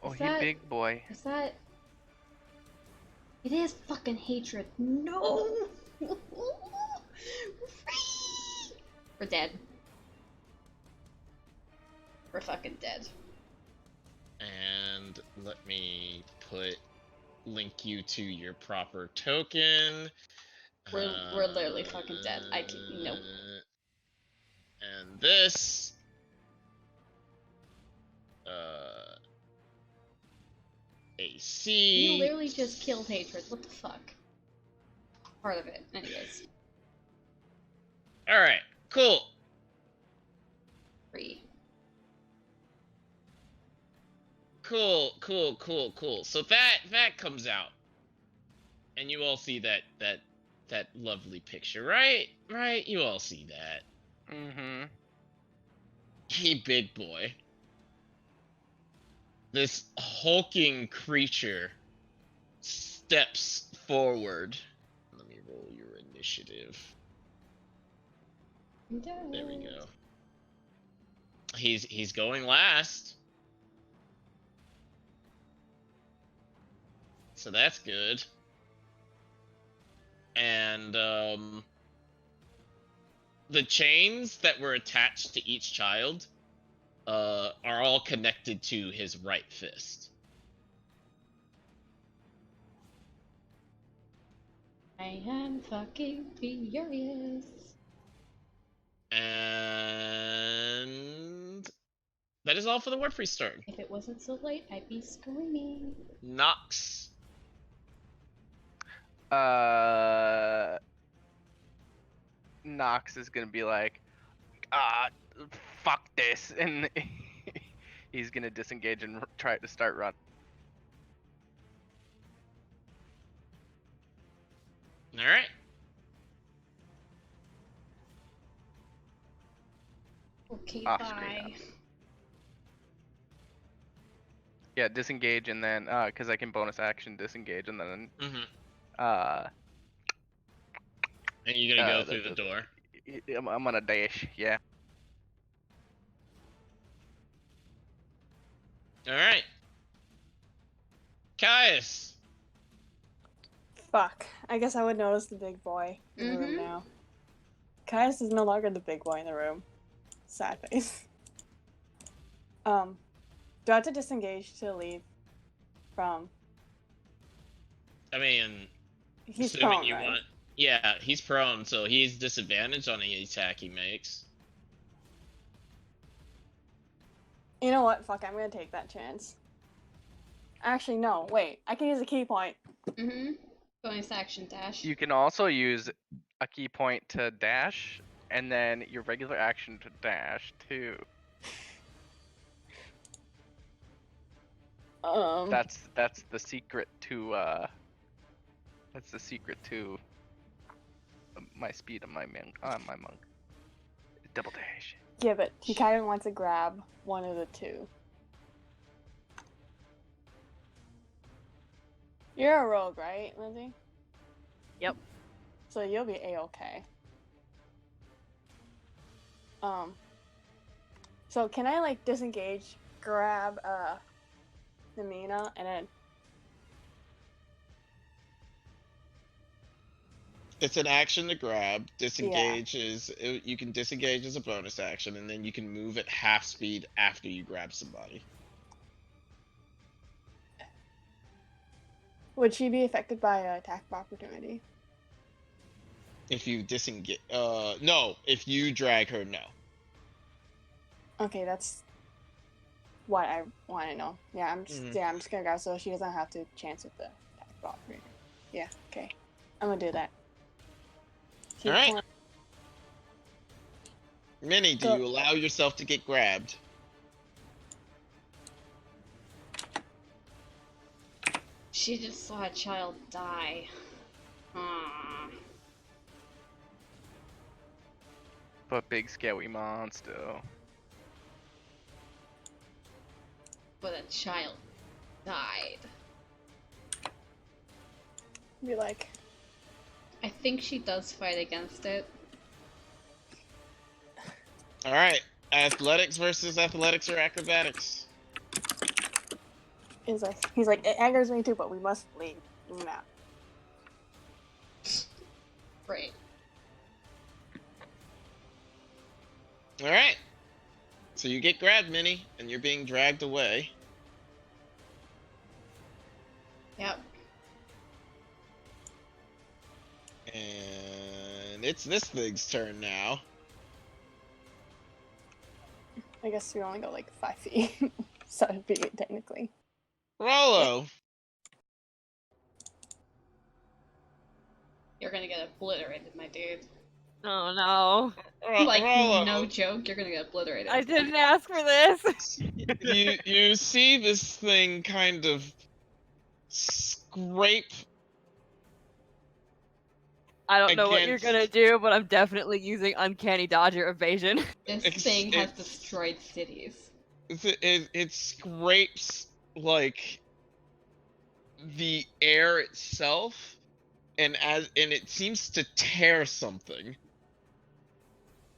Oh, Is he that- big boy. Is that? It is fucking hatred. No. We're dead. We're fucking dead. And let me link you to your proper token. We're literally fucking dead. I can nope. And this AC. You literally just killed hatred. What the fuck? Part of it, anyways. Alright, cool. Free. Cool. So that comes out. And you all see that lovely picture, right? Right? You all see that. Mm-hmm. Hey, big boy. This hulking creature steps forward. Let me roll your initiative. There we go. He's going last. So that's good. And the chains that were attached to each child are all connected to his right fist. I am fucking furious. And that is all for the word freeze turn. If it wasn't so late, I'd be screaming. Nox. Nox is gonna be like, fuck this, and he's gonna disengage and try to start running. All right. Okay, Off screen, bye. Yeah, disengage and then, cause I can bonus action disengage and then, Mm-hmm. And you're gonna go through the door. I'm gonna dash, yeah. All right. Caius. Fuck. I guess I would notice the big boy in the room Mhm. now. Caius is no longer the big boy in the room. Sad face. Do I have to disengage to leave from? I mean, He's assuming prone, you right? want. Yeah, he's prone, so he's disadvantaged on any attack he makes. You know what? Fuck, I'm gonna take that chance. Actually, no. Wait, I can use a key point. Mm-hmm. Bonus action dash. You can also use a key point to dash, and then your regular action to dash too. That's the secret to my speed of my monk. Double dash. Yeah, but he kind of wants to grab one of the two. You're a rogue, right, Lindsay? Yep. So you'll be a-okay. So can I like disengage, grab Namina, and then It's an action to grab. Disengage is you can disengage as a bonus action, and then you can move at half speed after you grab somebody. Would she be affected by attack of opportunity? If you disengage, no. If you drag her, no. Okay, that's what I want to know. Yeah, I'm just Mhm. I'm just gonna grab so she doesn't have to chance with the attack of opportunity. Yeah, okay, I'm gonna do that. All right. Point- Minnie, do Go. you allow yourself to get grabbed? She just saw a child die. But big scary monster. But a child died. Be like, I think she does fight against it. All right. Athletics versus athletics or acrobatics. he's like, it angers me too, but we must leave now. Right. All right. So you get grabbed, Minnie, and you're being dragged away. Yep. And it's this thing's turn now. I guess we only go like 5 feet, 7 feet technically. Rollo. You're gonna get obliterated, my dude. Oh no. Like, Rollo. no joke, you're gonna get obliterated. I didn't ask for this. You see this thing kind of scrape. I don't know what you're Against- gonna do, but I'm definitely using uncanny dodge or evasion. This Ex- thing has it's- destroyed cities. It scrapes like the air itself, and it seems to tear something,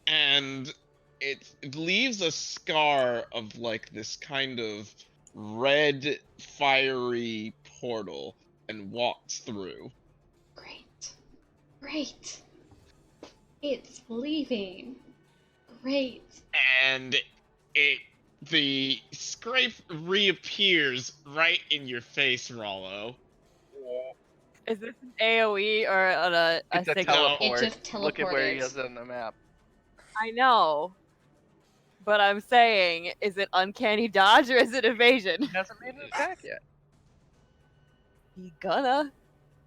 and it leaves a scar of like this kind of red fiery portal and walks through. Great. Great. It's leaving. Great. And the scrape reappears right in your face, Rollo. Is this an AoE or a It's a signal? teleport. It just Look at where he teleported. is on the map. I know. But I'm saying, is it uncanny dodge or is it evasion? He hasn't made an attack yet. He gonna.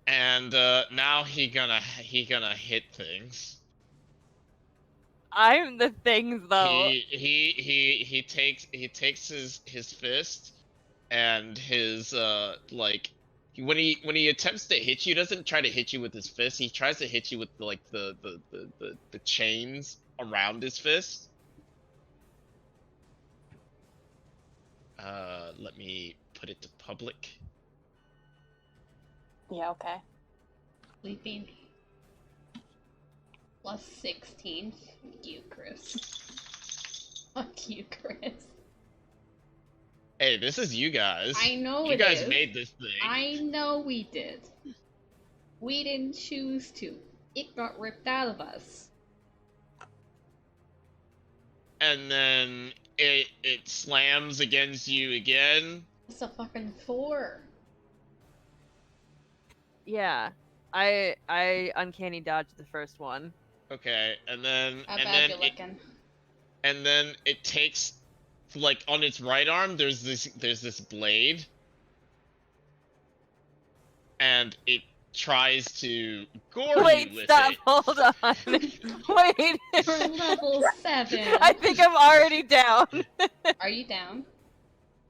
And now he gonna hit things. I'm the things though. He takes his fist and his like when he attempts to hit you, he doesn't try to hit you with his fist. He tries to hit you with like the chains around his fist. Let me put it to public. Yeah, okay. Leaping. Plus 16. Fuck you, Chris. Fuck you, Chris. Hey, this is you guys. I know You it guys is. made this thing. I know we did. We didn't choose to. It got ripped out of us. And then it slams against you again. It's a fucking 4. Yeah. I uncanny dodged the first one. Okay, and then How and bad then you it, looking? and then it takes like on its right arm there's this blade, and it tries to gore Wait, you with stop, it. hold on. Wait. We're level 7. I think I'm already down. Are you down?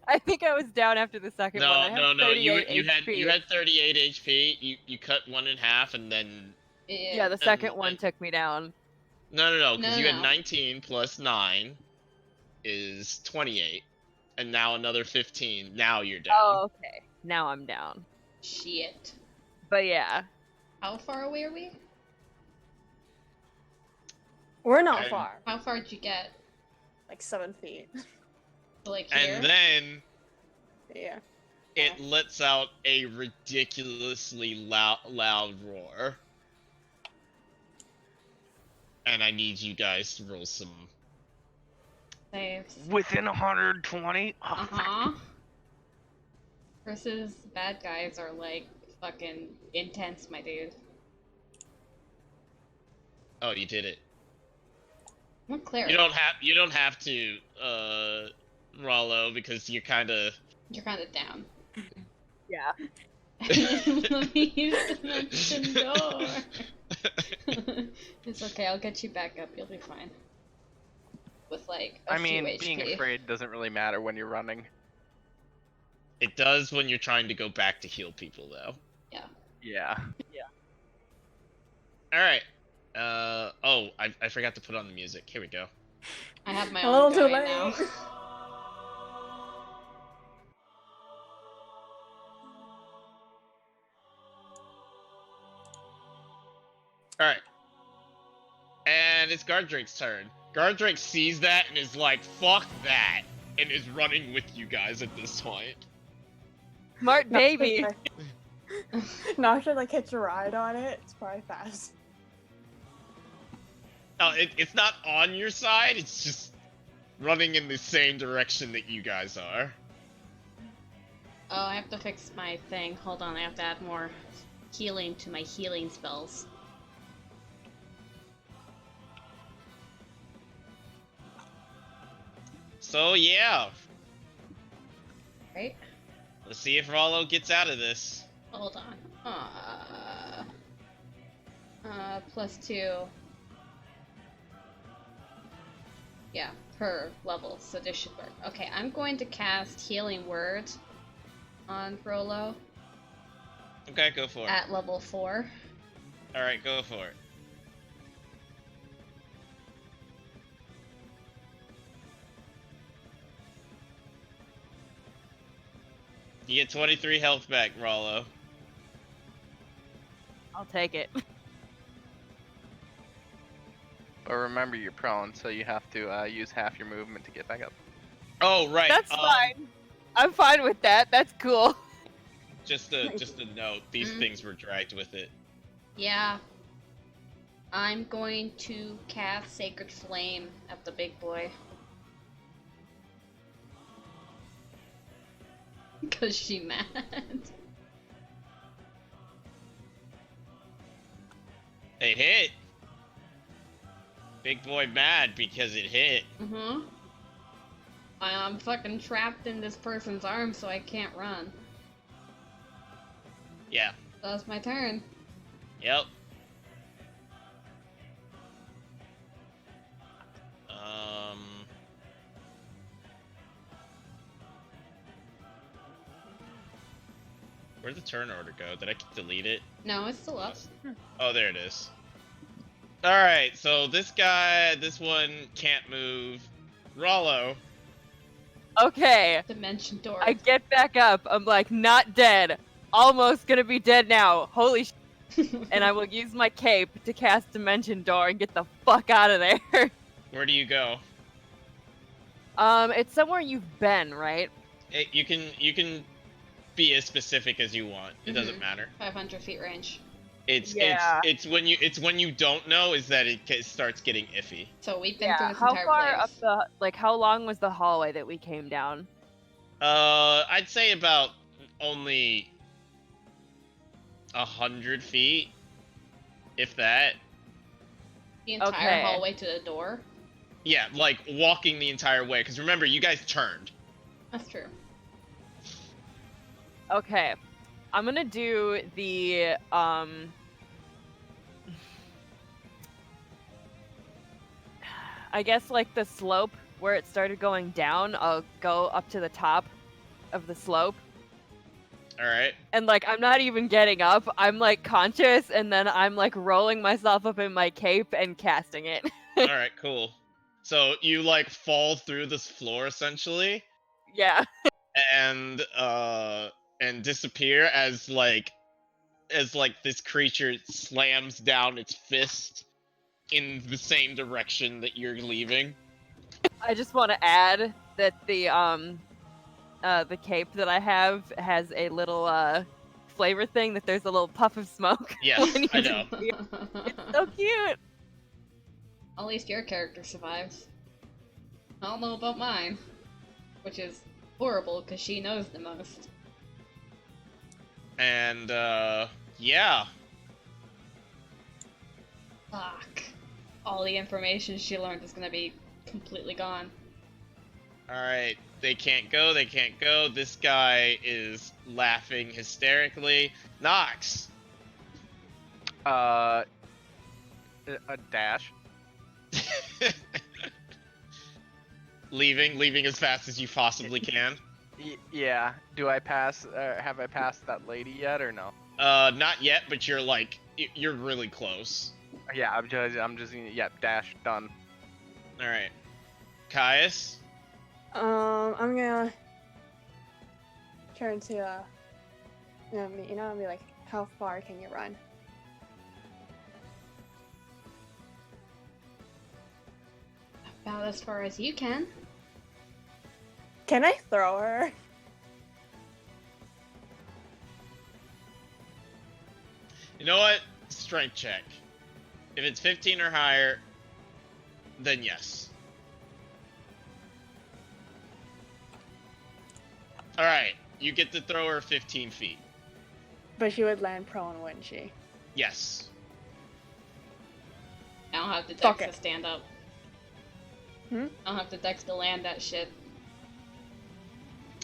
I think I was down after the second one. I have No. You 38 you HP. had 38 HP. You cut one in half, and then Yeah, the second one took me down. no, because No, you no. had 19 plus 9 is 28, and now another 15. Now you're down. Oh, okay. Now I'm down. Shit. But yeah. How far away are we? We're not And- far. How far did you get? Like 7 feet. Like here? And then Yeah. it lets out a ridiculously loud roar. and I need you guys to roll some. Saves. Within 120. Oh, Uh-huh. Versus bad guys are like fucking intense, my dude. Oh, you did it. I'm a cleric. You don't have to, Rollo, because you're kind of. You're kind of down. Yeah. Let me use the dimension door. It's okay, I'll get you back up. You'll be fine. With like a I mean, few being HP. afraid doesn't really matter when you're running. It does when you're trying to go back to heal people, though. Yeah. All right. Oh, I forgot to put on the music. Here we go. I have my A little own too guy late. now. All right. And it's Gardrake's turn. Gardrake sees that and is like, "Fuck that," and is running with you guys at this point. Smart baby. Not should like hitch a ride on it. It's probably fast. No, it's not on your side. It's just running in the same direction that you guys are. Oh, I have to fix my thing. Hold on, I have to add more healing to my healing spells. So yeah, Right? let's see if Rollo gets out of this. Hold on. +2. Yeah, per level, so this should work. Okay, I'm going to cast Healing Word on Frollo Okay, go for it. at level 4. All right, go for it. You get 23 health back, Rollo. I'll take it. But remember, you're prone, so you have to use half your movement to get back up. Oh, right. That's fine. I'm fine with that. That's cool. Just a note. These things were dragged with it. Yeah. I'm going to cast Sacred Flame at the big boy. Cause she mad. It hit. Big boy mad because it hit. I'm fucking trapped in this person's arm, so I can't run. Yeah. That's my turn. Yep. Where'd the turn order go? Did I delete it? No, it's still up. Oh, there it is. Alright, so this one can't move. Rollo. Okay. Dimension door. I get back up. I'm like, not dead. Almost gonna be dead now. Holy sh! And I will use my cape to cast Dimension Door and get the fuck out of there. Where do you go? It's somewhere you've been, right? You can be as specific as you want. It doesn't matter. 500 feet range. It's Yeah. it's when you don't know is that it starts getting iffy. So we've been Yeah. through this How entire far place. up the how long was the hallway that we came down? I'd say about only 100 feet, if that. The entire Okay. hallway to the door. Yeah, like walking the entire way. Because remember, you guys turned. That's true. Okay. I'm gonna do the I guess like the slope where it started going down, I'll go up to the top of the slope. All right. And like I'm not even getting up. I'm like conscious and then I'm like rolling myself up in my cape and casting it. All right. Cool. So you like fall through this floor essentially, Yeah. and disappear as this creature slams down its fist in the same direction that you're leaving. I just want to add that the cape that I have has a little flavor thing that there's a little puff of smoke. Yes, when you I know. disappear. It's so cute. At least your character survives. I don't know about mine. Which is horrible, because she knows the most. And, yeah. Fuck. All the information she learned is gonna be completely gone. Alright, they can't go, they can't go. This guy is laughing hysterically. Nox! A dash. leaving as fast as you possibly can. Yeah. Do I pass? Have I passed that lady yet, or no? Not yet, but you're like, you're really close. Yeah, I'm just yeah, dash done. Alright. Caius? I'm gonna turn to and be like, how far can you run? About as far as you can. Can I throw her? You know what? Strength check. If it's 15 or higher, then yes. Alright, you get to throw her 15 feet. But she would land prone, wouldn't she? Yes. I don't have the Fuck dex it. to stand up. Hmm? I don't have the dex to land that shit.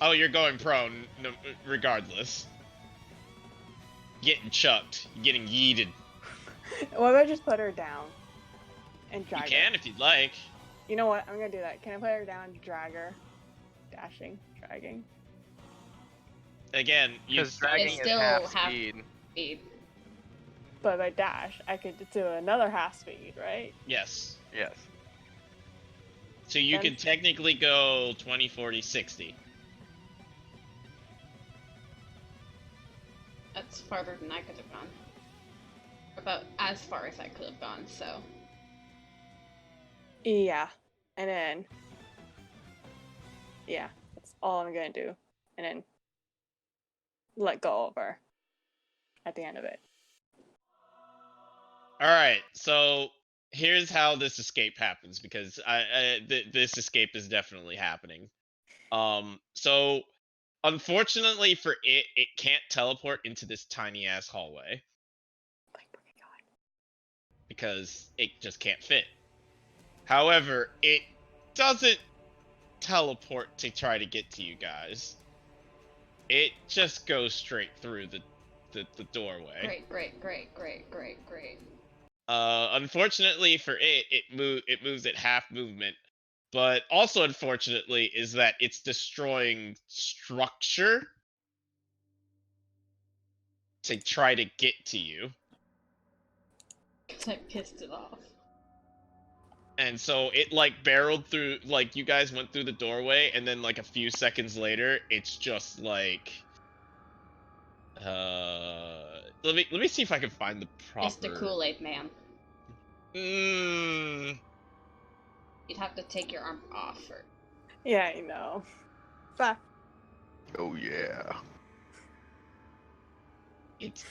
Oh, you're going prone, no, regardless. Getting chucked, getting yeeted. What if I just put her down and You drag her? can if you'd like. You know what? I'm gonna do that. Can I put her down, drag her? Dashing, dragging. Again, you Because dragging is still half half- speed. Speed. But if I dash, I could do another half speed, right? yes. Yes. So you Then- could technically go 20, 40, 60. That's farther than I could have gone. About as far as I could have gone, so. Yeah. And then. Yeah, that's all I'm gonna do. And then let go of her at the end of it. Alright, so here's how this escape happens, because this escape is definitely happening. So unfortunately for it, it can't teleport into this tiny ass hallway Like, oh my god. because it just can't fit. However, it doesn't teleport to try to get to you guys. It just goes straight through the doorway. Great. Unfortunately for it, it moves at half movement. But also unfortunately is that it's destroying structure to try to get to you. Because I pissed it off. And so it like barreled through, like you guys went through the doorway, and then like a few seconds later, it's just like let me see if I can find the proper It's the Kool-Aid man. Mm, You'd have to take your arm off or Yeah, I know. Fuck. Oh yeah. it's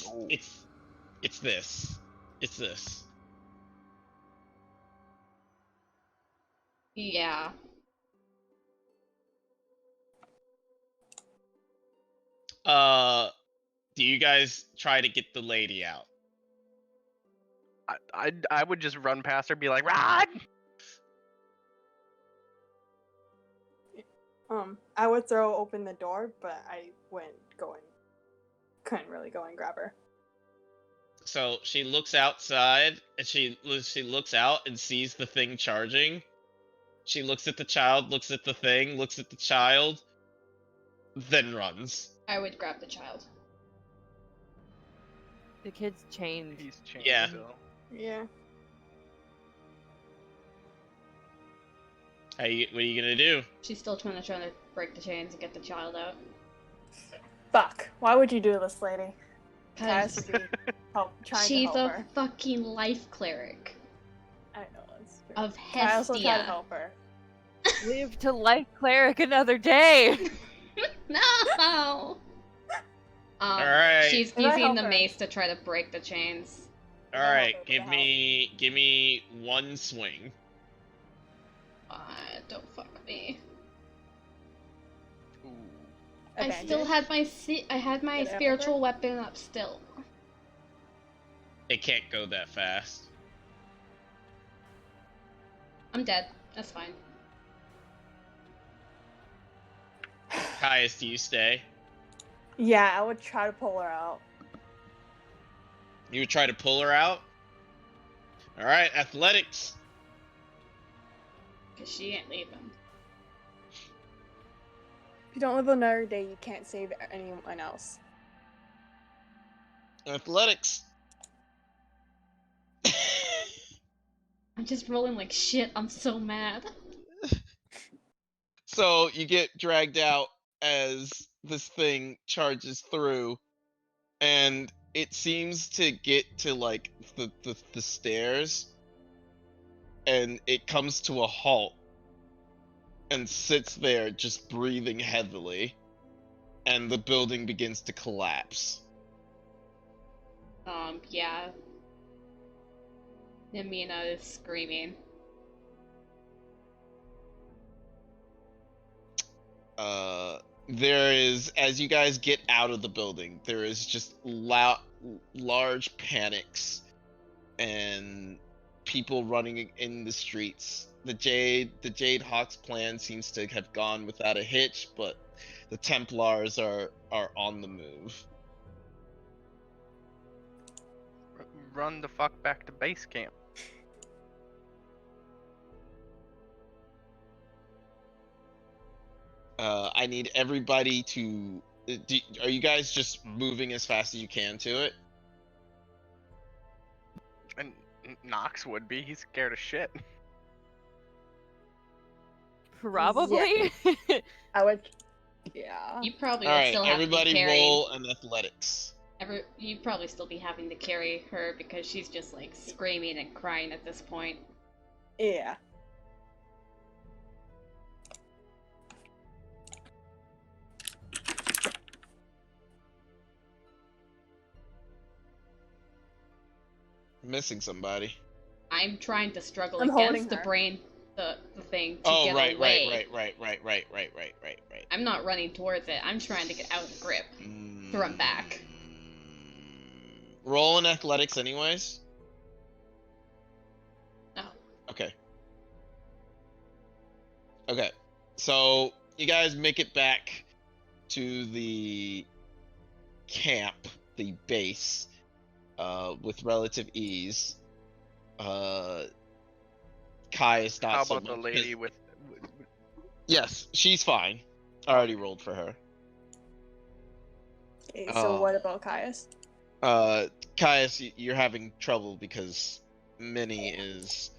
Oh, no. it's this. It's this. yeah. Do you guys try to get the lady out? I would just run past her, be like, run! I would throw open the door, but I couldn't really go and grab her. So she looks outside, and she looks out and sees the thing charging. She looks at the child, looks at the thing, looks at the child, then runs. I would grab the child. The kid's chained. He's chained Yeah. still. Yeah. What are you gonna do? She's still trying to break the chains and get the child out. Fuck. Why would you do this, lady? Cause Trying to she's help a her. fucking life clerik I know that's true. of I also try to Hestia. help her. Live to life cleric another day. No. Alright. She's Can I using help the her? mace to try to break the chains. All right, give me one swing. Don't fuck me. Ooh. I still had my Get it spiritual over? weapon up still. It can't go that fast. I'm dead. That's fine. Caius, do you stay? Yeah, I would try to pull her out. You would try to pull her out? All right, athletics. Cause she ain't leaving. If you don't live another day, you can't save anyone else. Athletics. I'm just rolling like shit. I'm so mad. So you get dragged out as this thing charges through, and it seems to get to like the stairs, and it comes to a halt and sits there just breathing heavily, and the building begins to collapse. Yeah. Namina is screaming. There is, as you guys get out of the building, there is just large panics and people running in the streets. The Jade Hawk's plan seems to have gone without a hitch, but the Templars are on the move. Run the fuck back to base camp. I need everybody to. Are you guys just moving as fast as you can to it? And Nox would be. He's scared of shit. Probably. I would. Yeah. You probably All would right, still have to everybody carry. roll an athletics. You'd probably still be having to carry her because she's just like screaming and crying at this point. Yeah. Missing somebody. I'm trying to struggle I'm holding against the her. brain, the thing to Oh, get right. away. Right. I'm not running towards it. I'm trying to get out of the grip. To run back. Roll in athletics, anyways. No. Okay. So you guys make it back to the camp, the base, with relative ease. Kai is not How so about the much, lady with? Yes, she's fine. I already rolled for her. Okay, so Oh. what about Caius? Caius, you're having trouble because Minnie is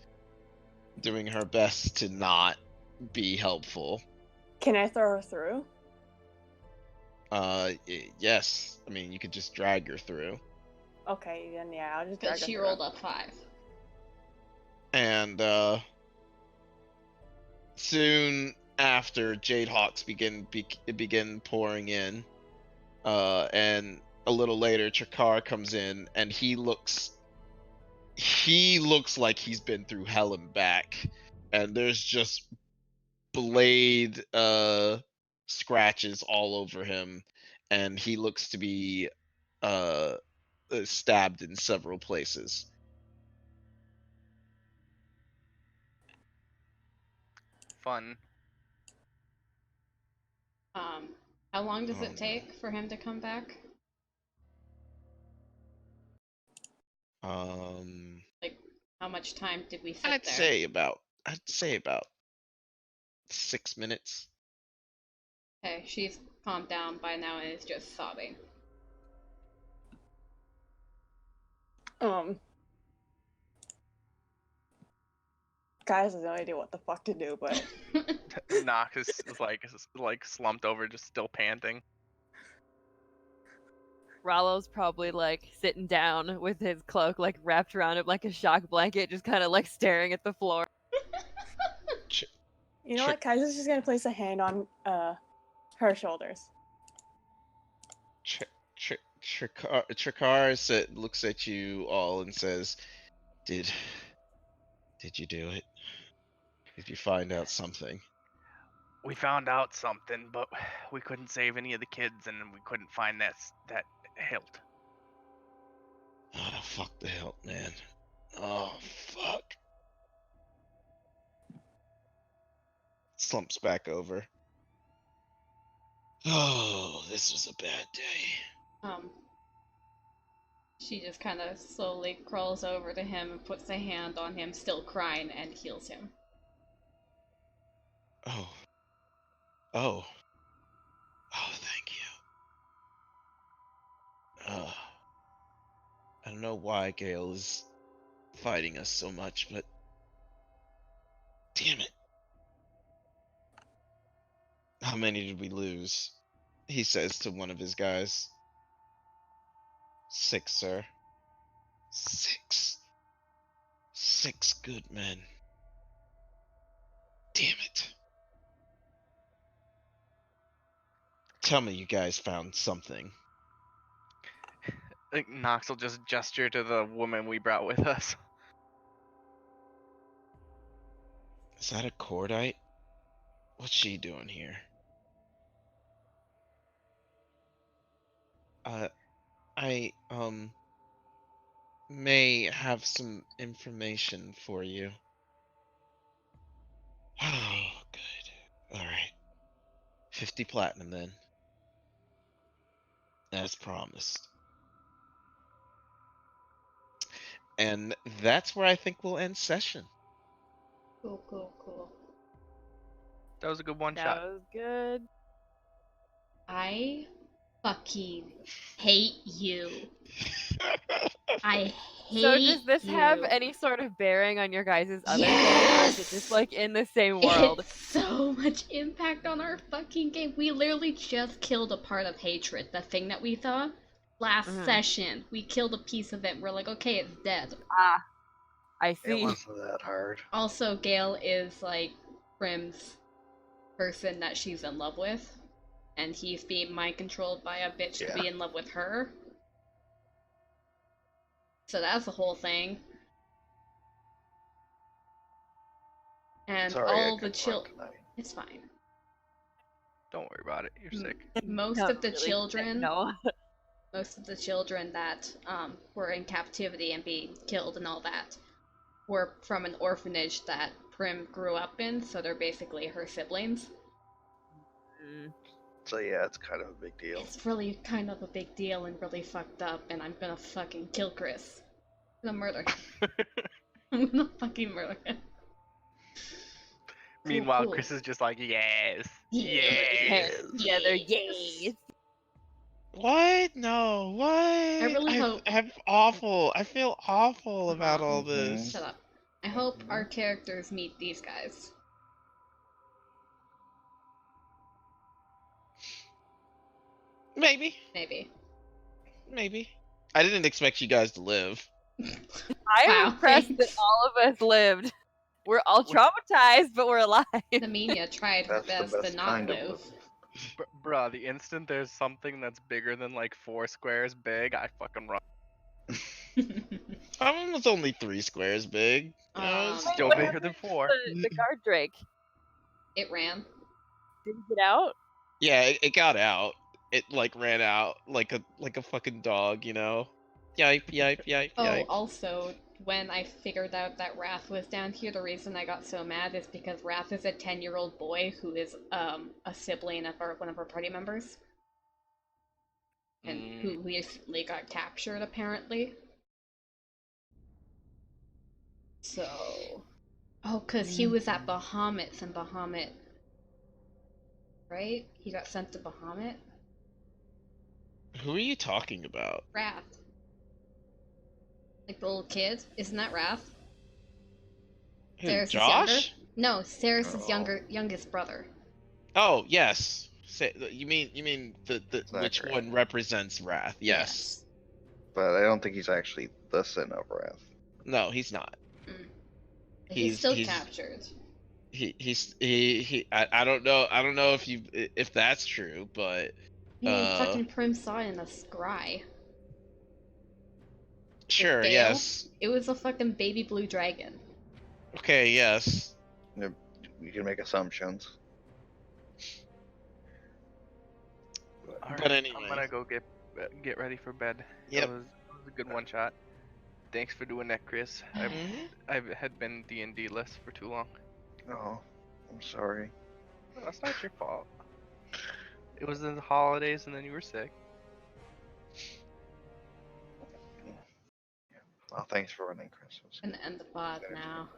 doing her best to not be helpful. Can I throw her through? Yes. I mean, you could just drag her through. Okay, then yeah, I'll just drag Because her she through. rolled up 5. And soon after, Jade Hawks begin pouring in, and a little later, Chakar comes in, and he looks like he's been through hell and back, and there's just blade scratches all over him, and he looks to be stabbed in several places. Fun. How long does Oh, it take for him to come back? Like, how much time did we sit I'd there? say about 6 minutes. Okay, she's calmed down by now and is just sobbing. Caius has no idea what the fuck to do, but Nox is like slumped over, just still panting. Rollo's probably like sitting down with his cloak like wrapped around him like a shock blanket, just kind of like staring at the floor. you know what? Caius is just gonna place a hand on her shoulders. Trakar looks at you all and says, Did you do it? Did you find out something? We found out something, but we couldn't save any of the kids, and we couldn't find that hilt. Oh, fuck the hilt, man. Oh, fuck. Slumps back over. Oh, this was a bad day. She just kind of slowly crawls over to him and puts a hand on him, still crying, and heals him. Oh. Oh. Oh, thank you. I don't know why Gale is fighting us so much, but damn it. How many did we lose? He says to one of his guys. 6, sir. 6. 6 good men. Damn it. Tell me you guys found something. I think Nox will just gesture to the woman we brought with us. Is that a cordite? What's she doing here? I may have some information for you. Oh, good. Alright. 50 platinum then. As promised. And that's where I think we'll end session. Cool. That was a good one That shot. was good. I fucking hate you. I hate So does this have you. any sort of bearing on your guys' other game, or is it just like in the same world? It's so much impact on our fucking game. We literally just killed a part of hatred, the thing that we thought. Last session, we killed a piece of it. We're like, okay, it's dead. Ah, I It see. wasn't that hard. Also, Gale is like Prim's person that she's in love with, and he's being mind controlled by a bitch to be in love with her. So that's the whole thing. And Sorry, I all the couldn't find children. tonight. It's fine. Don't worry about it. You're sick. Most No, of the really, children. No. Most of the children that were in captivity and being killed and all that were from an orphanage that Prim grew up in, so they're basically her siblings. So yeah, it's kind of a big deal. It's really kind of a big deal and really fucked up, and I'm gonna fucking kill Chris. I'm gonna murder him. I'm gonna fucking murder him. Meanwhile, cool. Chris is just like, yes. Yes. Together, yes. What? No, what? I really hope- I feel awful about all this. Shut up. I hope our characters meet these guys. Maybe. Maybe. I didn't expect you guys to live. I'm Wow, impressed thanks. that all of us lived. We're all traumatized, but we're alive. Naminia tried her That's best the to best not kind of live. Bruh, the instant there's something that's bigger than like 4 squares big, I fucking run. That one was only 3 squares big. You know, it's Still what bigger than 4. The guard drake. It ran. Did he get out? Yeah, it got out. It like ran out like a fucking dog, you know. Yipe. Oh, also, when I figured out that Wrath was down here, the reason I got so mad is because Wrath is a 10-year-old boy who is a sibling of one of our party members. And who recently got captured, apparently. So... Oh, because he was at Bahamut, and Bahamut... Right? He got sent to Bahamut? Who are you talking about? Wrath. Like the little kid? Isn't that Wrath? Who, Ceres' Josh? No, Ceres' Oh. youngest brother. Oh, yes. You mean the which Zachary. one represents Wrath? Yes. But I don't think he's actually the sin of Wrath. No, he's not. He's still captured. I don't know if that's true, but I mean, fucking Prim saw it in the scry. Sure, Gale? yes. It was a fucking baby blue dragon. Okay, yes. You can make assumptions. All But right, anyway. I'm gonna go get ready for bed. Yep. That was a good one shot. Thanks for doing that, Chris. Mhm. I've had been D&D less for too long. Oh, I'm sorry. No, that's not your fault. It was in the holidays and then you were sick. Well, thanks for running, Chris. It was Gonna end the pod entertaining. now.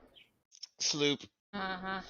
Sloop. Uh huh.